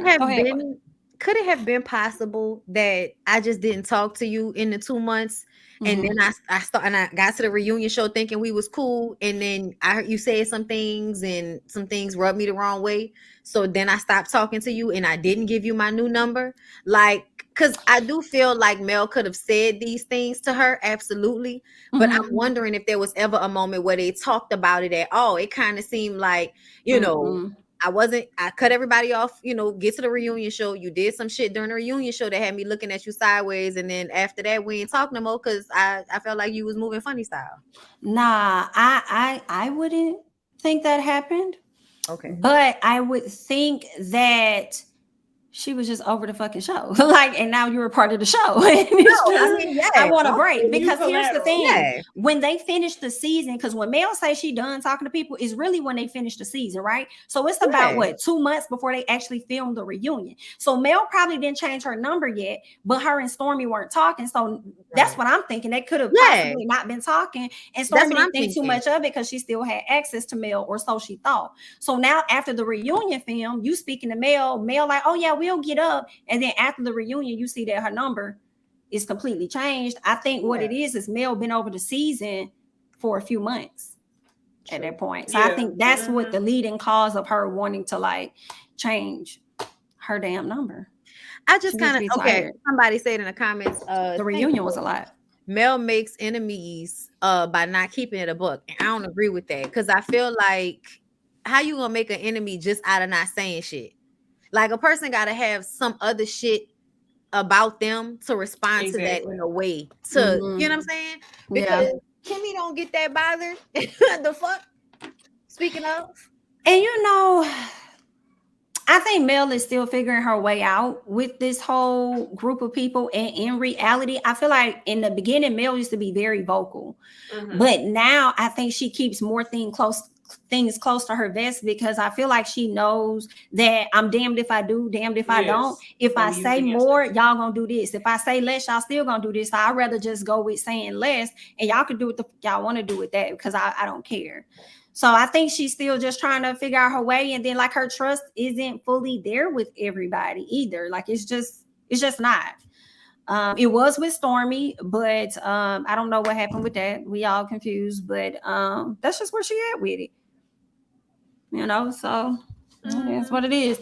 it have been possible that I just didn't talk to you in the 2 months? And then I got to the reunion show thinking we was cool. And then I heard you say some things and some things rubbed me the wrong way. So then I stopped talking to you and I didn't give you my new number. Like, because I do feel like Mel could have said these things to her. Absolutely. But I'm wondering if there was ever a moment where they talked about it at all. It kind of seemed like, you know, I cut everybody off, you know, get to the reunion show. You did some shit during the reunion show that had me looking at you sideways. And then after that, we ain't talk no more because I felt like you was moving funny style. Nah, I wouldn't think that happened. Okay. But I would think that she was just over the fucking show. Like, and now you're a part of the show. And it's just, I want a break. Because here's the thing. When they finish the season, because when Mel says she done talking to people, is really when they finish the season, right? So it's about what, 2 months before they actually film the reunion. So Mel probably didn't change her number yet, but her and Stormy weren't talking. So that's what I'm thinking. They could have possibly not been talking. And Stormy didn't think too much of it because she still had access to Mel, or so she thought. So now after the reunion film, you speaking to Mel like, oh yeah, we'll get up. And then after the reunion, you see that her number is completely changed. I think what it is Mel been over the season for a few months at that point. So I think that's what the leading cause of her wanting to like change her damn number. I just kind of, somebody said in the comments, the reunion was a lot. Mel makes enemies by not keeping it a book. And I don't agree with that, because I feel like, how you gonna make an enemy just out of not saying shit? Like, a person got to have some other shit about them to respond to that in a way. To you know what I'm saying? Because Kimmy don't get that bothered. The fuck? Speaking of, and you know, I think Mel is still figuring her way out with this whole group of people. And in reality, I feel like in the beginning, Mel used to be very vocal, but now I think she keeps more things close to her vest, because I feel like she knows that I'm damned if I do, damned if I don't. If I say more, y'all gonna do this. If I say less, y'all still gonna do this. So I'd rather just go with saying less, and y'all can do what y'all want to do with that, because I don't care. So I think she's still just trying to figure out her way. And then like her trust isn't fully there with everybody either. Like it's just not. It was with Stormy, but I don't know what happened with that. We all confused, but that's just where she at with it. You know, so that's what it is.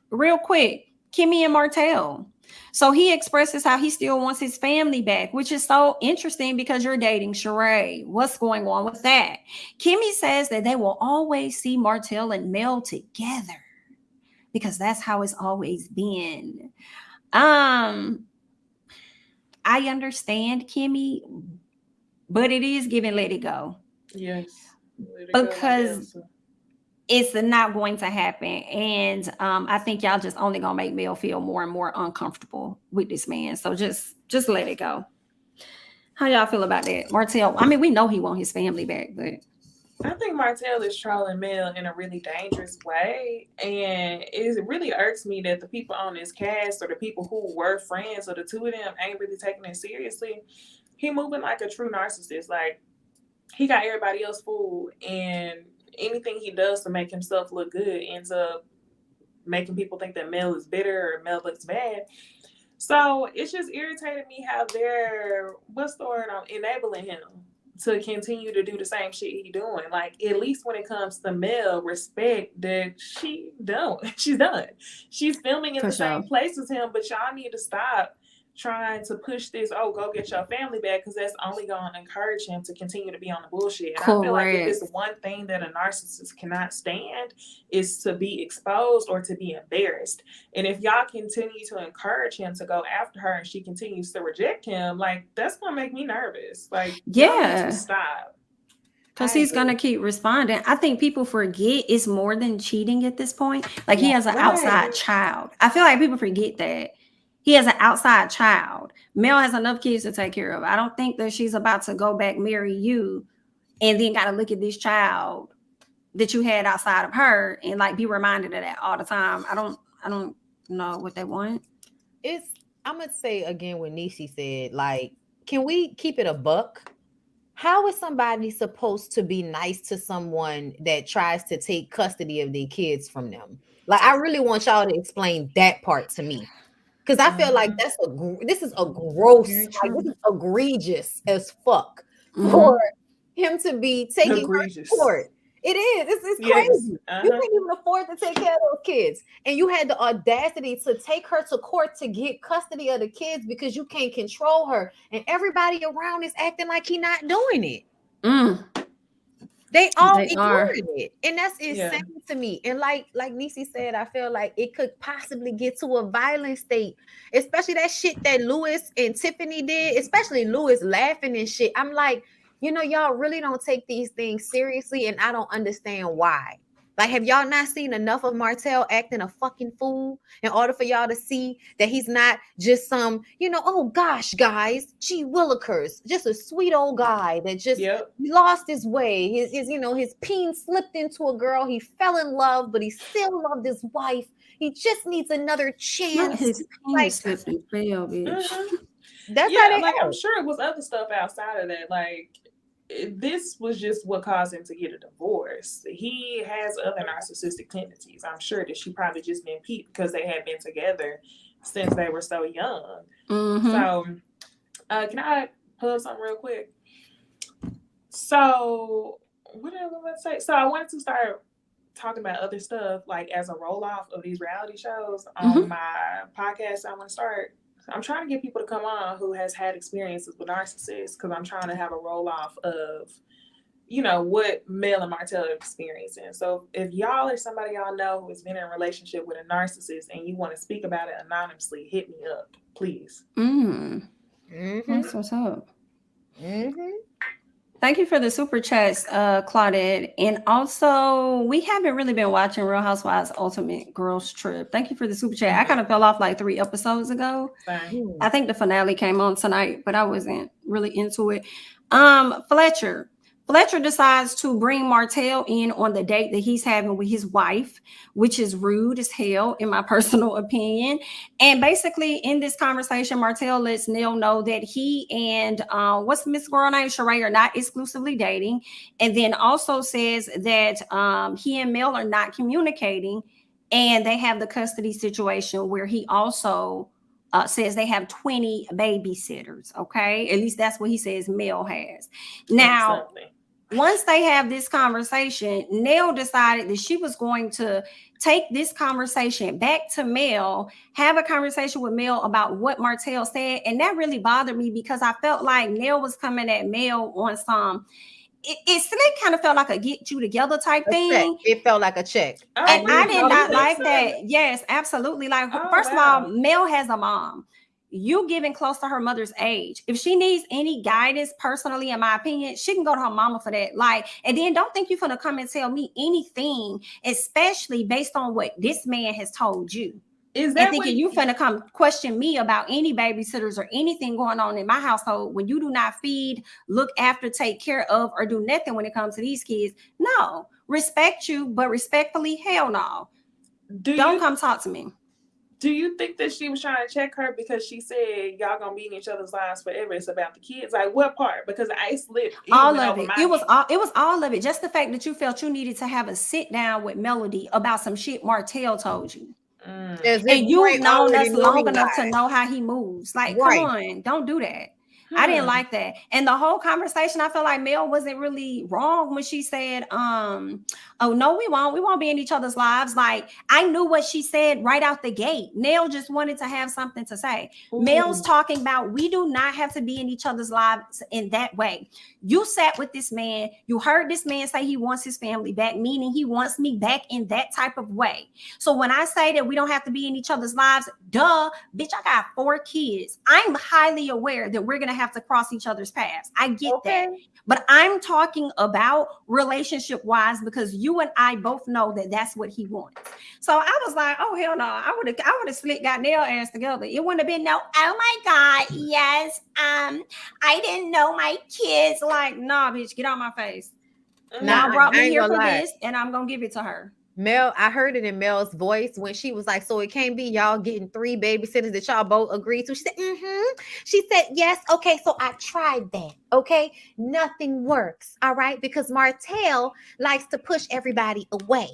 Real quick, Kimmy and Martell. So he expresses how he still wants his family back, which is so interesting because you're dating Sheree. What's going on with that? Kimmy says that they will always see Martell and Mel together because that's how it's always been. I understand, Kimmy, but it is giving let it go. Yes. Because it's not going to happen. And I think y'all just only gonna make Mel feel more and more uncomfortable with this man. So just let it go. How y'all feel about that? Martell, I mean, we know he want his family back, but I think Martell is trolling Mel in a really dangerous way. And it really irks me that the people on this cast, or the people who were friends, or the two of them ain't really taking it seriously. He moving like a true narcissist. Like, he got everybody else fooled, and anything he does to make himself look good ends up making people think that Mel is bitter or Mel looks bad. So it's just irritated me how they're, enabling him to continue to do the same shit he doing. Like, at least when it comes to Mel, respect that she's done. She's filming in the same place as him, but y'all need to stop trying to push this, go get your family back, because that's only going to encourage him to continue to be on the bullshit. And I feel like if it's one thing that a narcissist cannot stand, is to be exposed or to be embarrassed. And if y'all continue to encourage him to go after her and she continues to reject him, like, that's going to make me nervous. Like, y'all need to stop. Because he's going to keep responding. I think people forget it's more than cheating at this point. Like, he has an outside child. I feel like people forget that. He has an outside child. Mel has enough kids to take care of. I don't think that she's about to go back, marry you, and then got to look at this child that you had outside of her and like be reminded of that all the time. I don't know what they want. I'm gonna say again what Necey said. Like, can we keep it a buck? How is somebody supposed to be nice to someone that tries to take custody of their kids from them? Like, I really want y'all to explain that part to me. Because I feel like this is egregious as fuck for him to be taking her to court. It is. It's crazy. You can't even afford to take care of those kids. And you had the audacity to take her to court to get custody of the kids because you can't control her. And everybody around is acting like he's not doing it. They all ignored it. And that's insane to me. And like Necey said, I feel like it could possibly get to a violent state, especially that shit that Lewis and Tiffany did, especially Lewis laughing and shit. I'm like, y'all really don't take these things seriously, and I don't understand why. Like, have y'all not seen enough of Martell acting a fucking fool in order for y'all to see that he's not just some, oh gosh, guys, gee willikers, just a sweet old guy that just lost his way. His peen slipped into a girl. He fell in love, but he still loved his wife. He just needs another chance. Not his peen slipped and fell, bitch. That's how they like, I'm sure it was other stuff outside of that. Like, this was just what caused him to get a divorce. He has other narcissistic tendencies. I'm sure that she probably just didn't peep because they had been together since they were so young. Mm-hmm. So, can I pull something real quick? So, what did I want to say? So, I wanted to start talking about other stuff, like as a roll-off of these reality shows on my podcast. I want to start. I'm trying to get people to come on who has had experiences with narcissists, because I'm trying to have a roll-off of, what Mel and Martell are experiencing. So if y'all or somebody y'all know who has been in a relationship with a narcissist and you want to speak about it anonymously, hit me up, please. That's what's up. Thank you for the super chats, Claudette. And also, we haven't really been watching Real Housewives Ultimate Girls Trip. Thank you for the super chat. I kind of fell off like 3 episodes ago. I think the finale came on tonight, but I wasn't really into it. Fletcher decides to bring Martell in on the date that he's having with his wife, which is rude as hell, in my personal opinion. And basically, in this conversation, Martell lets Neil know that he and what's Miss Girl named Sheree are not exclusively dating, and then also says that he and Mel are not communicating, and they have the custody situation where he also says they have 20 babysitters. Okay, at least that's what he says Mel has. Now, once they have this conversation, Nell decided that she was going to take this conversation back to Mel, have a conversation with Mel about what Martell said. And that really bothered me because I felt like Nell was coming at Mel on some, it kind of felt like a get you together type thing. It felt like a check. And I did not like that. Yes, absolutely. Like, first of all, Mel has a mom. You getting close to her mother's age. If she needs any guidance, personally, in my opinion, she can go to her mama for that. Like, and then don't think you're gonna come and tell me anything, especially based on what this man has told you. Is that thinking you finna come question me about any babysitters or anything going on in my household when you do not feed, look after, take care of, or do nothing when it comes to these kids? No, respect you, but respectfully, hell no. Don't come talk to me. Do you think that she was trying to check her because she said y'all gonna be in each other's lives forever? It's about the kids. Like, what part? Because I slipped all of it. It was all of it. Just the fact that you felt you needed to have a sit down with Melody about some shit Martell told you. And you've known us long enough to know how he moves. Like, come on, don't do that. I didn't like that. And the whole conversation, I feel like Mel wasn't really wrong when she said, oh, no, we won't be in each other's lives. Like, I knew what she said right out the gate. Nell just wanted to have something to say. Mel's talking about, we do not have to be in each other's lives in that way. You sat with this man. You heard this man say he wants his family back, meaning he wants me back in that type of way. So when I say that we don't have to be in each other's lives, duh, bitch, I got 4 kids. I'm highly aware that we're going to have to cross each other's paths. I get that. But I'm talking about relationship wise because you and I both know that that's what he wants. So I was like, oh hell no, I would have slick got Nell ass together. It wouldn't have been no, oh my God, yes, I didn't know my kids. Like, nah, bitch, get out my face. Now brought me here for this, and I'm gonna give it to her. Mel, I heard it in Mel's voice when she was like, so it can't be y'all getting 3 babysitters that y'all both agreed to. She said, She said, yes. Okay, so I tried that. Okay, nothing works. All right, because Martell likes to push everybody away.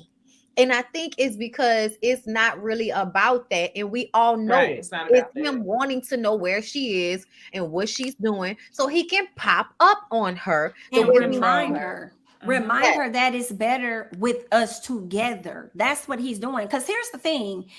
And I think it's because it's not really about that. And we all know it's him wanting to know where she is and what she's doing so he can pop up on her. And remind her. Remind her that it's better with us together. That's what he's doing. Because here's the thing.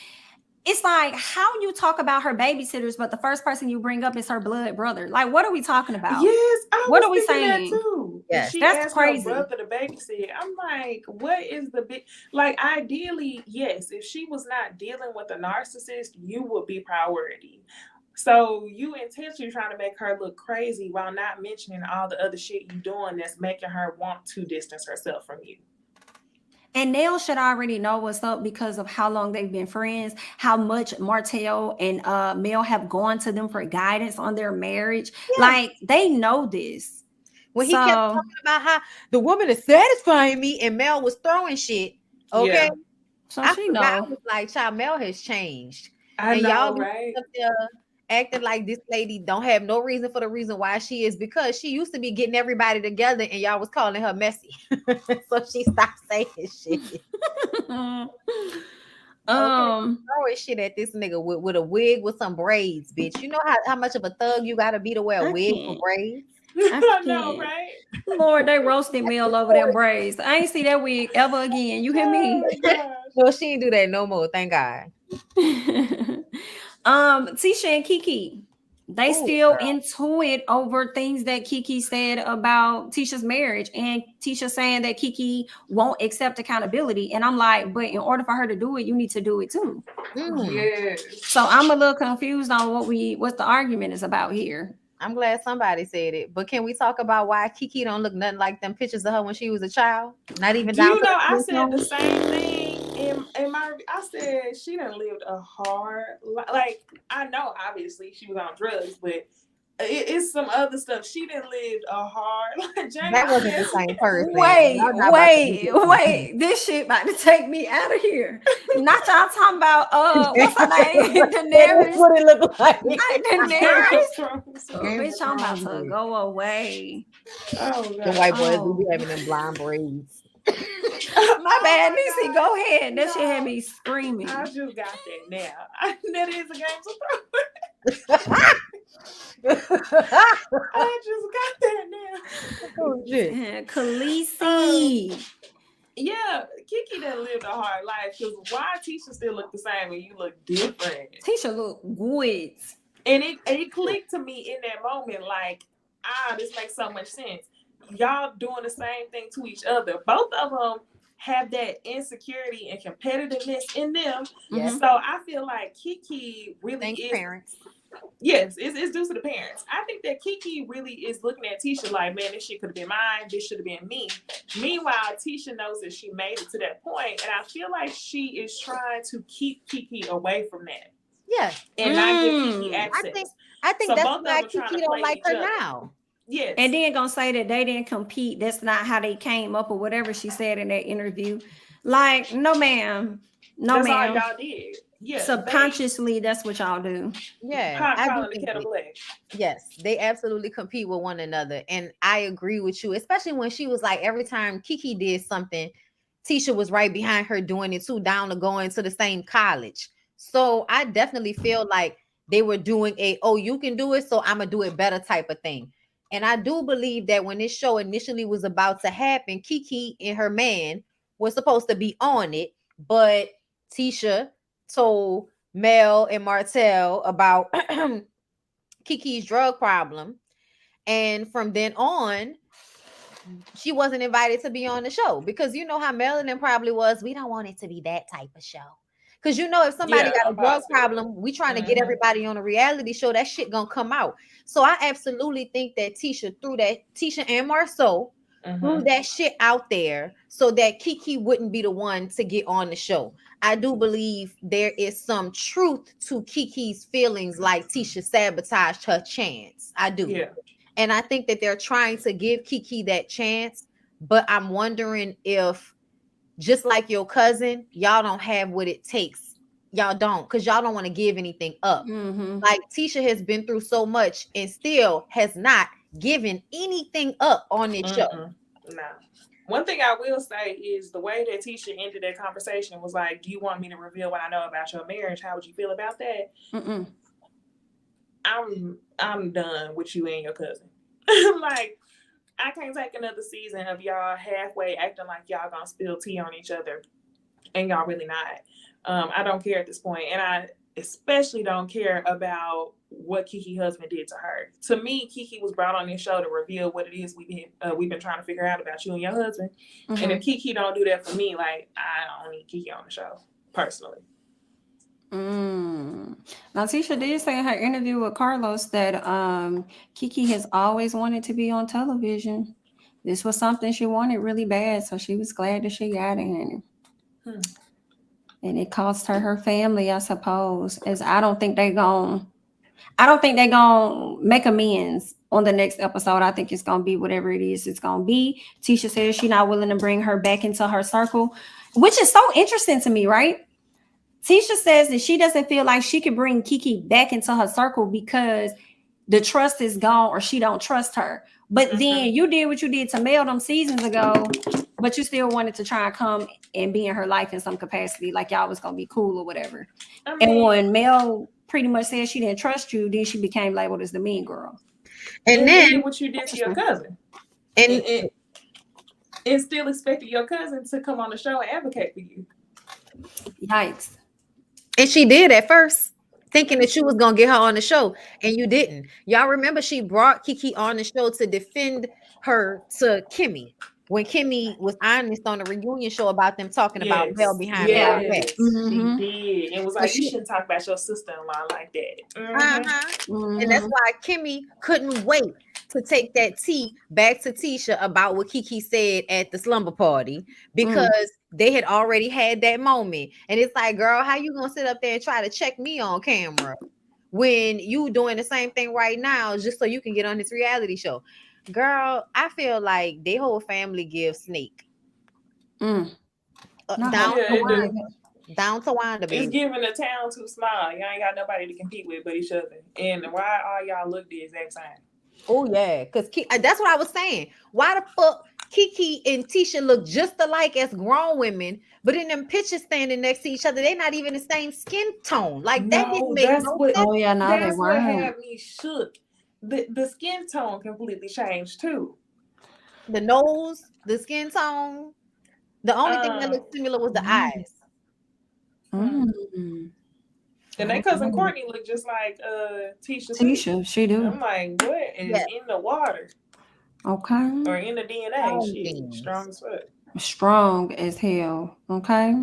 It's like, how you talk about her babysitters, but the first person you bring up is her blood brother. Like, what are we talking about? Yes, what are we saying? That too. Yes, that's crazy. Her brother to babysit. I'm like, what is the big? Like, ideally, yes. If she was not dealing with a narcissist, you would be priority. So you intentionally trying to make her look crazy while not mentioning all the other shit you doing that's making her want to distance herself from you. And Nell should already know what's up because of how long they've been friends, how much Martell and Mel have gone to them for guidance on their marriage. Yeah. Like, they know this. When he kept talking about how the woman is satisfying me and Mel was throwing shit. Okay. Yeah. So I she forgot. I know. was like, child, Mel has changed. I and know, y'all right? up there acting like this lady don't have no reason for the reason why she is, because she used to be getting everybody together and y'all was calling her messy. So she stopped saying shit. Throwing shit at this nigga with a wig with some braids, bitch. You know how much of a thug you gotta be to wear a wig with braids? I know, right? Lord, they roasted me all over them braids. I ain't see that wig ever again. You hear me? No, she ain't do that no more. Thank God. Tisha and Kiki, they still into it over things that Kiki said about Tisha's marriage, and Tisha saying that Kiki won't accept accountability. And I'm like, but in order for her to do it, you need to do it too. Yes. So I'm a little confused on what the argument is about here. I'm glad somebody said it, but can we talk about why Kiki don't look nothing like them pictures of her when she was a child? Not even Do down you to know, the I skin said the tone? same thing in my. I said she done lived a hard like. I know, obviously, she was on drugs, but it's some other stuff. She done lived a hard. Like, That wasn't the same person. Wait. This shit about to take me out of here. Not y'all talking about what's her name? Daenerys. What it look like? Daenerys. Bitch, I'm about to go away. Oh, God. The white boys will be having them blonde braids. My bad, Necey. Go ahead. That shit had me screaming. I just got that now. That is a Game of Thrones. I just got that now. Oh shit. Khaleesi. Yeah, Kiki done lived a hard life, because why Tisha still look the same and you look different? Tisha look good. And it clicked to me in that moment, like, this makes so much sense. Y'all doing the same thing to each other. Both of them have that insecurity and competitiveness in them. Yes. So I feel like Kiki really is. Parents. Yes, it's due to the parents. I think that Kiki really is looking at Tisha like, man, this shit could have been mine. This should have been me. Meanwhile, Tisha knows that she made it to that point, and I feel like she is trying to keep Kiki away from that. Yeah. And not give Kiki access. I think So that's both why of them trying Kiki to don't play like each her other. now. Yes. And then gonna say that they didn't compete. That's not how they came up, or whatever she said in that interview. Like, no, ma'am. No, that's ma'am. all y'all did. Yeah. Subconsciously, that's what y'all do. Yeah. Calling the kettle black. Yes, they absolutely compete with one another. And I agree with you, especially when she was like, every time Kiki did something, Tisha was right behind her doing it too, down to going to the same college. So I definitely feel like they were doing you can do it, so I'm gonna do it better type of thing. And I do believe that when this show initially was about to happen, Kiki and her man was supposed to be on it, but Tisha told Mel and Martell about Kiki's drug problem, and from then on she wasn't invited to be on the show, because you know how Mel and them probably was, we don't want it to be that type of show, because you know if somebody got a drug problem, we trying to get everybody on a reality show, that shit gonna come out. So I absolutely think that Tisha and Marceau threw that shit out there so that Kiki wouldn't be the one to get on the show. I do believe there is some truth to Kiki's feelings, like Tisha sabotaged her chance. I do. Yeah. And I think that they're trying to give Kiki that chance, but I'm wondering if, just like your cousin, y'all don't have what it takes. Y'all don't, because y'all don't want to give anything up. Like Tisha has been through so much and still has not given anything up on this show. No. One thing I will say is the way that Tisha ended that conversation was like, do you want me to reveal what I know about your marriage? How would you feel about that? I'm done with you and your cousin. Like, I can't take another season of y'all halfway acting like y'all gonna spill tea on each other, and y'all really not. I don't care at this point, and I especially don't care about what Kiki's husband did to her. To me, Kiki was brought on this show to reveal what it is we've been trying to figure out about you and your husband. And if Kiki don't do that for me, like, I don't need Kiki on the show personally. Now Tisha did say in her interview with Carlos that Kiki has always wanted to be on television. This was something she wanted really bad, so she was glad that she got it. And it cost her family, I suppose. As I don't think they gonna make amends on the next episode. I think it's gonna be whatever it is it's gonna be. Tisha says she's not willing to bring her back into her circle, which is so interesting to me, right? Tisha says that she doesn't feel like she could bring Kiki back into her circle because the trust is gone or she don't trust her. But then you did what you did to Mel them seasons ago, but you still wanted to try and come and be in her life in some capacity, like y'all was gonna be cool or whatever. And when Mel pretty much said she didn't trust you, then she became labeled as the mean girl. And then what you did to your cousin, and still expected your cousin to come on the show and advocate for you. Yikes! And she did at first, thinking that you was gonna get her on the show, and you didn't. Y'all remember she brought Kiki on the show to defend her to Kimmy when Kimmy was honest on the reunion show about them talking about Mel behind Mel back. She did. It was like, you shouldn't talk about your sister-in-law like that. And that's why Kimmy couldn't wait to take that tea back to Tisha about what Kiki said at the slumber party, because they had already had that moment. And it's like, girl, how you gonna sit up there and try to check me on camera when you doing the same thing right now just so you can get on this reality show? Girl, I feel like their whole family gives Snake. Down to Wanda. It's giving the town too small. You ain't got nobody to compete with but each other. And why all y'all look the exact same? Oh yeah, because that's what I was saying. Why the fuck Kiki and Tisha look just alike as grown women, but in them pictures standing next to each other, they're not even the same skin tone. Like that didn't make no sense. Oh yeah, no, that's what had me shook. The skin tone completely changed too. The nose, the skin tone. The only thing that looked similar was the eyes. And that cousin Courtney looked just like Tisha. Tisha, she do. I'm like, what is in the water? Okay. Or in the DNA? She strong as fuck. Strong as hell. Okay.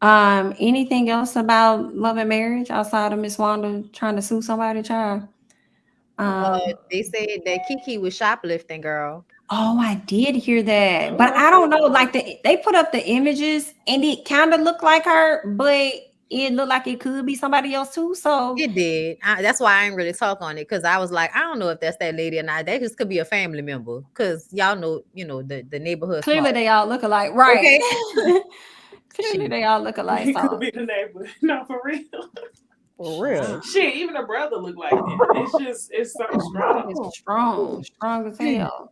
Anything else about Love and Marriage outside of Miss Wanda trying to sue somebody, child? They said that Kiki was shoplifting, girl. Oh, I did hear that, but I don't know. Like they put up the images, and it kind of looked like her, but it looked like it could be somebody else too. So it did. That's why I ain't really talk on it, because I was like, I don't know if that's that lady or not. That just could be a family member, because y'all know, the neighborhood. Clearly, smart. they all look alike, right? Okay. Clearly, they all look alike. It could be the neighbor. No, for real. For real. Shit, even a brother look like that. It's so strong. It's strong as hell.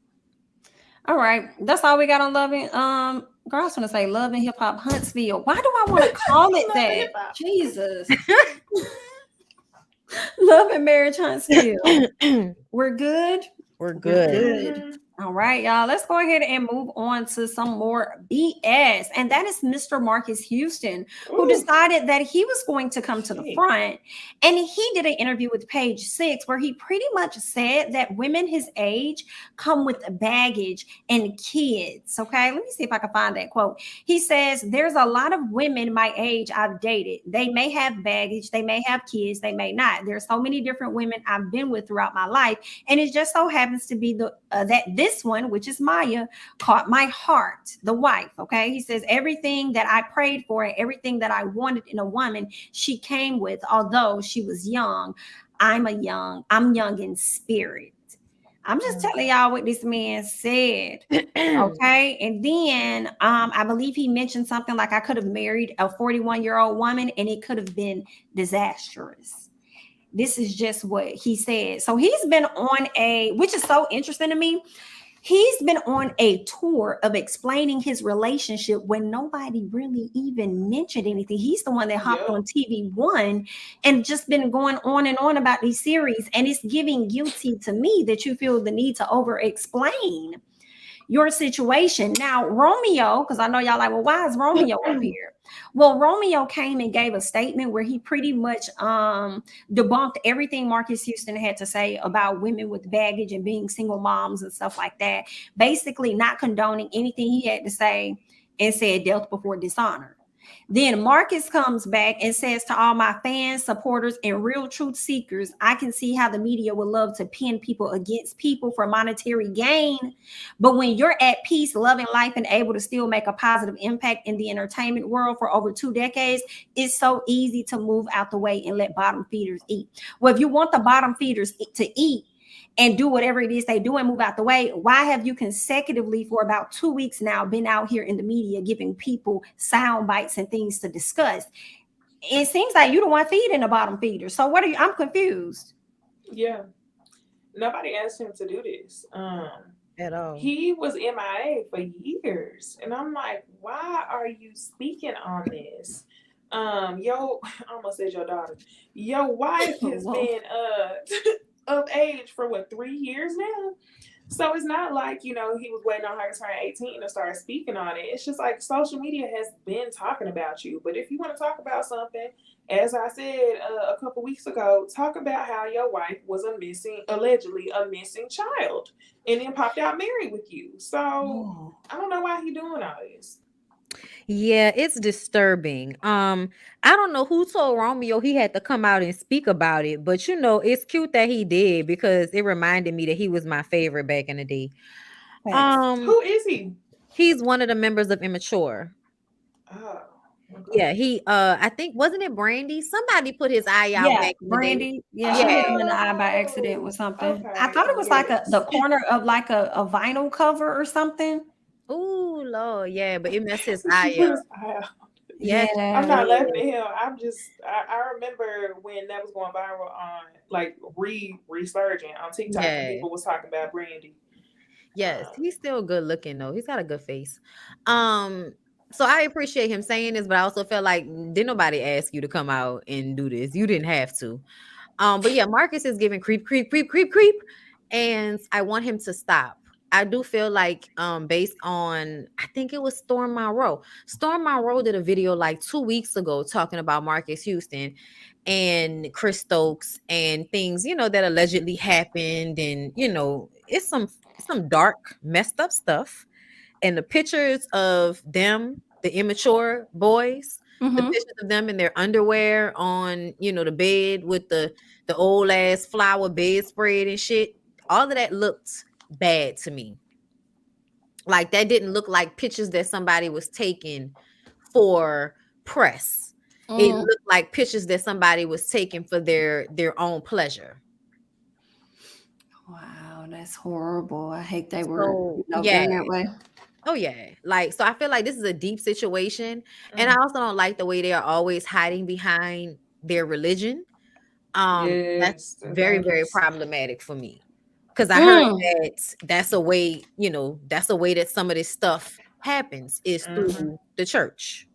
All right, that's all we got on Love and girl, I was gonna say Love and Hip Hop Huntsville. Why do I want to call it that? Jesus. Love and Marriage Huntsville. We're good. We're good. All right, y'all. Let's go ahead and move on to some more BS. And that is Mr. Marcus Houston, who decided that he was going to come to the front. And he did an interview with Page 6 where he pretty much said that women his age come with baggage and kids. Okay, let me see if I can find that quote. He says, there's a lot of women my age I've dated. They may have baggage, they may have kids, they may not. There's so many different women I've been with throughout my life. And it just so happens to be that this one, which is Maya, caught my heart, the wife. Okay. He says, everything that I prayed for and everything that I wanted in a woman, she came with, although she was young. I'm young in spirit. I'm just telling y'all what this man said. Okay. And then I believe he mentioned something like I could have married a 41-year-old woman and it could have been disastrous. This is just what he said. So he's been on which is so interesting to me. He's been on a tour of explaining his relationship when nobody really even mentioned anything. He's the one that hopped on TV One and just been going on and on about these series. And it's giving guilty to me that you feel the need to over-explain your situation. Now, Romeo, because I know y'all like, well, why is Romeo up here? Well, Romeo came and gave a statement where he pretty much debunked everything Marcus Houston had to say about women with baggage and being single moms and stuff like that. Basically not condoning anything he had to say and said death before dishonor. Then Marcus comes back and says to all my fans, supporters, and real truth seekers, I can see how the media would love to pin people against people for monetary gain. But when you're at peace, loving life, and able to still make a positive impact in the entertainment world for over 2 decades, it's so easy to move out the way and let bottom feeders eat. Well, if you want the bottom feeders to eat and do whatever it is they do and move out the way, why have you consecutively for about 2 weeks now been out here in the media giving people sound bites and things to discuss? It seems like you the one feeding the bottom feeder. So what are you? I'm confused. Yeah. Nobody asked him to do this. At all. He was MIA for years. And I'm like, why are you speaking on this? I almost said your daughter. Your wife has been of age for 3 years now. So it's not like, he was waiting on her to turn 18 to start speaking on it. It's just like social media has been talking about you. But if you want to talk about something, as I said a couple weeks ago, talk about how your wife was allegedly a missing child, and then popped out married with you. So I don't know why he doing all this. Yeah, it's disturbing. I don't know who told Romeo he had to come out and speak about it, but it's cute that he did, because it reminded me that he was my favorite back in the day. Who is he? He's one of the members of Immature. Oh. Yeah, he I think, wasn't it Brandy? Somebody put his eye out back in Brandy. the day. Yeah, she hit him in the eye by accident or something. Okay. I thought it was like the corner of like a vinyl cover or something. Oh Lord, yeah, but it messed his eye up. Yeah. I'm not laughing at him. I remember when that was going viral on like resurging on TikTok, and people was talking about Brandy. Yes, he's still good looking though. He's got a good face. So I appreciate him saying this, but I also felt like didn't nobody ask you to come out and do this. You didn't have to. But yeah, Marcus is giving creep, and I want him to stop. I do feel like based on, I think it was Storm Monroe. Storm Monroe did a video like 2 weeks ago talking about Marcus Houston and Chris Stokes and things, that allegedly happened. And, it's some dark, messed up stuff. And the pictures of them, the immature boys, the pictures of them in their underwear on, the bed with the old ass flower bedspread and shit, all of that looked bad to me. Like, that didn't look like pictures that somebody was taking for press. It looked like pictures that somebody was taking for their own pleasure. Wow, that's horrible. I hate they were done that way. Oh yeah. Like, so I feel like this is a deep situation. And I also don't like the way they are always hiding behind their religion. That's very, very problematic for me. Because I heard that's a way, that's a way that some of this stuff happens is through the church.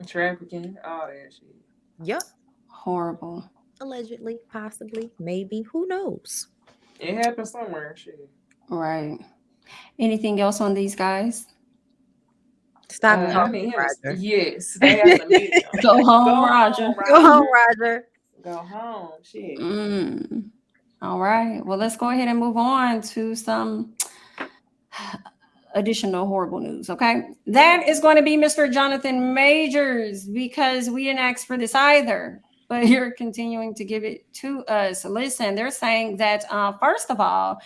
Trafficking, all that shit. Yep. Horrible. Allegedly, possibly, maybe. Who knows? It happened somewhere, shit. Right. Anything else on these guys? Stop talking, Roger. Yes. They have to meet him. Go home, Roger. Go home, Roger. Go home. Shit. All right. Well, let's go ahead and move on to some additional horrible news. Okay. That is going to be Mr. Jonathan Majors, because we didn't ask for this either, but you're continuing to give it to us. Listen, they're saying that, first of all,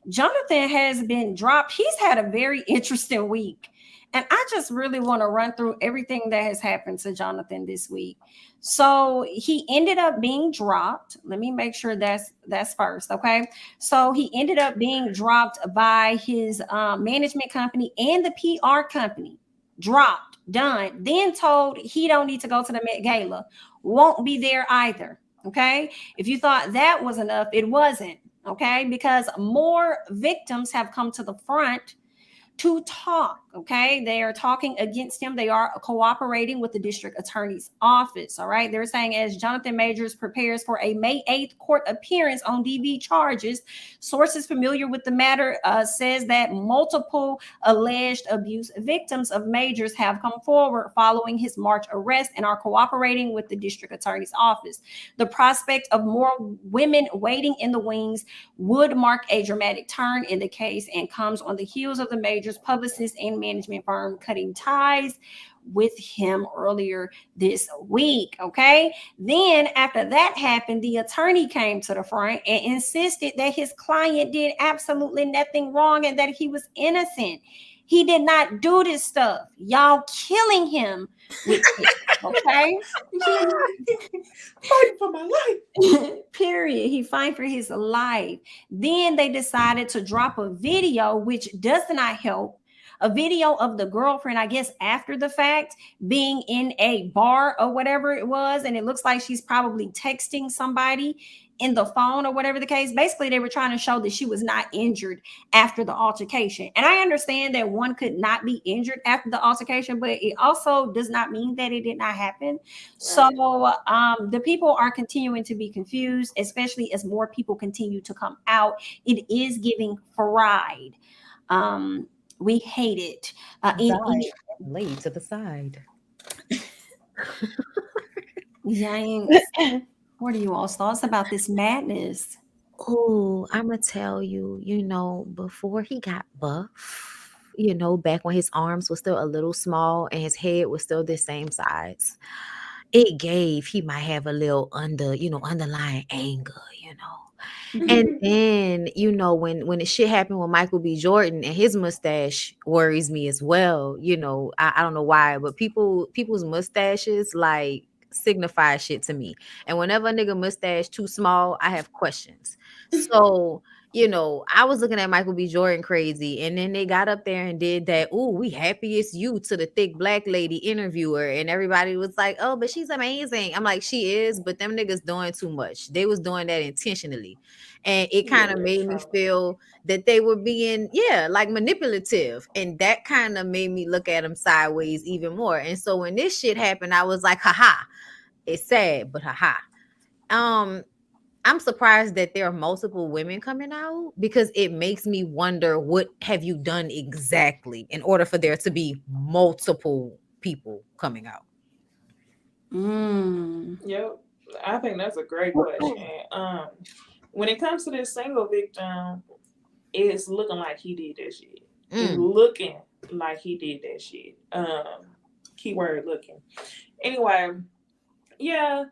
Jonathan has been dropped. He's had a very interesting week. And I just really want to run through everything that has happened to Jonathan this week. So he ended up being dropped. Let me make sure that's first. Okay. So he ended up being dropped by his management company and the PR company. Dropped, done, then told he don't need to go to the Met Gala. Won't be there either. Okay. If you thought that was enough, it wasn't. Okay. Because more victims have come to the front to talk. Okay. They are talking against him. They are cooperating with the district attorney's office. All right. They're saying as Jonathan Majors prepares for a May 8th court appearance on DV charges, sources familiar with the matter says that multiple alleged abuse victims of Majors have come forward following his March arrest and are cooperating with the district attorney's office. The prospect of more women waiting in the wings would mark a dramatic turn in the case and comes on the heels of the Majors publicist and pain management firm cutting ties with him earlier this week. Okay. Then after that happened, the attorney came to the front and insisted that his client did absolutely nothing wrong and that he was innocent. He did not do this stuff. Y'all killing him with it. Okay. Fighting for my life. Period. He fighting for his life. Then they decided to drop a video, which does not help. A video of the girlfriend, I guess, after the fact, being in a bar or whatever it was. And it looks like she's probably texting somebody in the phone or whatever the case. Basically, they were trying to show that she was not injured after the altercation. And I understand that one could not be injured after the altercation, but it also does not mean that it did not happen. Right. So the people are continuing to be confused, especially as more people continue to come out. It is giving fried. We hate it. Lay to the side. Yanks. What are you all's thoughts about this madness? Oh, I'm going to tell you, before he got buff, back when his arms were still a little small and his head was still the same size, he might have a little underlying anger, And then, when the shit happened with Michael B. Jordan and his mustache worries me as well. I don't know why, but people's mustaches like signify shit to me. And whenever a nigga mustache too small, I have questions. So, I was looking at Michael B. Jordan crazy. And then they got up there and did that, "Ooh, we happy it's you" to the thick black lady interviewer. And everybody was like, "Oh, but she's amazing." I'm like, she is, but them niggas doing too much. They was doing that intentionally. And it kind of made me feel that they were being, like manipulative. And that kind of made me look at them sideways even more. And so when this shit happened, I was like, haha, it's sad, but haha. I'm surprised that there are multiple women coming out because it makes me wonder, what have you done exactly in order for there to be multiple people coming out? Yep. I think that's a great question. When it comes to this single victim, it's looking like he did that shit. It's looking like he did that shit. Keyword looking. Anyway, yeah.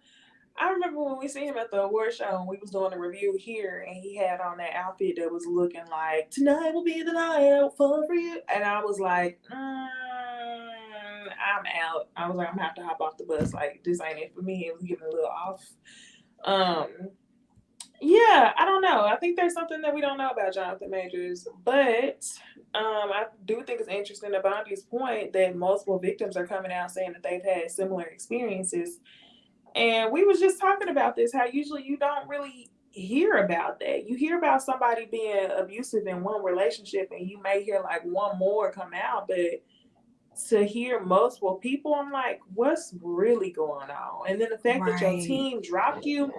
I remember when we seen him at the award show and we was doing a review here and he had on that outfit that was looking like, "Tonight will be the night for you." And I was like, I'm out. I was like, I'm gonna have to hop off the bus. Like, this ain't it for me. It was getting a little off. Yeah, I don't know. I think there's something that we don't know about Jonathan Majors, but I do think it's interesting to Bondy's point that multiple victims are coming out saying that they've had similar experiences. And we was just talking about this, how usually you don't really hear about that. You hear about somebody being abusive in one relationship and you may hear like one more come out, but to hear multiple people, I'm like, what's really going on? And then the fact that your team dropped you,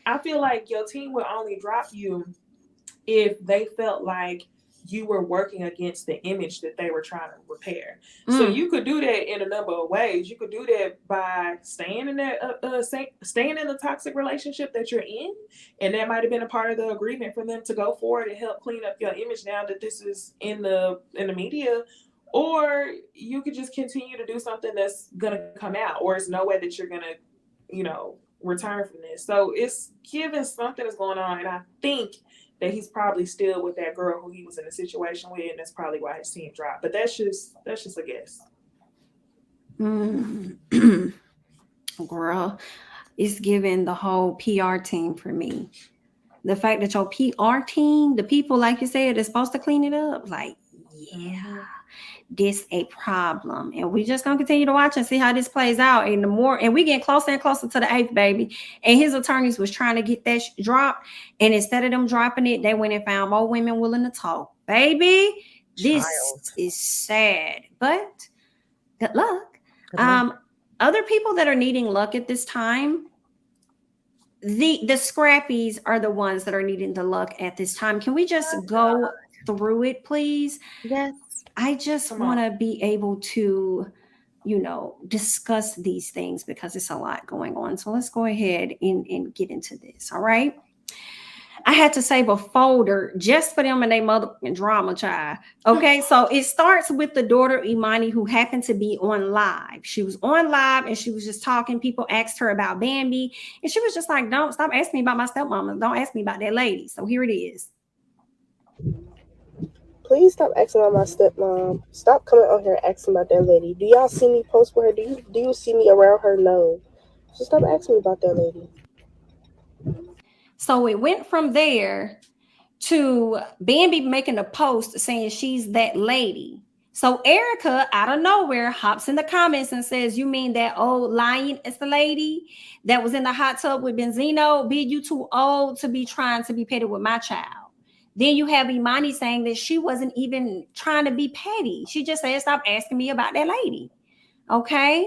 I feel like your team would only drop you if they felt like you were working against the image that they were trying to repair. So you could do that in a number of ways. You could do that by staying in that staying in the toxic relationship that you're in, and that might have been a part of the agreement for them to go forward and help clean up your image now that this is in the media. Or you could just continue to do something that's gonna come out, or it's no way that you're gonna, return from this. So it's given something that's going on, and I think that he's probably still with that girl who he was in a situation with, and that's probably why his team dropped. But that's just a guess. Girl, it's giving the whole PR team for me. The fact that your PR team, the people, like you said, is supposed to clean it up. Like, this a problem, and we just gonna continue to watch and see how this plays out. And the more, and we get closer and closer to the 8th, baby. And his attorneys was trying to get that dropped, and instead of them dropping it, they went and found more women willing to talk. Baby, this is sad, but good luck. Other people that are needing luck at this time, the scrappies are the ones that are needing the luck at this time. Can we just go through it, please? Yes. I just want to be able to, discuss these things because it's a lot going on. So let's go ahead and get into this. All right. I had to save a folder just for them and they motherfucking drama, child. Okay, so it starts with the daughter Imani, who happened to be on live. She was on live and she was just talking. People asked her about Bambi, and she was just like, "Don't stop asking me about my stepmama. Don't ask me about that lady." So here it is. Please stop asking about my stepmom. Stop coming on here asking about that lady. Do y'all see me post with her? Do you see me around her? No. So stop asking me about that lady. So it went from there to Bambi making a post saying she's that lady. So Erica, out of nowhere, hops in the comments and says, "You mean that old lion is the lady that was in the hot tub with Benzino? Be you too old to be trying to be petty with my child?" Then you have Imani saying that she wasn't even trying to be petty. She just said, "Stop asking me about that lady." Okay,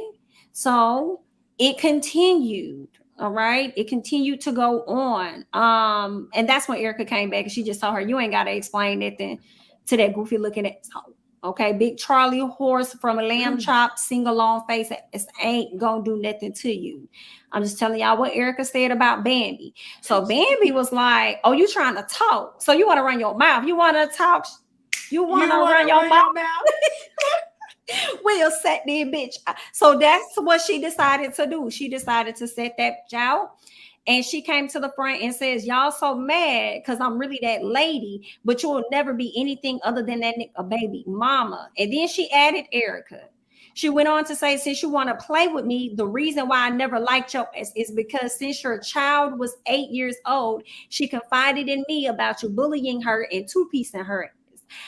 so it continued. All right, it continued to go on. And that's when Erica came back and she just told her, "You ain't got to explain anything to that goofy looking at." Okay, big Charlie horse from a lamb chop, single long face. It ain't gonna do nothing to you. I'm just telling y'all what Erica said about Bambi. So Bambi was like, "Oh, you trying to talk? So you want to run your mouth? You want to talk? You want to run your mouth?" We'll set the bitch. So that's what she decided to do. She decided to set that out. And she came to the front and says, "Y'all so mad because I'm really that lady, but you will never be anything other than that a baby mama." And then she added Erica. She went on to say, "Since you want to play with me, the reason why I never liked your ass is because since your child was 8 years old, she confided in me about you bullying her and two-piecing her.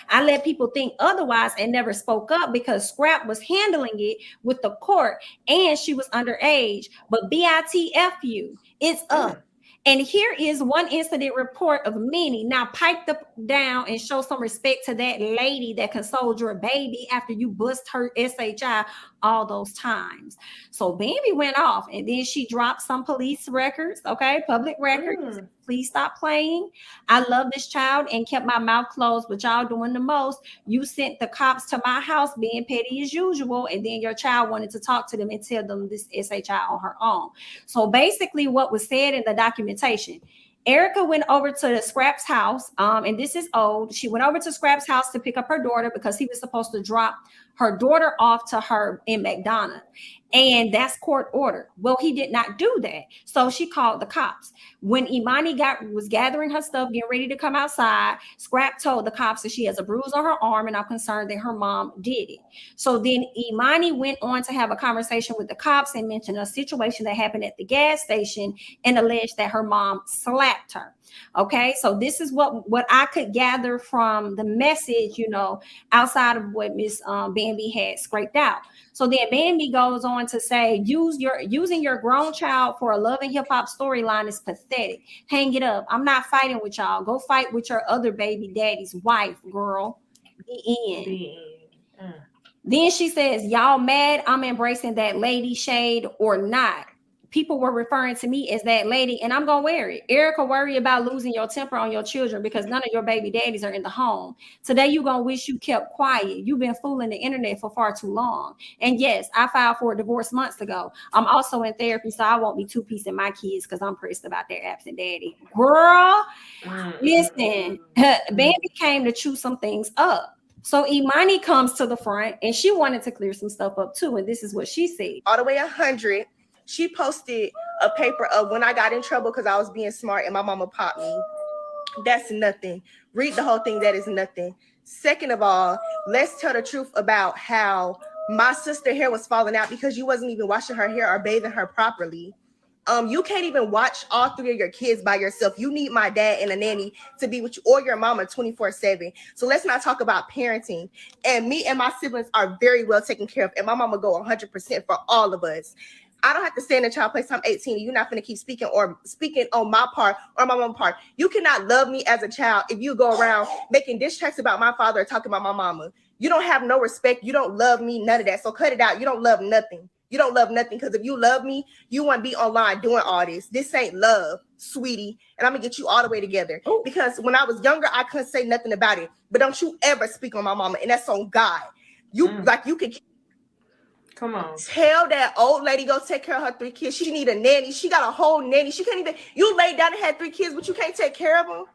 I let people think otherwise and never spoke up because Scrap was handling it with the court and she was underage. But BITF you, it's up." And here is one incident report of many. Now pipe down and show some respect to that lady that consoled your baby after you bust her SHI all those times. So Bambi went off and then she dropped some police records, okay, public records. Please stop playing. I love this child and kept my mouth closed, but y'all doing the most. You sent the cops to my house being petty as usual, and then your child wanted to talk to them and tell them this SHI on her own. So basically what was said in the documentation, Erica went over to Scrap's house, and this is old. She went over to Scrap's house to pick up her daughter because he was supposed to drop her daughter off to her in McDonough. And that's court order. Well, he did not do that. So she called the cops. When Imani was gathering her stuff, getting ready to come outside, Scrap told the cops that she has a bruise on her arm and I'm concerned that her mom did it. So then Imani went on to have a conversation with the cops and mentioned a situation that happened at the gas station and alleged that her mom slapped her. Okay, so this is what I could gather from the message, you know, outside of what Miss Bambi had scraped out. So then Bambi goes on to say, using your grown child for a love and hip hop storyline is pathetic. Hang it up. I'm not fighting with y'all. Go fight with your other baby daddy's wife, girl. The end. Then she says, "Y'all mad I'm embracing that lady shade or not? People were referring to me as that lady, and I'm gonna wear it. Erica, worry about losing your temper on your children because none of your baby daddies are in the home. Today you gonna wish you kept quiet. You've been fooling the internet for far too long. And yes, I filed for a divorce months ago. I'm also in therapy, so I won't be two-piecing my kids because I'm pressed about their absent daddy." Girl, listen, Bambi came to chew some things up. So Imani comes to the front and she wanted to clear some stuff up too. And this is what she said. All the way 100. She posted a paper of when I got in trouble because I was being smart and my mama popped me. That's nothing. Read the whole thing. That is nothing. Second of all, let's tell the truth about how my sister hair was falling out because you wasn't even washing her hair or bathing her properly. You can't even watch all 3 of your kids by yourself. You need my dad and a nanny to be with you or your mama 24/7. So let's not talk about parenting. And me and my siblings are very well taken care of. And my mama go 100% for all of us. I don't have to stay in the child place. I'm 18. You're not going to keep speaking on my part or my mom's part. You cannot love me as a child if you go around making diss tracks about my father or talking about my mama. You don't have no respect. You don't love me. None of that. So cut it out. You don't love nothing. You don't love nothing because if you love me, you wouldn't be online doing all this. This ain't love, sweetie. And I'm going to get you all the way together. Ooh. Because when I was younger, I couldn't say nothing about it. But don't you ever speak on my mama. And that's on God. You can. Come on. Tell that old lady go take care of her 3 kids. She need a nanny. She got a whole nanny. She can't even. You laid down and had 3 kids, but you can't take care of them.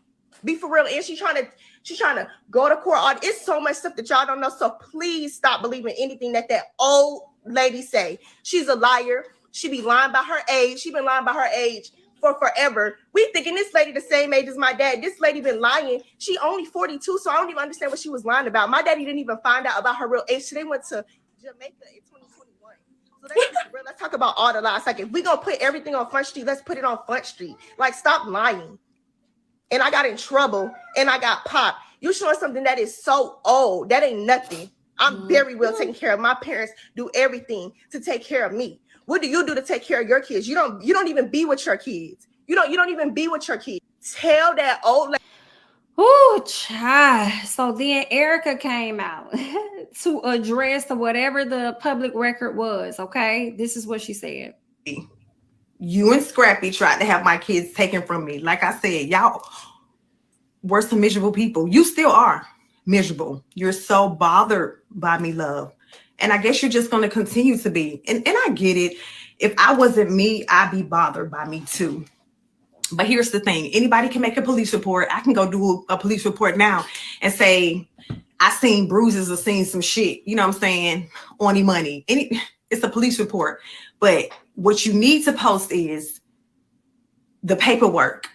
Be for real. And she's trying to go to court. It's so much stuff that y'all don't know. So please stop believing anything that old lady say. She's a liar. She be lying about her age. She been lying about her age for forever. We thinking this lady the same age as my dad. This lady been lying. She only 42, so I don't even understand what she was lying about. My daddy didn't even find out about her real age. So they went to Jamaica in 2021. So let's talk about all the lies. Like, if we gonna put everything on Front Street, let's put it on Front Street. Like, stop lying. And I got in trouble and I got popped. You showing something that is so old. That ain't nothing. I'm very well taken care of. My parents do everything to take care of me. What do you do to take care of your kids? You don't even be with your kids. You don't even be with your kids. Tell that old lady. Oh, child. So then Erica came out to address whatever the public record was. Okay, this is what she said. You and Scrappy tried to have my kids taken from me. Like I said, y'all were some miserable people. You still are miserable. You're so bothered by me, love. And I guess you're just going to continue to be. And I get it. If I wasn't me, I'd be bothered by me too. But here's the thing. Anybody can make a police report. I can go do a police report now and say, I seen bruises or seen some shit. You know what I'm saying? On money. It's a police report. But what you need to post is the paperwork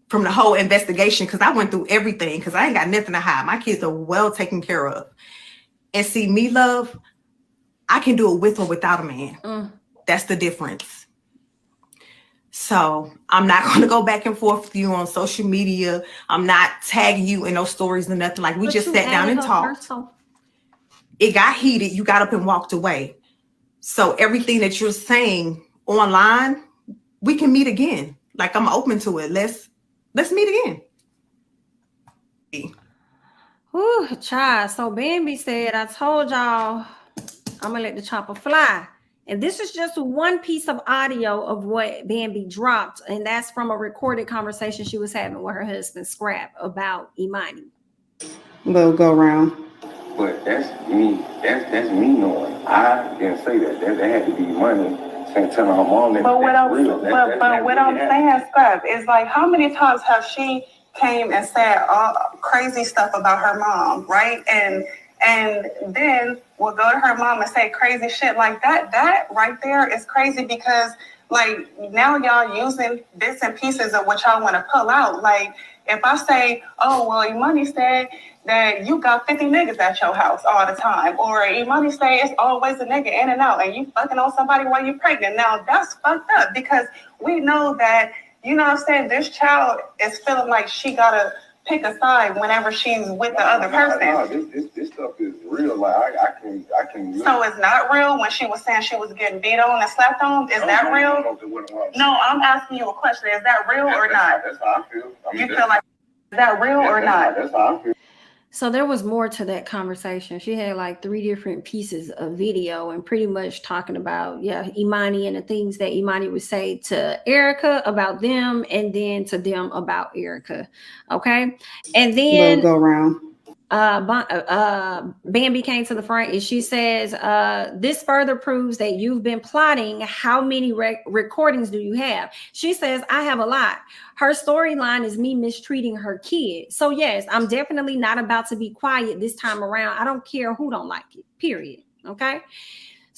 from the whole investigation, because I went through everything, because I ain't got nothing to hide. My kids are well taken care of. And see, me, love, I can do it with or without a man. That's the difference. So I'm not going to go back and forth with you on social media. I'm not tagging you in those stories or nothing. Like, we just sat down and talked. It got heated. You got up and walked away. So everything that you're saying online, we can meet again. Like, I'm open to it. Let's meet again. Ooh, child. So Bambi said, I told y'all I'm gonna let the chopper fly. And this is just one piece of audio of what Bambi dropped. And that's from a recorded conversation she was having with her husband, Scrap, about Imani. Little go round. But that's me. That's me knowing. I didn't say that. That had to be money. And telling her mom that. But what I'm saying, Scrap, is like, how many times have she came and said crazy stuff about her mom, right? And then will go to her mom and say crazy shit like that. That right there is crazy, because like, now y'all using bits and pieces of what y'all want to pull out. Like, if I say, oh, well, Imani said that you got 50 niggas at your house all the time, or Imani say it's always a nigga in and out and you fucking on somebody while you're pregnant. Now that's fucked up, because we know that, you know what I'm saying, this child is feeling like she gotta pick a side whenever she's with the other person. This stuff is real. Like, I can. So it's not real when she was saying she was getting beat on and slapped on? Is that real? No, I'm asking you a question. Is that real or not? That's how I feel. You feel like, is that real or not? That's how I feel. So there was more to that conversation. She had like 3 different pieces of video and pretty much talking about, Imani and the things that Imani would say to Erica about them, and then to them about Erica. Okay. And then go round. Bambi came to the front and she says, this further proves that you've been plotting. How many recordings do you have? She says, I have a lot. Her storyline is me mistreating her kid. So yes, I'm definitely not about to be quiet this time around. I don't care who don't like it, period. Okay.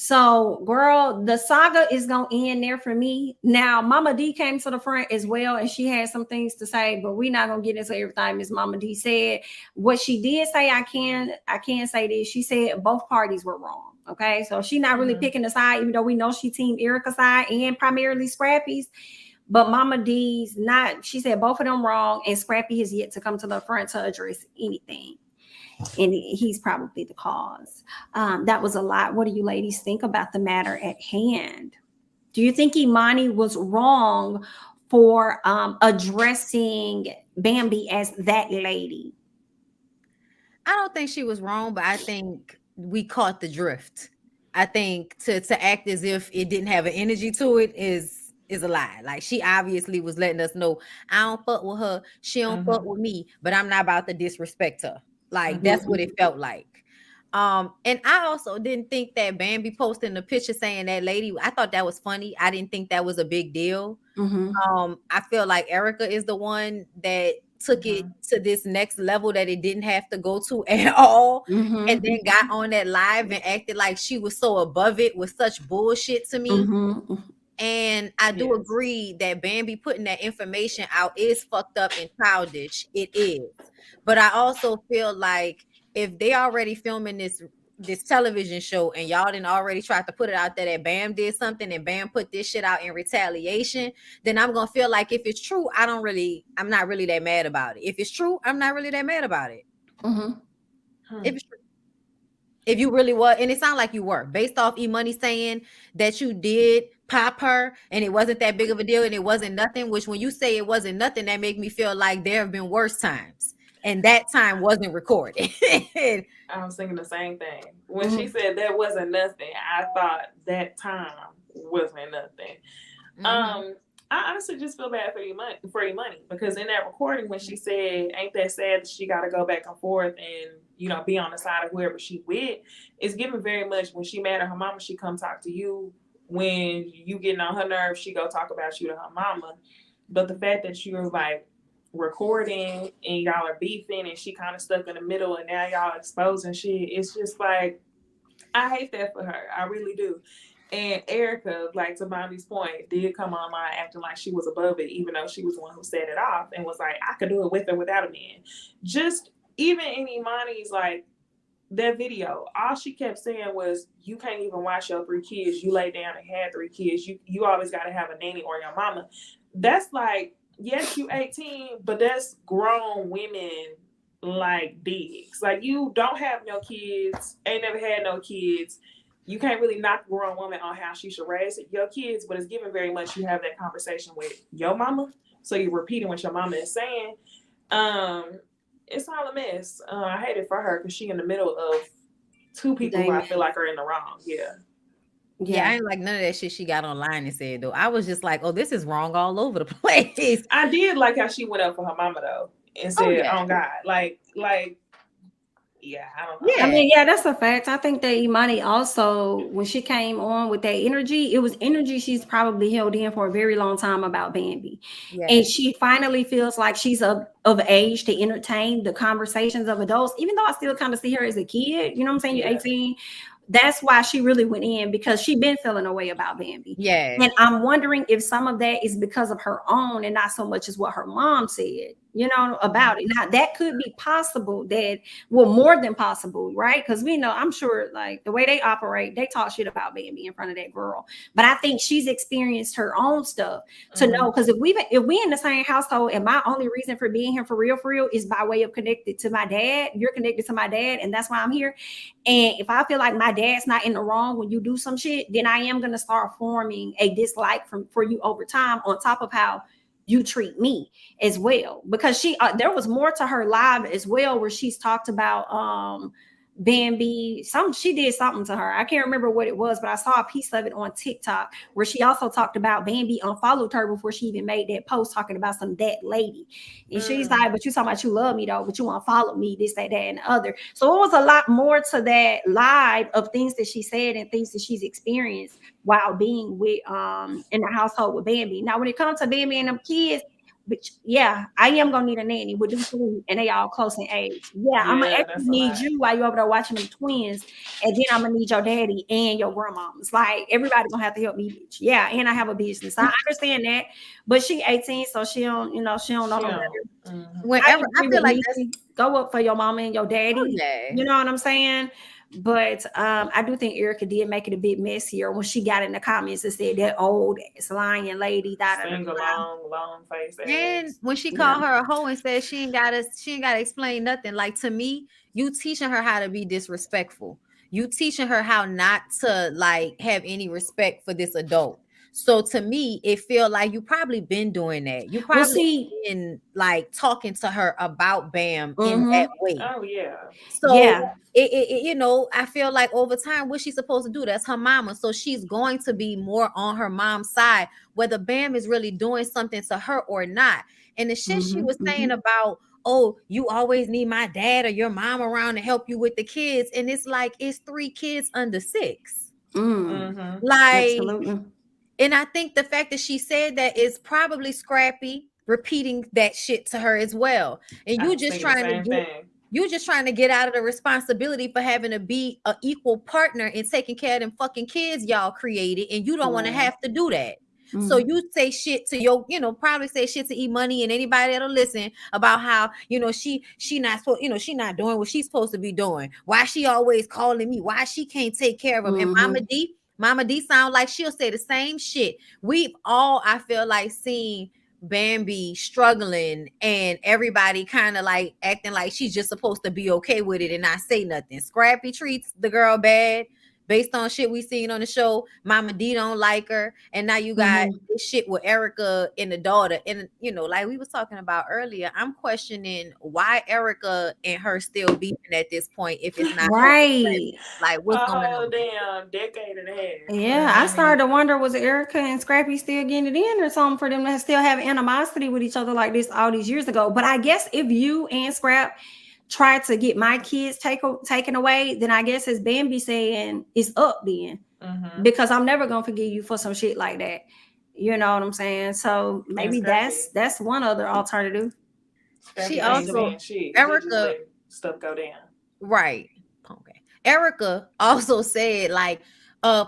So, girl, the saga is going to end there for me. Now, Mama D came to the front as well, and she had some things to say, but we're not going to get into everything Miss Mama D said. What she did say, I can say this. She said both parties were wrong. Okay, so she's not really picking a side, even though we know she team Erica's side and primarily Scrappy's. But Mama D's not. She said both of them wrong, and Scrappy has yet to come to the front to address anything. And he's probably the cause. That was a lot. What do you ladies think about the matter at hand? Do you think Imani was wrong for addressing Bambi as that lady? I don't think she was wrong, but I think we caught the drift. I think to act as if it didn't have an energy to it is a lie. Like, she obviously was letting us know, I don't fuck with her. She don't fuck with me, but I'm not about to disrespect her. Like, that's what it felt like. And I also didn't think that Bambi posting the picture saying that lady, I thought that was funny. I didn't think that was a big deal. I feel like Erica is the one that took it to this next level that it didn't have to go to at all, and then got on that live and acted like she was so above it with such bullshit to me. And I do agree that Bambi putting that information out is fucked up and childish. It is. But I also feel like if they already filming this television show and y'all didn't already try to put it out there that Bam did something and Bam put this shit out in retaliation, then I'm gonna feel like if it's true, I'm not really that mad about it. If it's true, I'm not really that mad about it. If it's true. If you really were, and it sounded like you were, based off E-Money saying that you did pop her and it wasn't that big of a deal and it wasn't nothing, which when you say it wasn't nothing, that make me feel like there have been worse times. And that time wasn't recorded. I was thinking the same thing. When she said that wasn't nothing, I thought that time wasn't nothing. I honestly just feel bad for your money because in that recording when she said, ain't that sad that she got to go back and forth and, you know, be on the side of whoever she with, it's given very much when she mad at her mama, she come talk to you. When you getting on her nerves, she go talk about you to her mama. But the fact that you're like recording and y'all are beefing and she kind of stuck in the middle and now y'all exposing shit, it's just like, I hate that for her. I really do. And Erica, like to Bondy's point, did come online acting like she was above it, even though she was the one who set it off and was like, I could do it with or without a man. Just even in Imani's like that video, all she kept saying was, you can't even watch your 3 kids. You lay down and had 3 kids. You always got to have a nanny or your mama. That's like, yes, you 18, but that's grown women like digs. Like you don't have no kids, ain't never had no kids. You can't really knock a grown woman on how she should raise your kids, but it's given very much you have that conversation with your mama. So you're repeating what your mama is saying. It's all a mess. I hate it for her because she in the middle of 2 people who I feel like are in the wrong. Yeah, I ain't like none of that shit she got online and said though. I was just like, oh, this is wrong all over the place. I did like how she went up for her mama though and said, "Oh God," like. Yeah, I don't know. I mean, yeah, that's a fact. I think that Imani also, when she came on with that energy, it was energy she's probably held in for a very long time about Bambi. And she finally feels like she's of age to entertain the conversations of adults, even though I still kind of see her as a kid. You know what I'm saying? You're 18. That's why she really went in, because she'd been feeling a way about Bambi. And I'm wondering if some of that is because of her own and not so much as what her mom said, you know, about it. Now, that could be possible, that, well, more than possible, right? Because we know, I'm sure, like, the way they operate, they talk shit about Bambi in front of that girl. But I think she's experienced her own stuff to know, because if we in the same household and my only reason for being here for real is by way of connected to my dad, you're connected to my dad, and that's why I'm here. And if I feel like my dad's not in the wrong when you do some shit, then I am going to start forming a dislike for you over time, on top of how you treat me as well. Because there was more to her live as well, where she's talked about Bambi. She did something to her. I can't remember what it was, but I saw a piece of it on TikTok where she also talked about Bambi unfollowed her before she even made that post talking about that lady. And she's like, but you talking about you love me though, but you unfollowed me, this, that, and the other. So it was a lot more to that live of things that she said and things that she's experienced while being with in the household with Bambi. Now, when it comes to Bambi and them kids, which, yeah, I am gonna need a nanny with them 3, and they all close in age. Yeah, I'm gonna actually need you while you over there watching them twins, and then I'm gonna need your daddy and your grandmoms. Like, everybody gonna have to help me, bitch. Yeah, and I have a business. I understand that, but she 18, so she don't know no better. Whenever I feel like go up for your mama and your daddy. You know what I'm saying? But I do think Erica did make it a bit messier when she got in the comments and said that old lying lady long face. And when she called her a hoe and said she ain't gotta explain nothing. Like, to me, you teaching her how to be disrespectful. You teaching her how not to like have any respect for this adult. So to me, it feel like you probably been doing that. You probably been like talking to her about Bam in that way. Oh yeah. So it you know, I feel like over time, what's she supposed to do? That's her mama. So she's going to be more on her mom's side, whether Bam is really doing something to her or not. And the shit she was saying about, oh, you always need my dad or your mom around to help you with the kids. And it's like, it's 3 kids under 6. Like, Absolutely. and I think the fact that she said that is probably Scrappy repeating that shit to her as well. And you just trying to get out of the responsibility for having to be an equal partner in taking care of them fucking kids y'all created, and you don't want to have to do that. So you say shit to your, probably say shit to E-Money and anybody that'll listen about how, she not supposed, she not doing what she's supposed to be doing. Why she always calling me? Why she can't take care of him? And Mama D sound like she'll say the same shit. We've all, I feel like, seen Bambi struggling and everybody kind of like acting like she's just supposed to be okay with it and not say nothing. Scrappy treats the girl bad based on shit we seen on the show. Mama D don't like her, and now you got this shit with Erica and the daughter. And like we was talking about earlier, I'm questioning why Erica and her still beefing at this point if it's not right. Like what's going on? Damn decade and a half. Yeah, I started to wonder, was Erica and Scrappy still getting it in or something for them to still have animosity with each other like this all these years ago? But I guess if you and Scrap try to get my kids taken away, then I guess as Bambi saying, it's up then. Because I'm never gonna forgive you for some shit like that. You know what I'm saying? So maybe that's one other alternative. She also Erica stuff go down. Right. Okay. Erica also said like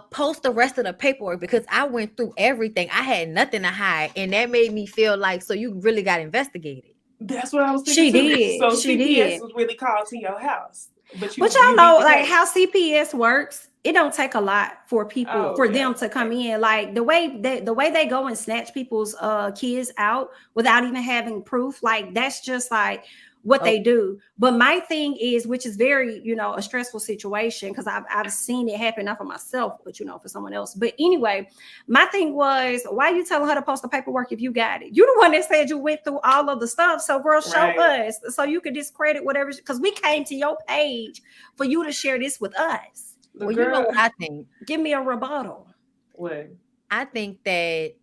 post the rest of the paperwork because I went through everything. I had nothing to hide, and that made me feel like so you really got investigated. That's what I was thinking. She did. So she CPS was really called to your house. But y'all know, like how CPS works, it don't take a lot for people them to come in. Like the way they go and snatch people's kids out without even having proof, like that's just like what they do. But my thing is, which is very, a stressful situation because I've seen it happen, not for myself, but for someone else. But anyway, my thing was, why are you telling her to post the paperwork if you got it? You the one that said you went through all of the stuff. So girl, show us so you could discredit whatever, because we came to your page for you to share this with us. Well, you know what I think? Give me a rebuttal. What? I think that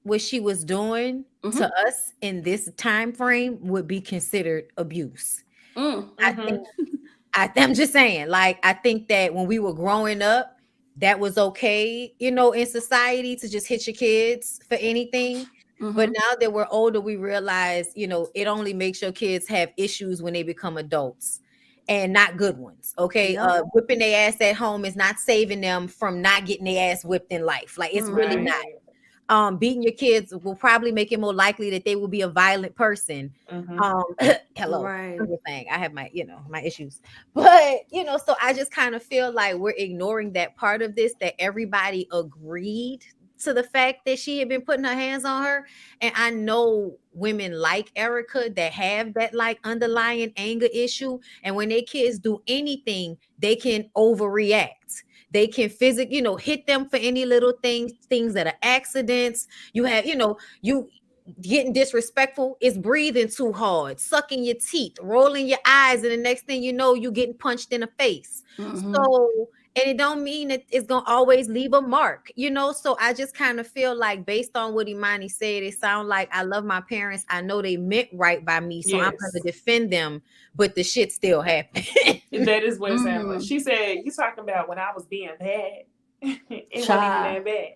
what she was doing to us in this time frame would be considered abuse. I'm just saying, like, I think that when we were growing up, that was okay, in society to just hit your kids for anything. But now that we're older, we realize, it only makes your kids have issues when they become adults and not good ones. Okay. Whipping their ass at home is not saving them from not getting their ass whipped in life. Like it's really not. Beating your kids will probably make it more likely that they will be a violent person. Hello. I'm just saying I have my, my issues, but so I just kind of feel like we're ignoring that part of this, that everybody agreed to the fact that she had been putting her hands on her. And I know women like Erica that have that like underlying anger issue. And when their kids do anything, they can overreact. They can physically, hit them for any little things that are accidents. You have, you getting disrespectful is breathing too hard, sucking your teeth, rolling your eyes, and the next thing you know, you getting punched in the face. So, and it don't mean that it's gonna always leave a mark, So I just kind of feel like, based on what Imani said, it sounds like I love my parents. I know they meant right by me, so I'm gonna defend them, but the shit still happened. That is what it sounds like. She said, "You talking about when I was being bad? It wasn't even that bad."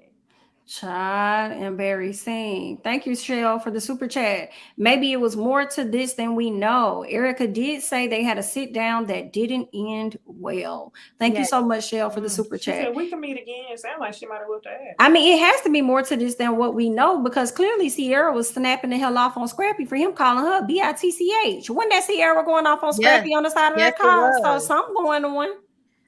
Child and Barry Singh. Thank you, Shell, for the super chat. Maybe it was more to this than we know. Erica did say they had a sit down that didn't end well. Thank you so much, Shell, for the super chat. She said we can meet again. Sound like she might have whipped her ass. I mean, it has to be more to this than what we know, because clearly Sierra was snapping the hell off on Scrappy for him calling her BITCH. Wasn't that Sierra going off on Scrappy on the side of that car? So something going on.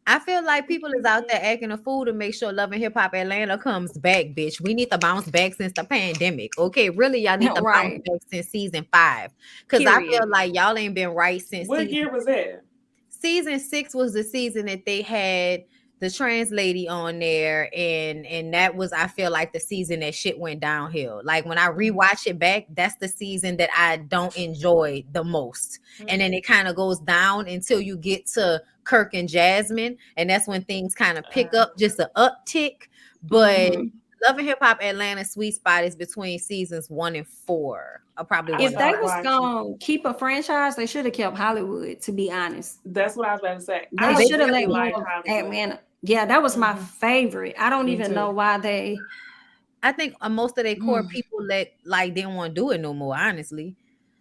I feel like people is out there acting a fool to make sure Love and Hip Hop Atlanta comes back, bitch. We need to bounce back since the pandemic. Okay, really, y'all need to bounce back since season 5. Because I feel like y'all ain't been right since. What year was that? Season 6 was the season that they had the trans lady on there, and that was, I feel like, the season that shit went downhill. Like when I rewatch it back, that's the season that I don't enjoy the most. And then it kind of goes down until you get to Kirk and Jasmine, and that's when things kind of pick up just an uptick. But Love and Hip Hop Atlanta sweet spot is between seasons 1 and 4. Or probably If one. they was gonna keep a franchise, they should have kept Hollywood. To be honest, That's what I was about to say. they should have really let Atlanta. Yeah, that was my favorite. I don't even know why they. I think most of their core people didn't want to do it no more. Honestly,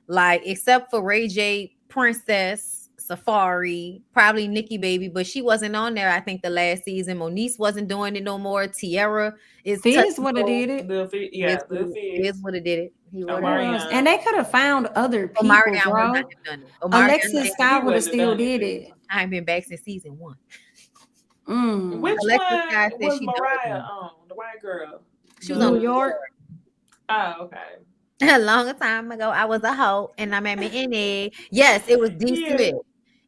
like except for Ray J, Princess, Safari, probably Nikki Baby, but she wasn't on there. I think the last season, Moniece wasn't doing it no more. Tierra Fizz would have did it. Fizz would have did it. He would have. And they could have found other people, bro. Alexis Scott would have still did it. I ain't been back since season 1. Which Alexis one Scott said was she Mariah on? The white girl. She was on New York. Oh, okay. A long time ago, I was a hoe, and I'm at me. Yes, it was D. Smith.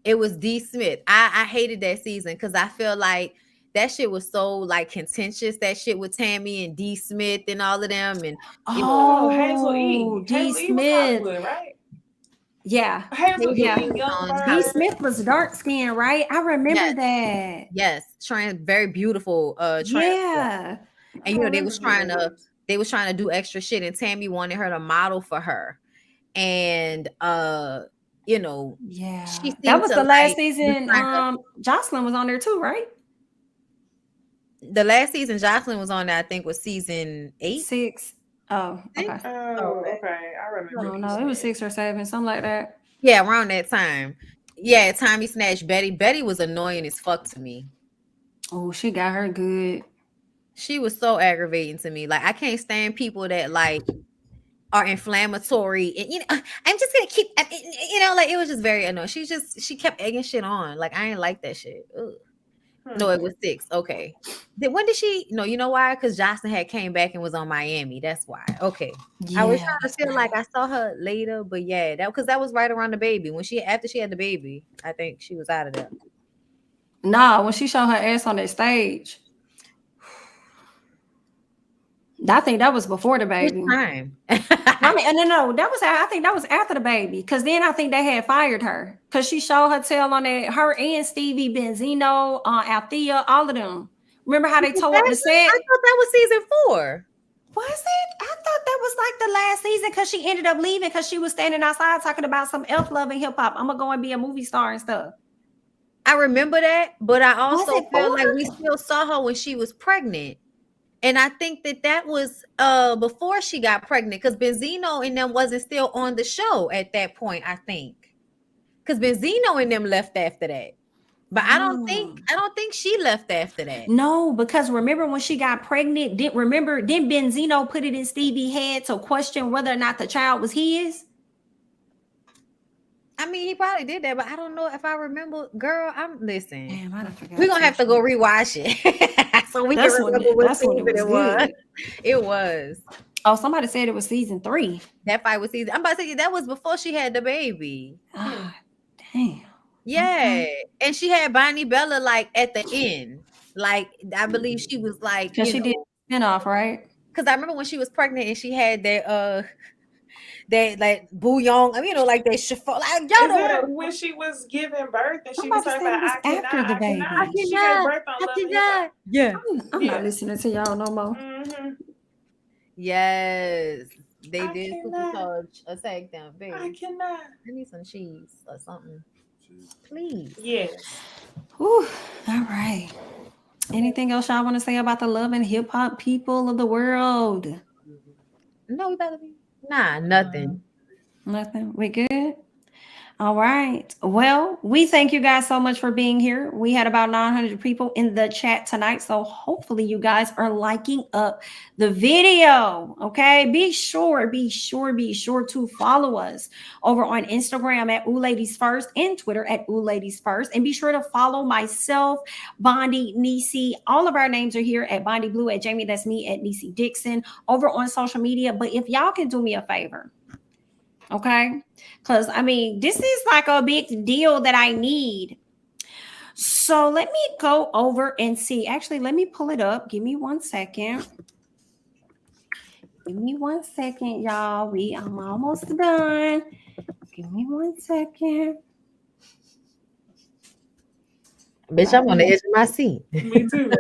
It was D. Smith. I hated that season because I feel like that shit was so like contentious. That shit with Tammy and D. Smith and all of them, and Hazel E. D. Smith, right? Yeah, Hazel yeah. D. E. Smith was dark skinned, right? I remember that. Yes, very beautiful. Yeah, and they was trying to do extra shit, and Tammy wanted her to model for her, and yeah, she that was the last season. Jocelyn was on there too, right? The last season Jocelyn was on there, I think, was season 8, 6. Oh, okay. Oh, okay. I remember. No, it was 6 or 7, something like that. Yeah, around that time. Yeah, Tommy snatched Betty. Betty was annoying as fuck to me. Oh, she got her good. She was so aggravating to me. Like, I can't stand people that like are inflammatory, and I'm just gonna keep, like, it was just very annoying. She kept egging shit on. Like, I ain't like that shit. Ugh. No, it was 6. Okay. When did she? No, you know why? Because Jocelyn had came back and was on Miami. That's why. Okay. Yeah, I was trying to feel like I saw her later, but yeah, that was right around the baby. After she had the baby, I think she was out of there. Nah, when she showed her ass on that stage, I think that was before the baby. Which time? I mean, no, I think that was after the baby. Because then I think they had fired her because she showed her tail on that. Her and Stevie, Benzino, Althea, all of them. Remember how they tore up the set? I thought that was season 4. Was it? I thought that was like the last season because she ended up leaving because she was standing outside talking about some elf love and hip hop. I'm gonna go and be a movie star and stuff. I remember that, but I also feel like we still saw her when she was pregnant. And I think that was before she got pregnant, because Benzino and them wasn't still on the show at that point, I think. Because Benzino and them left after that. But I don't think she left after that. No, because remember when she got pregnant, didn't Benzino put it in Stevie's head to question whether or not the child was his? I mean, he probably did that, but I don't know if I remember. Girl, listen. Damn, I forgot. We're gonna have to go rewatch it. So we can remember what season it was. It was. Oh, somebody said it was season 3. That fight was season. I'm about to say that was before she had the baby. Ah, damn. Yeah. And she had Bonnie Bella like at the end. Like, I believe she was like, because she did spinoff, right? Because I remember when she was pregnant and she had that like bouillon, like that chiffon. Like, y'all know when she was giving birth and she was talking about after the baby. She gave birth on Love. Yeah. I'm not listening to y'all no more. Mm-hmm. Yes. They did supercharge attack them. Baby. I cannot. I need some cheese or something. Please. Yes. Whew. All right. Anything else y'all want to say about the love and hip hop people of the world? No, we better be. Nah, nothing. Nothing. We good? All right. Well, we thank you guys so much for being here. We had about 900 people in the chat tonight. So hopefully you guys are liking up the video. Okay. Be sure to follow us over on Instagram at OohLadiesFirst and Twitter at OohLadiesFirst. And be sure to follow myself, Bondy, Necey. All of our names are here at Bondy Blue, at Jami ThatsMe, at Necey Dixon over on social media. But if y'all can do me a favor, okay, because I mean, this is like a big deal that I need. So let me go over and see. Actually, let me pull it up. Give me 1 second. Give me 1 second, y'all. I'm almost done. Give me 1 second. Bitch, I'm on the edge of my seat. Me too.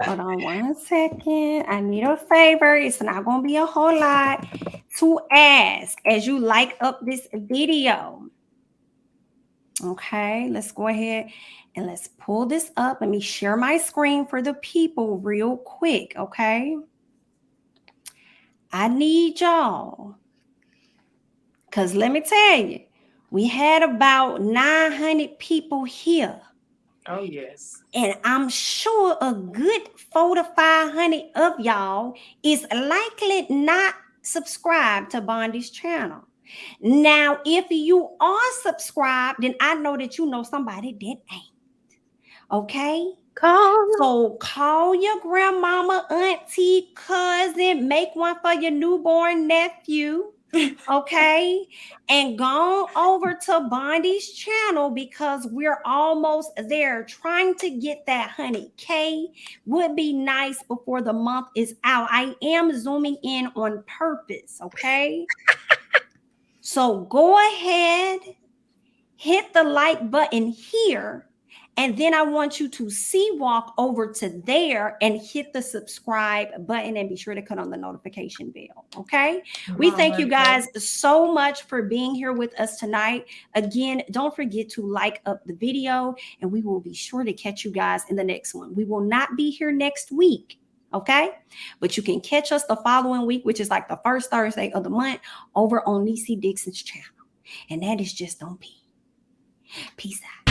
Hold on 1 second. I need a favor. It's not going to be a whole lot to ask as you like up this video. Okay, let's go ahead and let's pull this up. Let me share my screen for the people real quick, okay? I need y'all, because let me tell you, we had about 900 people here. Oh, yes. And I'm sure a good 400 to 500 of y'all is likely not subscribed to Bondy's channel. Now, if you are subscribed, then I know that you know somebody that ain't. Okay? So call your grandmama, auntie, cousin, make one for your newborn nephew. Okay, and go over to Bondy's channel because we're almost there, trying to get that 100K. Would be nice before the month is out. I am zooming in on purpose, okay? So go ahead, hit the like button here, and then I want you to walk over to there and hit the subscribe button and be sure to cut on the notification bell, okay? We thank you guys so much for being here with us tonight. Again, don't forget to like up the video, and we will be sure to catch you guys in the next one. We will not be here next week, okay? But you can catch us the following week, which is like the first Thursday of the month, over on Necey Dixon's channel. And that is just on P. Peace out.